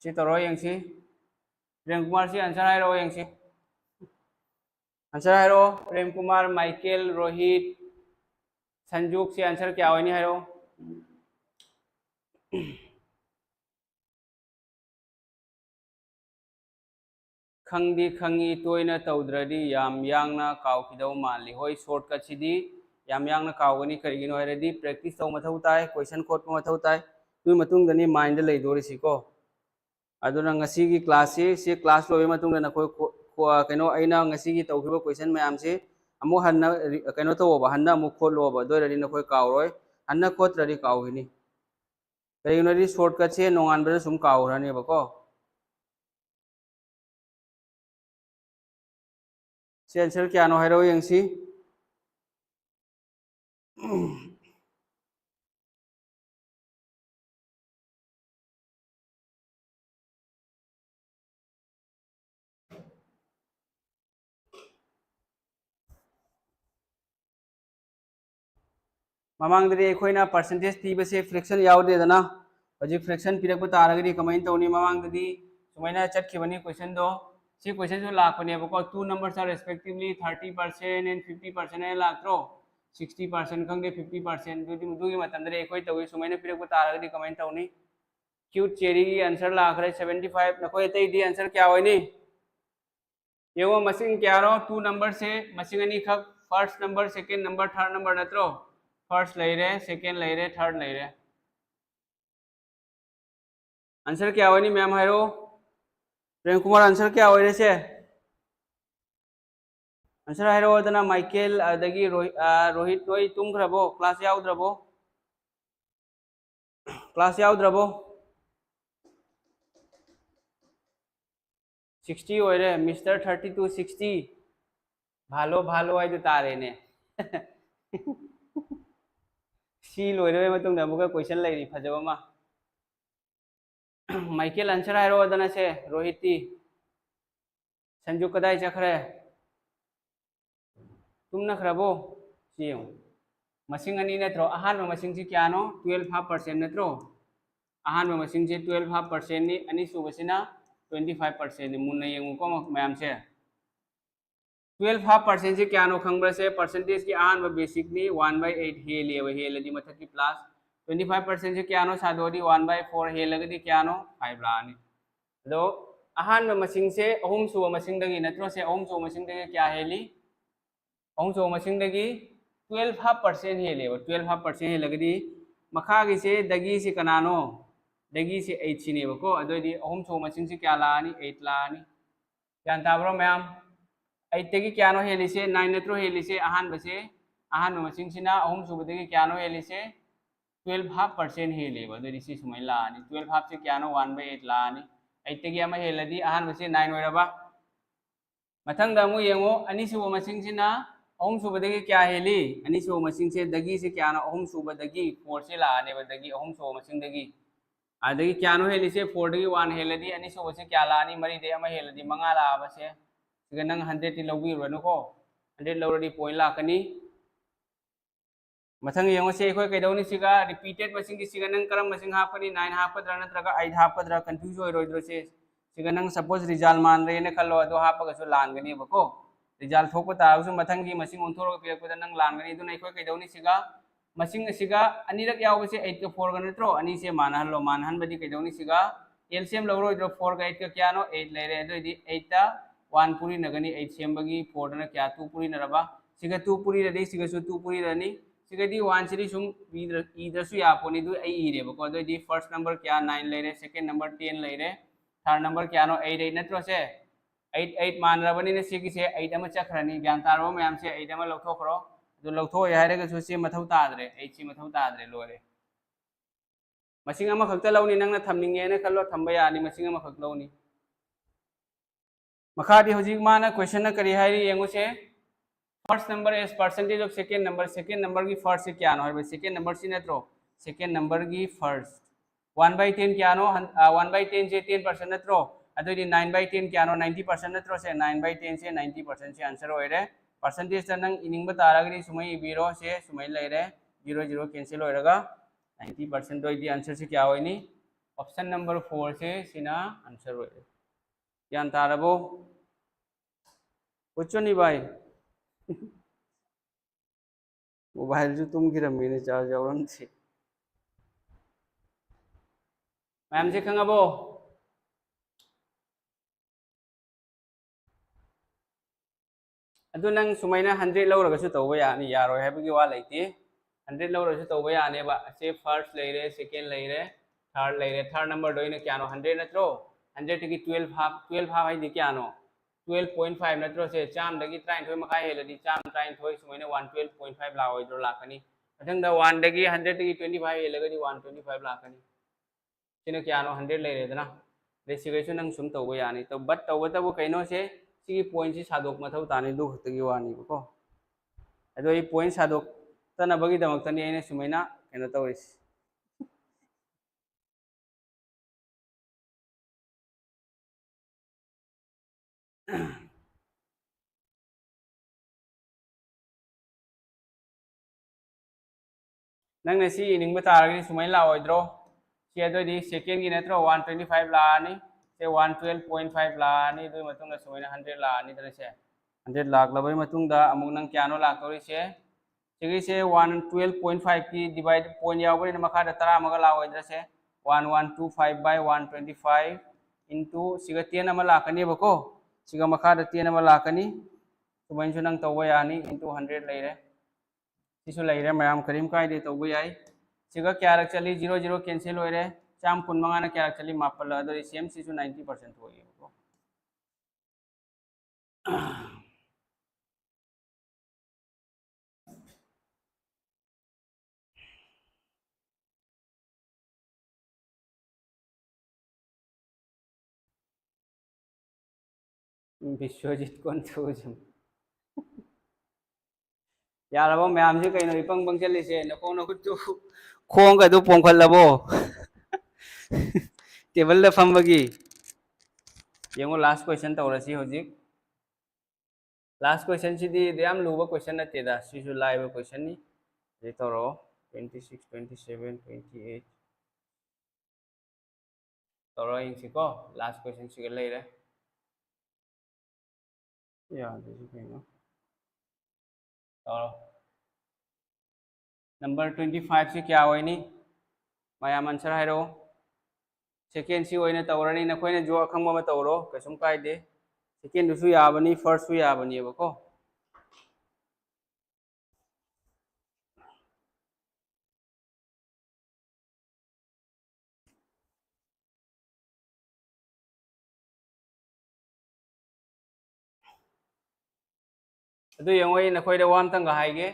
A: सी तरो यंगसी प्रेम कुमार सी आंसर है रो यंगसी आंसर है रो प्रेम कुमार माइकल रोहित संजुक से आंसर क्या होनी है रो खंगी खंगी तोयना तौद्रदी याम यांगना काउखिदौ माली होय शॉर्टकट सिदी याम यांगना काउगनी करिगिनो हैरदी प्रैक्टिस तौ मथौ ताय क्वेश्चन कोड मथौ ताय तुई मतुंग दनी माइंड ले दोरिसिको अदुना ngasi की क्लास से क्लास लोबे मतुंग दना कोई कनो अइना ngasi की तौखिबो क्वेश्चन मयाम से अमु हन्ना कनो तौबा हन्ना मु खोलोबा दोरदी न कोई काउरोय हन्ना खोत्रदी काउहिनी करिगिनोदी शॉर्टकट से नोंगानबे सुम काउरानी बको से आंसर क्या नो है रो यंगसी ममांगदरी अखोइना परसेंटेज तीबसे फ्रैक्शन यावदेदना हजिक फ्रैक्शन पिरक तारगदी कमाइन तौनी ममांगददी सुमाइना चटखिबनी क्वेश्चन दो सी क्वेश्चन जो लाखनेबको two numbers are respectively 30% and 50% है लाखरो 60% खंगे 50% दुगी मतंदरे अखोइ तौई सुमाइना पिरक तारगदी कमाइन तौनी क्यूट चेरी की आंसर लाखरे 75 नकोय तैदी आंसर क्या होइनी येवो मसिंग क्या रो टू नंबर से मसिंग अनि खक first number second number third number नत्रो फर्स्ट ले रहे सेकेंड ले रहे थर्ड ले रहे आंसर क्या होनी मैम है रो प्रेम कुमार आंसर क्या हो रहे से आंसर है रो दना माइकल अदगी रोहित नोई तुम खरबो क्लास याउद्रबो क्लास याउद्रबो 60 हो रहे मिस्टर 32 60 भालो भालो आई तो तारे ने सी लोइरे मतुंग नमुगा क्वेश्चन लैरी फजबमा माइकल आंसर है रो दना से रोहिती संजू कदाई चखरे तुम नखरबो सी मसिंग अनि नत्रो अहान मसिंग से क्या नो 12% नत्रो अहान मसिंग से 12% नि अनि सुबसिना 25% मुन्ना येंगुको मैम से 12% से क्या नो खंगब्र से परसेंटेज की अहान बेसिकली 1/8 हेली हेलदी मथक की प्लस 25% से क्या नो सादोदी 1/4 हेलगदी क्या नो 5 लानी दो अहान मसिंग से अहुम सुब मसिंग दगी नत्रो से अहुम सुब मसिंग दगी क्या हेली अहुम सुब मसिंग दगी 12% हेले 12% हेलगदी मखागी से दगी से कनानो दगी से 8 सिनेबको अदोदी अहुम सुब मसिंग से क्या लानी 8 लानी जान ताब्रो मैम 8 तगी क्या नो हेली से 9 नत्रो हेली से अहान मसिंग सिना अहुम सुब दगी क्या नो हेली से 12% हेलेबो अदोदी सी सुमै लानी 12 से क्या नो 1/8 लानी 8 तगी अमा हेलदी अहान बसे 9 ओइरबा मथंग दा मु येंगो अनि सुब मसिंग सिना अहुम सुब दगी क्या हेली अनि सुब मसिंग से दगी से क्या नो अहुम सुब दगी 4 से लाने बदगी अहुम सुब मसिंग दगी आदगी क्या नो हेली से 4 दगी 1 हेलदी अनि सुब से क्या लानी मरी दे अमा हेलदी मंगा लाबसे सिगा नंग 100 ती लौबिरनो को 100 लौरदी पॉइंट लाकनी मथंग येंगो से कोई कैदौनी सिगा रिपीटेड मसिंग की सिगा नंग करम मसिंग हापनी 9 हापद्रा नत्रगा 8 हापद्रा कंफ्यूज होय रोइद्रो से सिगा नंग सपोज रिजल्ट मान रे ने खल्लो अदो हापगा सो लानगनी बको रिजल्ट थोप ताउसु मथंग की मसिंग ओंथोरो पिरकपदा नंग लानगनी दुना कोई कैदौनी सिगा मसिंग सिगा अनिरक यावसे 8 का 4 का नत्रो अनि से मानहलो मानहन बदी कैदौनी सिगा एलसीएम लौरोइद्रो 4 का 8 का क्या नो 8 लेरे अदोदी 8 ता 1 पूरी नगनी 8 सेमबगी 4 दना क्या 2 पूरी नरबा सिगा 2 पूरी रदी सिगा सु 2 पूरी रनी सिगदी 1 सिरी सुम इदसु यापोनी दु आई इरे बको अदोदी फर्स्ट नंबर क्या 9 लेरे सेकंड नंबर 10 लेरे थर्ड नंबर क्या नो 8 8 नत्रो से 8 8 मान रबनी ने सिगी से 8 अमा चखरनी ज्ञान तारबो मैम से 8 अमा लौथोखरो दु लौथो यारेगा सु से मथौ तादरे 8 सी मथौ तादरे लोरे मसिंग अमा खक्ता लौनी नंगना थमनिंगे ने खल्लो थंबा यानी मसिंग अमा खक लौनी मखादी होजिक माना क्वेश्चन न करी हाई येंगो से first number is percentage of second number की फर्स्ट से क्या नो है सेकंड नंबर सी नत्रो सेकंड नंबर की फर्स्ट 1/10 क्या नो 1/10 से 10% नत्रो अदोदी 9/10 क्या नो 90% नत्रो से 9/10 से 90% से आंसर होइरे परसेंटेज नंग इनिंग तारागरी सुमई इबिरो से सुमई लेरे 0 0 कैंसिल होइरगा 90% दोइदी आंसर से क्या होइनी ऑप्शन नंबर 4 से सिना आंसर होइरे ज्ञान तारबो कुछ नहीं भाई मोबाइल जो तुम गिरमी ने चार्ज औरन से मैम से खंगाबो अदु नंग सुमैना 100 लौरगसु तौबा यानी यारोय हैबगी वा लेती 100 लौरगसु तौबा याने बा से फर्स्ट लेरे सेकंड लेरे थर्ड नंबर दोइने क्या नो 100 नत्रो 100 की 12 हाफ है क्या नो 12.5 नत्रो से चाम दगी 33 मखाय हेलदी चाम 33 सुमैना 112.5 लाओइद्रो लाकनी मथंग दा 1 दगी 100 की 25 हेलगदी 125 लाकनी सिने क्या नो 100 ले रेदना रेसिगेशन नंग सुम तौबा यानी तो बट तौबा तबो कैनो से सिगी पॉइंट से सादोक मथौ तानी दु खतगी वानी को अदो ई पॉइंट सादोक तना बगी दमक तनी आइने सुमैना कैनो तौरिस नंग ने सी इनिंग तारगनी सुमै लाओइद्रो सी अदोदी सेकंड की नत्रो 125 लानी से 112.5 लानी दु मतुंग सुमैना 100 लानी दने से 100 लाख लबई मतुंग दा अमुक नंग क्यानो लातोरी से सिगी से 112.5 की डिवाइड पॉइंट यावबनी न मखा दा 10 मगा लाओइद्रा से 1125 by 125 into सिगा 10 अमा लाकनी बको सिगा मखा दा 10 अमा लाकनी सुमैन सु नंग तौबा यानी into 100 लेरे सिसु लेरे मैम करीम कायदे तौबा याई सिगा क्या रख चली 0 0 कैंसिल होइरे चाम 15 ना क्या रख चली मापल अदो सेम सिसु 90% होई बको विश्वजीत कंफ्यूजन यारबो मैम से कइनो इपंग पंग चली से नको नको तु खोंग अदु पोंखलबो टेबल द फमबगी येंगो लास्ट क्वेश्चन तौरसी होजिक लास्ट क्वेश्चन सिदी याम लुबा क्वेश्चन नतेदा सिसु लाइव क्वेश्चन नि जे तौरो 26 27 28 तौरो इंसिको लास्ट क्वेश्चन सिगे लेरे या दिस कइनो तौरो नंबर 25 से क्या होइनी मायाम आंसर हाइरो सेकेंड सी होइने तौरनी नखोइने जो अखंबा म तौरो कसुम कायदे सेकेंड दुसु याबनी फर्स्ट सु याबनी बको अदु यंगोई नखोइदे वाम तंग हाइगे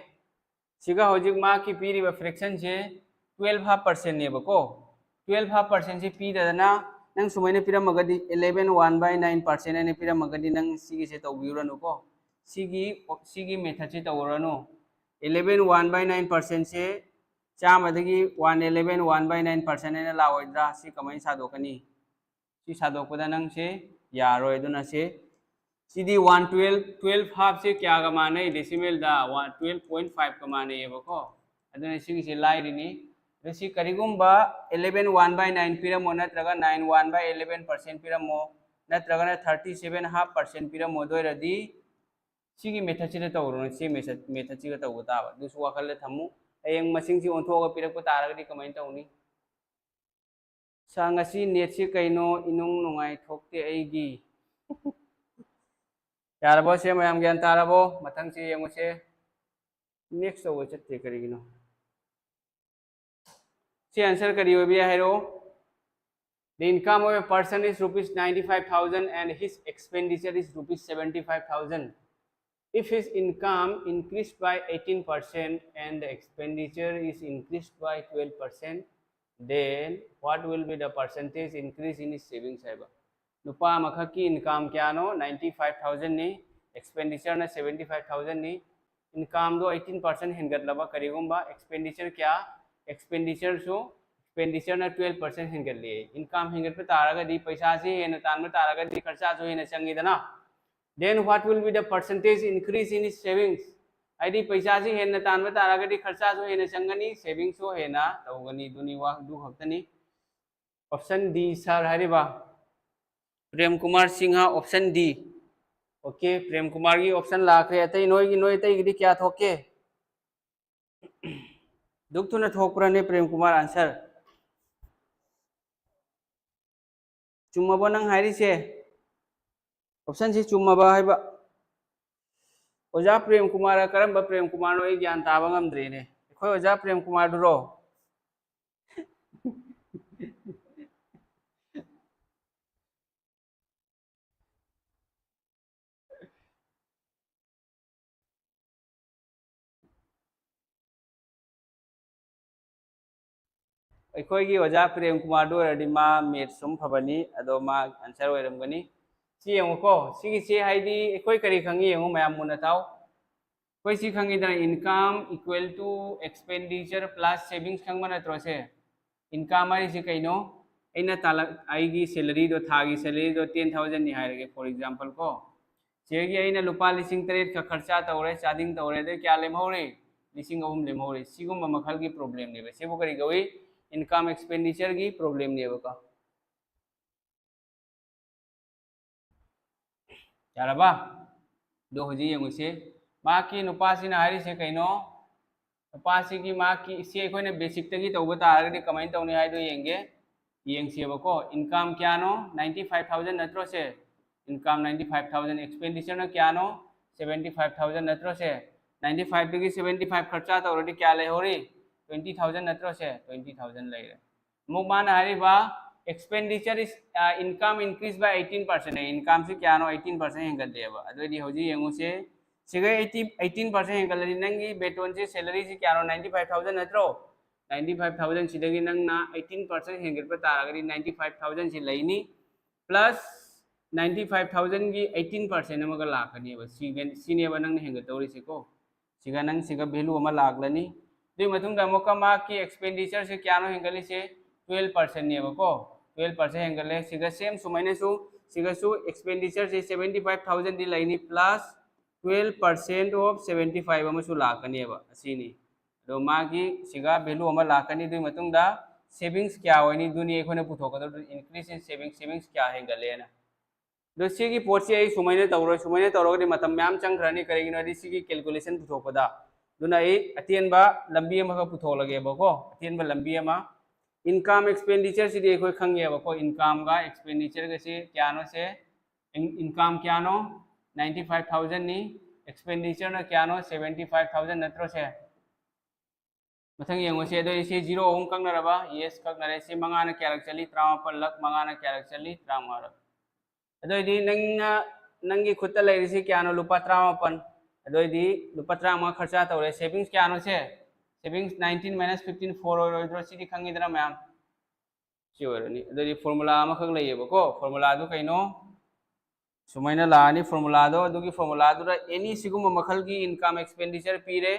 A: सिगा होजिक मा की पीरिबा फ्रैक्शन से 12% ने बको 12% से पी दना नंग सुमैने पिरमगदी 11 1/9% ने पिरमगदी नंग सिगी से तौबिरनु को सिगी मेथड से तौरनु 11 1/9% से चाम अदगी 111 1/9% ने लाओइद्रा सि कमाई सादोकनी सि सादोकदा नंग से यारोय दुना से सीधी 112 हाफ से क्या का माने डेसिमल दा 12.5 का माने ये बको अदुने सिगी से लाइरिनी रसी करिगुम्बा 11 1 by 9 पिरमो नत्रगा 9 1 by 11% पिरमो नत्रगा 37.5% पिरमो दोइरदी सिगी मेथड से तौरनो सी मेथड से तौब ताबा दुसु वाखल थमु हयेंग मसिंग सी ओंथोगा पिरक तारगदी कमाइन तौनी सांगसी नेट से कइनो इनुंग नुंगाई थोकते एगी यारबो से मयाम ज्ञान तारबो मथंग से येंगुसे नेक्स्ट तौब चत्ते करिगिनो से आंसर करी hobby harrow the income of a person is rupees 95,000 and his expenditure is rupees 75,000 if his income increased by 18% and the expenditure is increased by 12% then what will be the percentage increase in his savings हैबा नुपा मखकी income क्या नो 95,000 नि expenditure ना 75,000 नि income दो 18% हिंगतलबा करिगुम्बा एक्सपेंडिचर क्या एक्सपेंडिचर सो एक्सपेंडिचर ना 12% हिंगतले इनकम हिंगत पे तारगदी पैसा से हेन तान तारगदी खर्चा जो हेन चंगीदना then what will be the percentage increase in his savings आइदी पैसा से हेन तान तारगदी खर्चा जो हेन चंगनी सेविंग्स हो हेना तौगनी दुनी वा दु हक्तनी ऑप्शन डी सर हरिबा Prem Kumar Singh option D okay Prem Kumar की ऑप्शन लाखे अतई नोई तई क्या थोके दुख थुना थोकप्रने प्रेम कुमार आंसर चुम्मबो नंग हारिसे ऑप्शन से चुम्मबा हाइबा ओजा प्रेम कुमार करम प्रेम कुमार नो ज्ञान ताबा ngамद्रेने अखोय ओजा प्रेम कुमार दुरो अखोगी ओजा प्रेम कुमार दो मा मेथ सुम फबनी अदो मा आंसर ओइरमगनी सी येंगोको सिगी से हाइदी अखोय करी खंगी येंगो मयाम मुना ताव कोई सी खंगी दा income equal to expenditure plus savings खंगमा नत्रो से इनकम आइ से कइनो एना ताला आइगी सैलरी दो थागी सैलरी दो 10,000 नि हाइरगे फॉर एग्जांपल को सेगी आइना लुपा लिसिंग तरेट का खर्चा तौरे चार्जिंग तौरे दे क्या लेमहौरे लिसिंग अहुम लेमहौरे सिगुम मखल की प्रॉब्लम नेबे सेबो करी गई इनकम एक्सपेंडिचर की प्रॉब्लम नेबका यारबा दो हजी येंगुसे माकी नुपासिना हारिसे कइनो नुपासी की माकी इसे अखोयने बेसिक तगी तौबा तारगदि कमाइन तौने हाइदो येंगे येंगसेबको इनकम क्या नो 95,000 नत्रो से इनकम 95,000 एक्सपेंडिचर ना क्या नो 75,000 नत्रो से 95 तगी 75 खर्चा तौरदि क्या लेहोरी 20,000 नत्रो से 20,000 लेरे मुमान हारिबा expenditure is income increase by 18% income से क्या नो 18% हेंगल देबा अदोदि होजी येंगुसे सिगे 18% हेंगल लि नंगी बेतन से सैलरी से क्या नो 95,000 नत्रो 95,000 सिदगी नंगना 18% हेंगल पे तारगदि 95,000 से लैनी प्लस 95,000 की 18% अमगा लाखनीबा सिनेबा नंग हेंगल तौरिसेको सिगा नंग सिगा वैल्यू अमा लाखलनी दुई मतुंग दा मोका मा की एक्सपेंडिचर से क्या नो हेंगली से 12% नेबको 12% हेंगले सिगा सेम सुमाइनेसु सिगासु एक्सपेंडिचर से 75,000 दी लाइनी प्लस 12% ऑफ 75 अमसु लाखनीबा असिनी दो मा की सिगा वैल्यू अमा लाखनी दुई मतुंग दा सेविंग्स क्या होनी दुनी एखोने पुथोकदो इंक्रीज इन सेविंग्स क्या हेंगलेना दो सिगी पोटसे आई सुमाइने तौरगदि मतम म्याम चंगखरनी करिगिनो दि सिगी कैलकुलेशन पुथोकदा दुना ए अतियनबा लंबी अमा पुथोलगेबको अतियनबा लंबी अमा इनकम एक्सपेंडिचर से देखो खंगेबको इनकम का एक्सपेंडिचर के से क्या नो से इनकम क्या नो 95,000 नि एक्सपेंडिचर ना क्या नो 75,000 नत्रो से मथंग येंगो से दो इसे 0 ओम कंगनरबा यस कंगनरे से मंगाना क्या लग चली 53 लाख मंगाना क्या लग चली 53 अदोदी नंगी खुत्ता लेरिसे क्या नो लुपा 53 अदोदी लुपा 53 खर्चा तौरे सेविंग्स क्या नो से सेविंग्स 19 माइनस 15 4 ओइरो सिदी खंगिदरा मैम सी ओइरोनी अदोदी फार्मूला अमा खग लैयेबको फार्मूला दो कइनो सुमाइना लानी फार्मूला दो एनी सिगुम मखल की इनकम एक्सपेंडिचर पीरे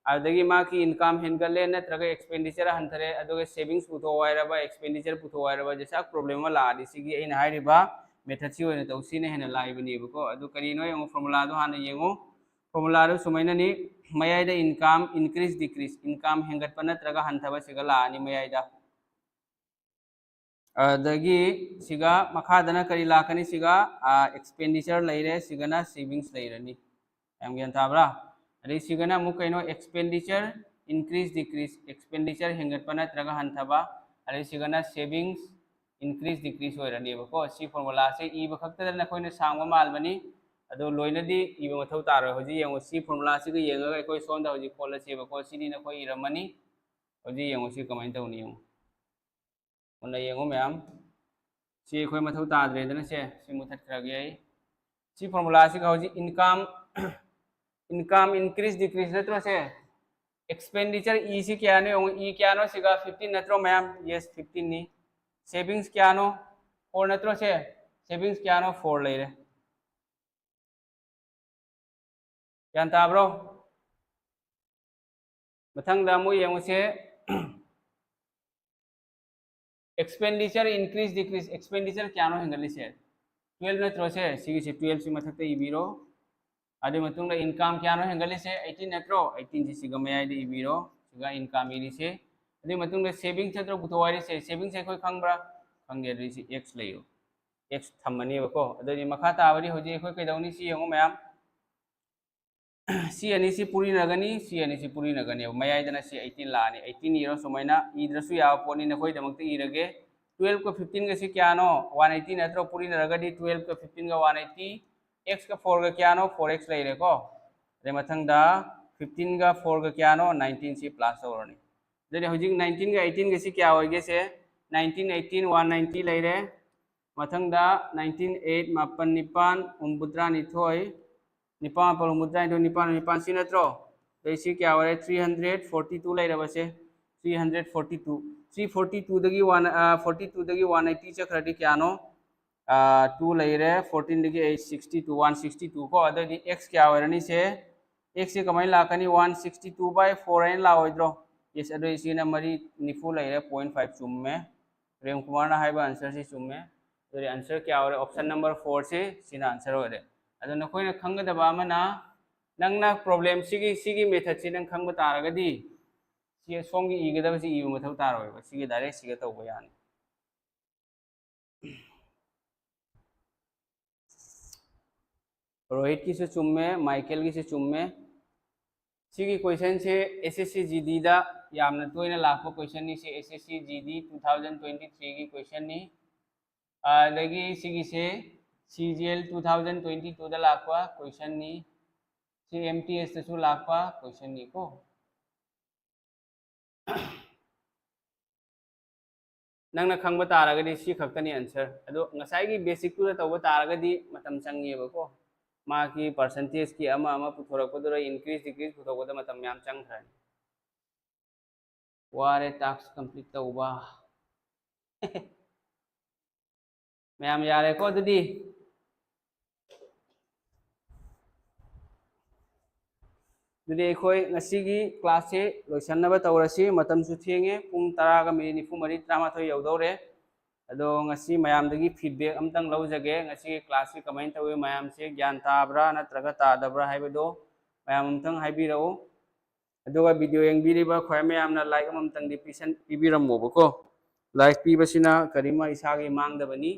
A: अदगी मा की इनकम हेनगले नत्रगा एक्सपेंडिचर हंथरे अदोगे सेविंग्स पुथो वायरबा एक्सपेंडिचर पुथो वायरबा जैसा प्रॉब्लम लादी सिगी इन हाइरिबा मेथड सी होने तो सी ने हेन लाइबनी बको अदु करीनो यंगो फॉर्मूला दो हाने यंगो फॉर्मूला दो सुमैना नि मयाइदा इनकम इंक्रीज डिक्रीज इनकम हेंगत नत्रगा हंथबा सिगा लानी मयाइदा अदगी सिगा मखादना करी लाकनी सिगा एक्सपेंडिचर लेरे सिगना सेविंग्स लेरनी एम ग्यान ताब्रा अरे सिगना मु कइनो एक्सपेंडिचर इंक्रीज डिक्रीज एक्सपेंडिचर हेंगत नत्रगा हंथबा अरे सिगना सेविंग्स इंक्रीज डिक्रीज होइरनी बको सी फॉर्मूला से ई बखक्तदा नखोइना सांगवा मालबनी अदो लोइनदी ई मथौ तारो होजी यंगो सी फॉर्मूला सिगा येंगा कोइ सोंदा होजी खोलसे बको सिदी नखोइ इरमनी होजी यंगो सी कमाइन तौनी यंगो उन्ना यंगो मैम सी कोइ मथौ ताद्रेदना से सी मुथत खरगे सी फॉर्मूला सिगा होजी इनकम इनकम इंक्रीज डिक्रीज नत्रो से एक्सपेंडिचर ई सी क्या नो ई क्या नो सिगा 15 नत्रो मैम यस 15 नी सेविंग्स क्या नो 4 नत्रो से सेविंग्स क्या नो 4 लेरे यान ताब्रो मथंग दा मु यंगो से एक्सपेंडिचर इंक्रीज डिक्रीज एक्सपेंडिचर क्या नो हेंगली से 12 नत्रो से सिगी से 12 से मथक ते इबीरो अदे मतुंग दा इनकम क्या नो हेंगली से 18 नत्रो 18 से सिगा मयाइ दे इबीरो सिगा इनकम इरी से अदे मतुंग दा सेविंग छत्रो बुथवारी से सेविंग से कोई खंगब्रा खंगे रि से x लेयो x थमनी बको अदे मखा ताबरी होजे कोई कैदौनी सी यंगो मैम सी अनि सी पूरी नगनी सी अनि सी पूरी नगनी मयाइदना सी 18 लानी 18 इरो सुमैना इद्रसु याव पोनी नखोइ दमकते इरगे 12 को 15 के सी क्या नो 180 नत्रो पूरी नरगदी 12 को 15 का 180 x का 4 का क्या नो 4x लेरे को रे मथंगदा 15 का 4 का क्या नो 19 सी प्लस होरनी जदि होजिक 19 का 18 के सी क्या होइगे से 19 18 190 लेरे मथंगदा 19 8 मापन निपान उम्बुद्रा निथोय निपान पर मुद्रा इंटो निपान निपान सी नत्रो तो इसी क्या हो रहा है 342 ले रहा बसे 342 342 दगी 42 दगी 180 चक्रदी क्या नो 2 ले रहे 14 दगी 862 162 को अदर दी x क्या हो रहा से x से कमाई लाकनी 162 बाय 4 एन लाओइद्रो यस अदर इसी ना मरी निफु ले रहे 0.5 चुम में प्रेम कुमार ना हाइबा आंसर से चुम में तो आंसर क्या हो रहा है ऑप्शन नंबर 4 से सीना आंसर हो रहा है अदो नखोइना खंगदबा अमना नंगना प्रॉब्लम सिगी मेथड से नंग खंग तारगदी सी सोंगी इगदब सी इबु मथौ तारोय सिगी डायरेक्ट सिगा तौबा यानी रोहित की से चुम्मे माइकल की से चुम्मे सिगी क्वेश्चन से एसएससी जीडी दा यामना तोइना लाखो क्वेश्चन नि से एसएससी जीडी 2023 की क्वेश्चन नि लगी सिगी से CGL 2022 दा लाखवा क्वेश्चन नि CMTS तसु लाखवा क्वेश्चन नि को नंगना खंग तारगदी सी खक्तनी आंसर अदो ngसाई बेसिक टू तौबा तारगदी मतम चंगेबको माकी परसेंटेज की अमा पुथोरकदो इंक्रीज डिक्रीज पुथोकदा मतम याम चंगथ्रानी वारे टास्क कंप्लीट तौबा मैम यारे को ददी क्लास से लोसनब तौरसी थेंगे पुंग 10 मिनट 24 यौदौरे अदो मयामदगी फीडबैक अमतंग लौजगे क्लास से कमाइन तौवे मयाम से ज्ञान ताब्रा नत्रगा तादब्रा हाइबदो मयाम अमतंग हाइबिरौ अदुगा वीडियो यंगबिरिबा खोय मयामना लाइक अमतंग दि पिबिरमोबको लाइक पीबसिना करिमा इसागे मांगदबनी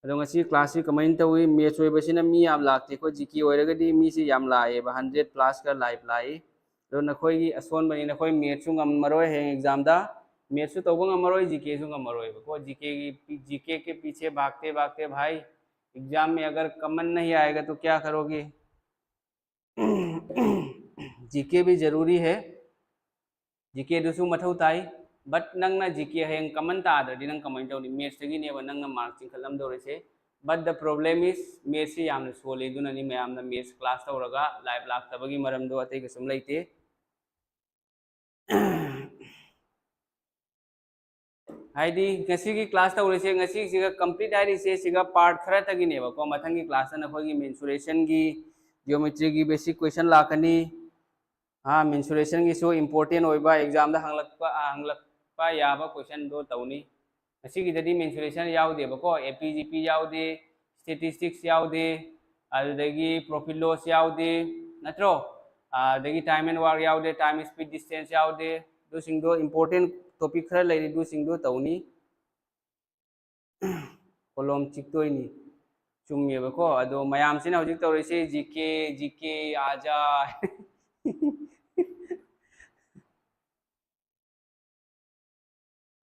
A: अदो क्लास से कमाइन तौवे मैथ्स होइबसिना मी याम लाक्ते को जीके होइरगदी मी से याम लाए 100 प्लस का लाइव लाई अदो नखोई असोन बनी नखोई मैथ्स ngमरोय हे एग्जाम दा मैथ्स तौबो ngमरोय जीके ngमरोय को जीके के पीछे भागते भागते भाई एग्जाम में अगर कमन नहीं आएगा तो क्या करोगे जीके भी जरूरी है जीके दुसु मथौ ताई बट नंगना जीके हेंग कमन तादरदी नंग कमाइन तौनी मैथ्स तगी नेबा नंगना मार्क्स चिंखलम दौरेसे but the problem is maths से यामना सोले दुननी मयामना मैथ्स क्लास तौरगा लाइव लाक्तबगी मरमदो अतै कसम लैते हाइदी गसी क्लास तौरेसे गसी सिगा कंप्लीट हाइरिसे सिगा पार्ट खरा तगिनेबको मथंगी क्लास नखोगी मेंसुरेशन की ज्योमेट्री की बेसिक क्वेश्चन लाकनी हाँ मेंसुरेशन की सो इंपोर्टेंट होइबा एग्जाम दा हंगलकपा याबा क्वेश्चन दो तौनी ꯑꯁꯤꯒꯤꯗꯗꯤ ꯃꯦꯟꯁꯨꯔꯦꯁꯟ ꯌꯥꯎꯗꯦꯕꯀꯣ APGP ꯌꯥꯎꯗꯦ statistics ꯌꯥꯎꯗꯦ ꯑꯗꯨꯗꯒꯤ profit loss ꯌꯥꯎꯗꯦ ꯅꯠꯇ꯭ꯔꯣ ꯑꯗꯒꯤ time and work ꯌꯥꯎꯗꯦ time speed distance ꯌꯥꯎꯗꯦ ꯑꯗꯨꯁꯤꯡꯗꯣ important topic ꯈꯔ ꯂꯩꯔꯤ ꯑꯗꯨꯁꯤꯡꯗꯣ ꯇꯧꯅꯤ ꯀꯣꯂꯣꯝ ꯆꯤꯛꯇꯣꯏꯅꯤ ꯆꯨꯝꯃꯦꯕꯀꯣ ꯑꯗꯣ ꯃꯌꯥꯝꯁꯤꯅ ꯍꯧꯖꯤꯛ ꯇꯧꯔꯤꯁꯤ GK आजा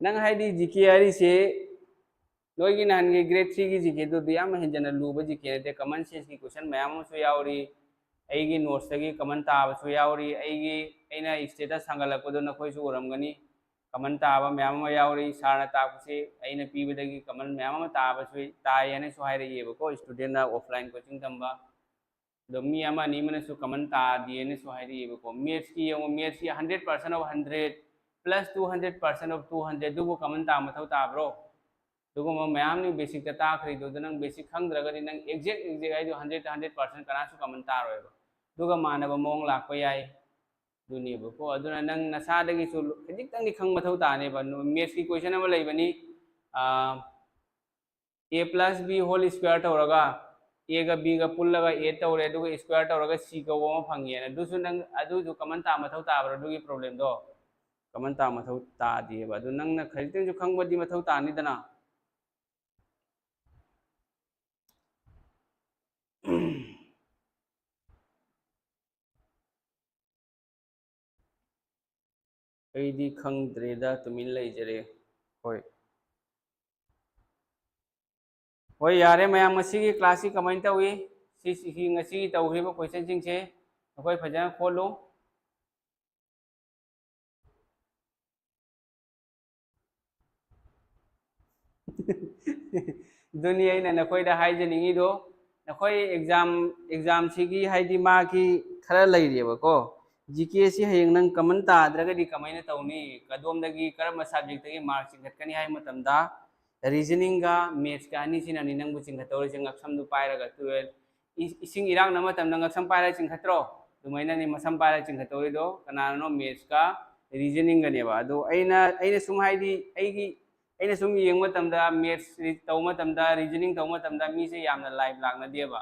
A: नंग हाइदी GK हारिसे नोगी नहनगी ग्रेड 3 की GK दो याम हेंजना लूबा GK ने कॉमन सेंस की क्वेश्चन मयाम सु यावरी ꯑꯩꯒꯤ ꯅꯣꯠꯁꯇꯒꯤ ꯀꯃꯟ ꯇꯥꯕꯁꯨ ꯌꯥꯎꯔꯤ ꯑꯩꯅ ꯁ꯭ꯇꯦꯇꯁ ꯊꯥꯡꯒꯠꯂꯛꯄꯗꯣ ꯅꯈꯣꯏꯁꯨ ꯎꯔꯝꯒꯅꯤ ꯀꯃꯟ ꯇꯥꯕ ꯃꯌꯥꯝ ꯑꯃ ꯌꯥꯎꯔꯤ ꯁꯥꯔꯅ ꯇꯥꯛꯄꯁꯤ ꯑꯩꯅ ꯄꯤꯕꯗꯒꯤ ꯀꯃꯟ ꯃꯌꯥꯝ ꯑꯃ ꯇꯥꯕꯁꯨ ꯇꯥꯏꯌꯦꯅꯁꯨ ꯍꯥꯏꯔꯛꯏꯕꯀꯣ ꯁ꯭ꯇꯨꯗꯦꯟꯠꯅ ꯑꯣꯐꯂꯥꯏꯟ ꯀꯣꯆꯤꯡ ꯇꯝꯕ ꯑꯗꯣ ꯃꯤ ꯑꯃ ꯑꯅꯤ ꯑꯃꯅꯁꯨ ꯀꯃꯟ ꯇꯥꯗꯦꯅꯁꯨ ꯍꯥꯏꯔꯛꯏꯕꯀꯣ ꯃꯦꯠꯁꯀꯤ ꯌꯦꯡꯉꯣ ꯃꯦꯠꯁꯀꯤ 100% of 100 plus 200% of 200 दुगो कमन ता मथौ ताब्रो दुगो मयामनी बेसिक ता ताखरिदो नंग बेसिक खंगद्रगदि नंग एग्जैक्ट हाइदो 100% कनासु कमन तारोयबो दुगा मानब मोंग लाकपा याय दुनीबको अदुना नंग नसादगी सु खजितंगि खंग मथौ तानेबा मैथ्स की क्वेश्चन अमा लैबनी a plus b whole square तौरगा a गा b गा पुल्लगा a तौरे दुगा स्क्वायर तौरगा c गा वो फंगियना दुसु नंग अदुदु कमन ता मथौ ताब्रो दुगी प्रॉब्लम दो कमन ता मथौ तादिएबा अदु नंगना खजितंगि खंगबदि मथौ तानिदना ꯑꯩꯗꯤ ꯈꯪꯗ꯭ꯔꯦꯗ ꯇꯨꯃꯤꯟ ꯂꯩꯖꯔꯦ ꯍꯣꯏ ꯍꯣꯏ ꯌꯥꯔꯦ ꯃꯌꯥꯝ ꯉꯁꯤꯒꯤ ꯀ꯭ꯂꯥꯁꯁꯤ ꯀꯃꯥꯏꯅ ꯇꯧꯏ ꯁꯤ ꯉꯁꯤꯒꯤ ꯇꯧꯈ꯭ꯔꯤꯕ ꯀꯣꯏꯁꯟꯁꯤꯡꯁꯦ ꯑꯩꯈꯣꯏ ꯐꯖꯅ ꯈꯣꯠꯂꯨ ꯑꯗꯨꯅꯤ ꯑꯩꯅ ꯅꯈꯣꯏꯗ ꯍꯥꯏꯖꯅꯤꯡꯉꯤꯗꯣ नखोई एग्जाम सिगी हाइदी माकी खरा लैरेबको जीके सी हयेंग नंग कमन ताद्रगदि कमाइना तौनी कदोमदगी करम सब्जेक्ट तगी मार्क चिंगतकनी हाय मतमदा रीजनिंग गा मैथ्स का अनि सिनानी नंगबु चिंगतौरि सिंग अक्षम दु पाइरगा तुएल इसिंग इरांग नम मतम नंग अक्षम पाइरा चिंगतरो दुमैना नि मसम पाइरा चिंगतौरि दो कनानो मैथ्स का रीजनिंग गनेबा अदो अइना सुम हाइदी अइगी अइना सुम येंग मतमदा मैथ्स तौ मतमदा रीजनिंग तौ मतमदा मी से यामना लाइव लागना देबा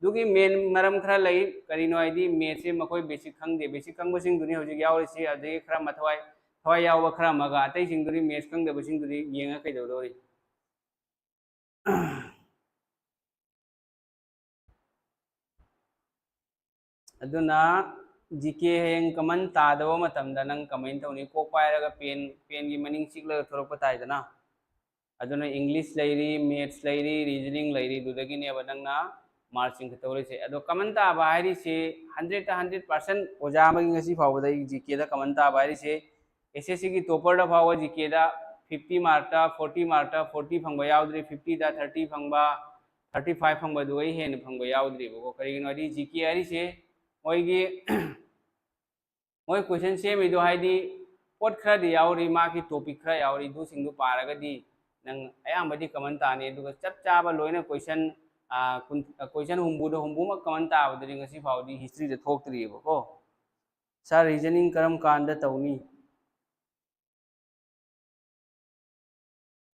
A: दुगी मेन मरम खरा लई करिनो आइदी मैथ्स से मखोय बेसिक खंगबसिंग दुनि हौजिक यावरिसि अदे खरा मथवाय थवाय यावबा खरा मगा अतै सिंग दुनि मैथ्स खंगदबसिंग दुनि येंगा कैदौदोरि अदुना जीके हयेंग कमन तादबा मतमदा नंग कमेंट तौनी कोक पाइरगा पेन की मनिंग चिकलगा थोरकपा ताइदना अदुना इंग्लिश लैरी मैथ्स लैरी रीजनिंग लैरी दुदगिनेबा नंगना मार्चिंग तौरिसे अदो कमन ताबा हाइरिसे 100% ओजा अमगी ngasi फावबदा जीके दा कमन ताबा हाइरिसे एसएससी की टॉपर दा फाव जीके दा 50 मार्क ता 40 मार्क ता 40 फंगबा यावद्री 50 दा 30 फंगबा 35 फंगबा दुई हेन फंगबा यावद्री बको करिगिनो आदि जीके हाइरिसे मोइगी मोइ क्वेश्चन सेमिदो हाइदी पोट खरादी यावरी माकी टॉपिक खरा यावरी दु सिंगदु पारगदी नंग अयामबदी कमन ताने दुगा चप चाबा लोइना क्वेश्चन क्वेश्चन हुम्बुमा कमन ताबदरी ngasi फावदी हिस्ट्री दे थोक्तरीबको सा रीजनिंग करम कांदा तौनी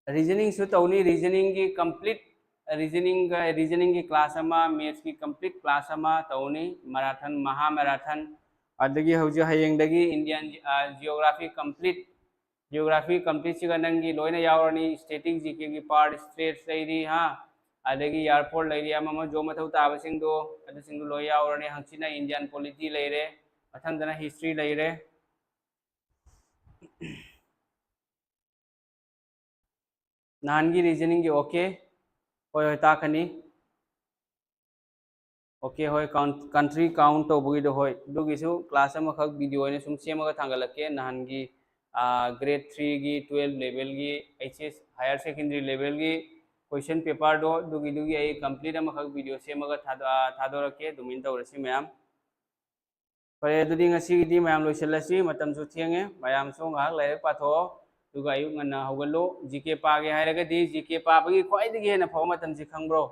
A: रीजनिंग सु तौनी रीजनिंग की कंप्लीट रीजनिंग की क्लास अमा मैथ्स की कंप्लीट क्लास अमा तौनी मैराथन महा मैराथन अदगी हौजे हयेंदगी इंडियन जियोग्राफी कंप्लीट सिगा नंगी लोइना यावरनी स्टैटिक जीके की पार्ट स्ट्रेट्स लैरी हां अदगी एयरपोर्ट लैरी अमा जो मथौ ताबसिंगदो अदसिंगदो लोय यावरनी हंसिना इंडियन पॉलिटी लैरे मथंदना हिस्ट्री लैरे नानगी रीजनिंग की ओके होय ताकनी ओके होय कंट्री काउंट तौबगी होय दुगिसु क्लास अमा खक वीडियो ने सुम सेमगा थांगलके नहानगी ग्रेड 3 की 12 लेवल की एचएस हायर सेकेंडरी लेवल की क्वेश्चन पेपर दो दुगी आई कंप्लीट अमा खक वीडियो सेमगा थादोरके दुमिन तौरसि मैम फरे दुदी ngasi मैम लोइसलसी मतमसु थेंगे मैम सो ngahak लाइक पाथो दुगा अयु ngana हौगलो जीके पागे हायरगदी जीके पाबगी ख्वाइदगी हेना फाव मतमसि खंगब्रो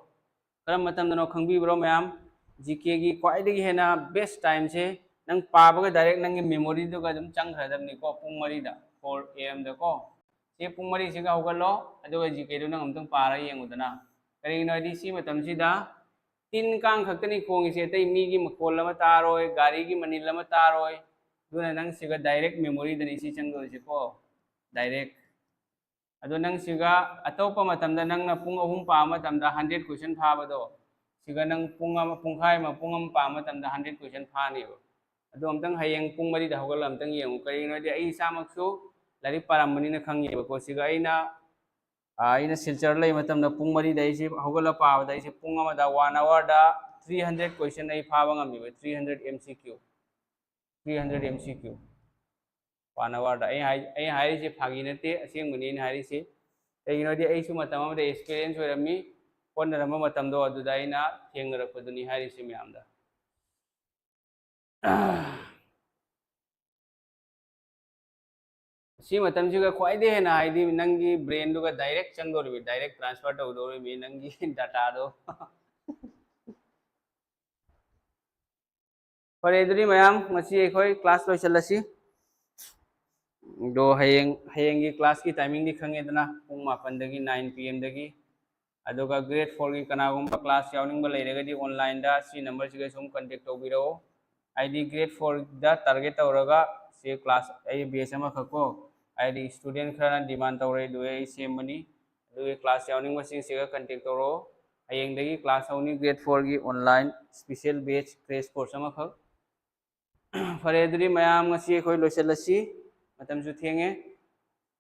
A: करम मतमदनो खंगबिब्रो मैम जीके की ख्वाइदगी हेना बेस्ट टाइम से नंग पाबगा डायरेक्ट नंगी मेमोरी दुगा दम चंगखरदबनी को पुंग मरीदा 4 am दा को ꯁꯤ ꯄꯨꯡ 4 ꯁꯤꯒ ꯍꯧꯒꯠꯂꯣ ꯑꯗꯨꯒ ꯖꯤꯀꯦꯗꯨ ꯅꯪ ꯑꯝꯇꯪ ꯄꯥꯔ ꯌꯦꯡꯉꯨꯗꯅ ꯀꯔꯤꯒꯤꯅꯣ ꯍꯥꯏꯗꯤ ꯁꯤ ꯃꯇꯝꯁꯤꯗ ꯇꯤꯟ ꯀꯥꯡ ꯈꯛꯇꯅꯤ ꯈꯣꯡꯉꯤꯁꯦ ꯑꯇꯩ ꯃꯤꯒꯤ ꯃꯈꯣꯜ ꯑꯃ ꯇꯥꯔꯣꯏ ꯒꯥꯔꯤꯒꯤ ꯃꯅꯤꯜ ꯑꯃ ꯇꯥꯔꯣꯏ ꯑꯗꯨꯅ ꯅꯪ ꯁꯤꯒ ꯗꯥꯏꯔꯦꯛ ꯃꯦꯃꯣꯔꯤꯗꯅꯤ ꯁꯤ ꯆꯪꯗꯣꯏꯁꯤꯀꯣ ꯗꯥꯏꯔꯦꯛ ꯑꯗꯣ ꯅꯪ siga ataupa matamda nang na pung ahum pa matamda 100 question phabado siga nang pung ama pungkhai ma pung am pa matamda 100 question phani ba ado amtang hayeng pung mari da hogal amtang yengu kari no di ai samaksu lari paramani na khangi ba ko siga aina silchar lai matamda pung mari da isi hogal pa da isi pung ama da 1 hour da 300 question ai phaba ngami ba 300 mcq 300 mcq 1 hour da ai hai se phagi nate aseng mani ni hai se ai no di ai su matam am de experience orami pon rama matam do adu da ina thengara paduni hai se myam da si matam jiga khwai de na hai di nangi brain du ga direct chang do ri direct transfer to do ri nangi data do pare duri mayam masi ekhoi class lo chalasi do hayeng gi class ki timing di khange dana pung 8 dagi 9 pm dagi aduga grade 4 gi kana gum class yawning ba leirega di online da si number siga sum contact to biro id grade 4 da target tawraga si class ai bs ama khako id student khana demand tawre do ai semani do class yawning ma sing siga contact tawro hayeng dagi class awni grade 4 gi online special batch crash course ama khak fare duri mayam ngasi khoi loselasi matam ju thenge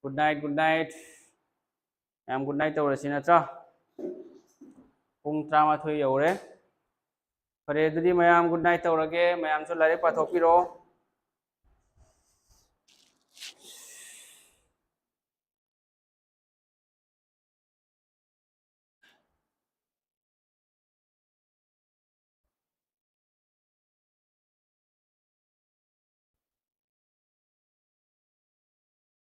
A: good night mayam good night tawrasi natra pung 13 yaure fare duri mayam good night tawrage mayam so lare pathokpiro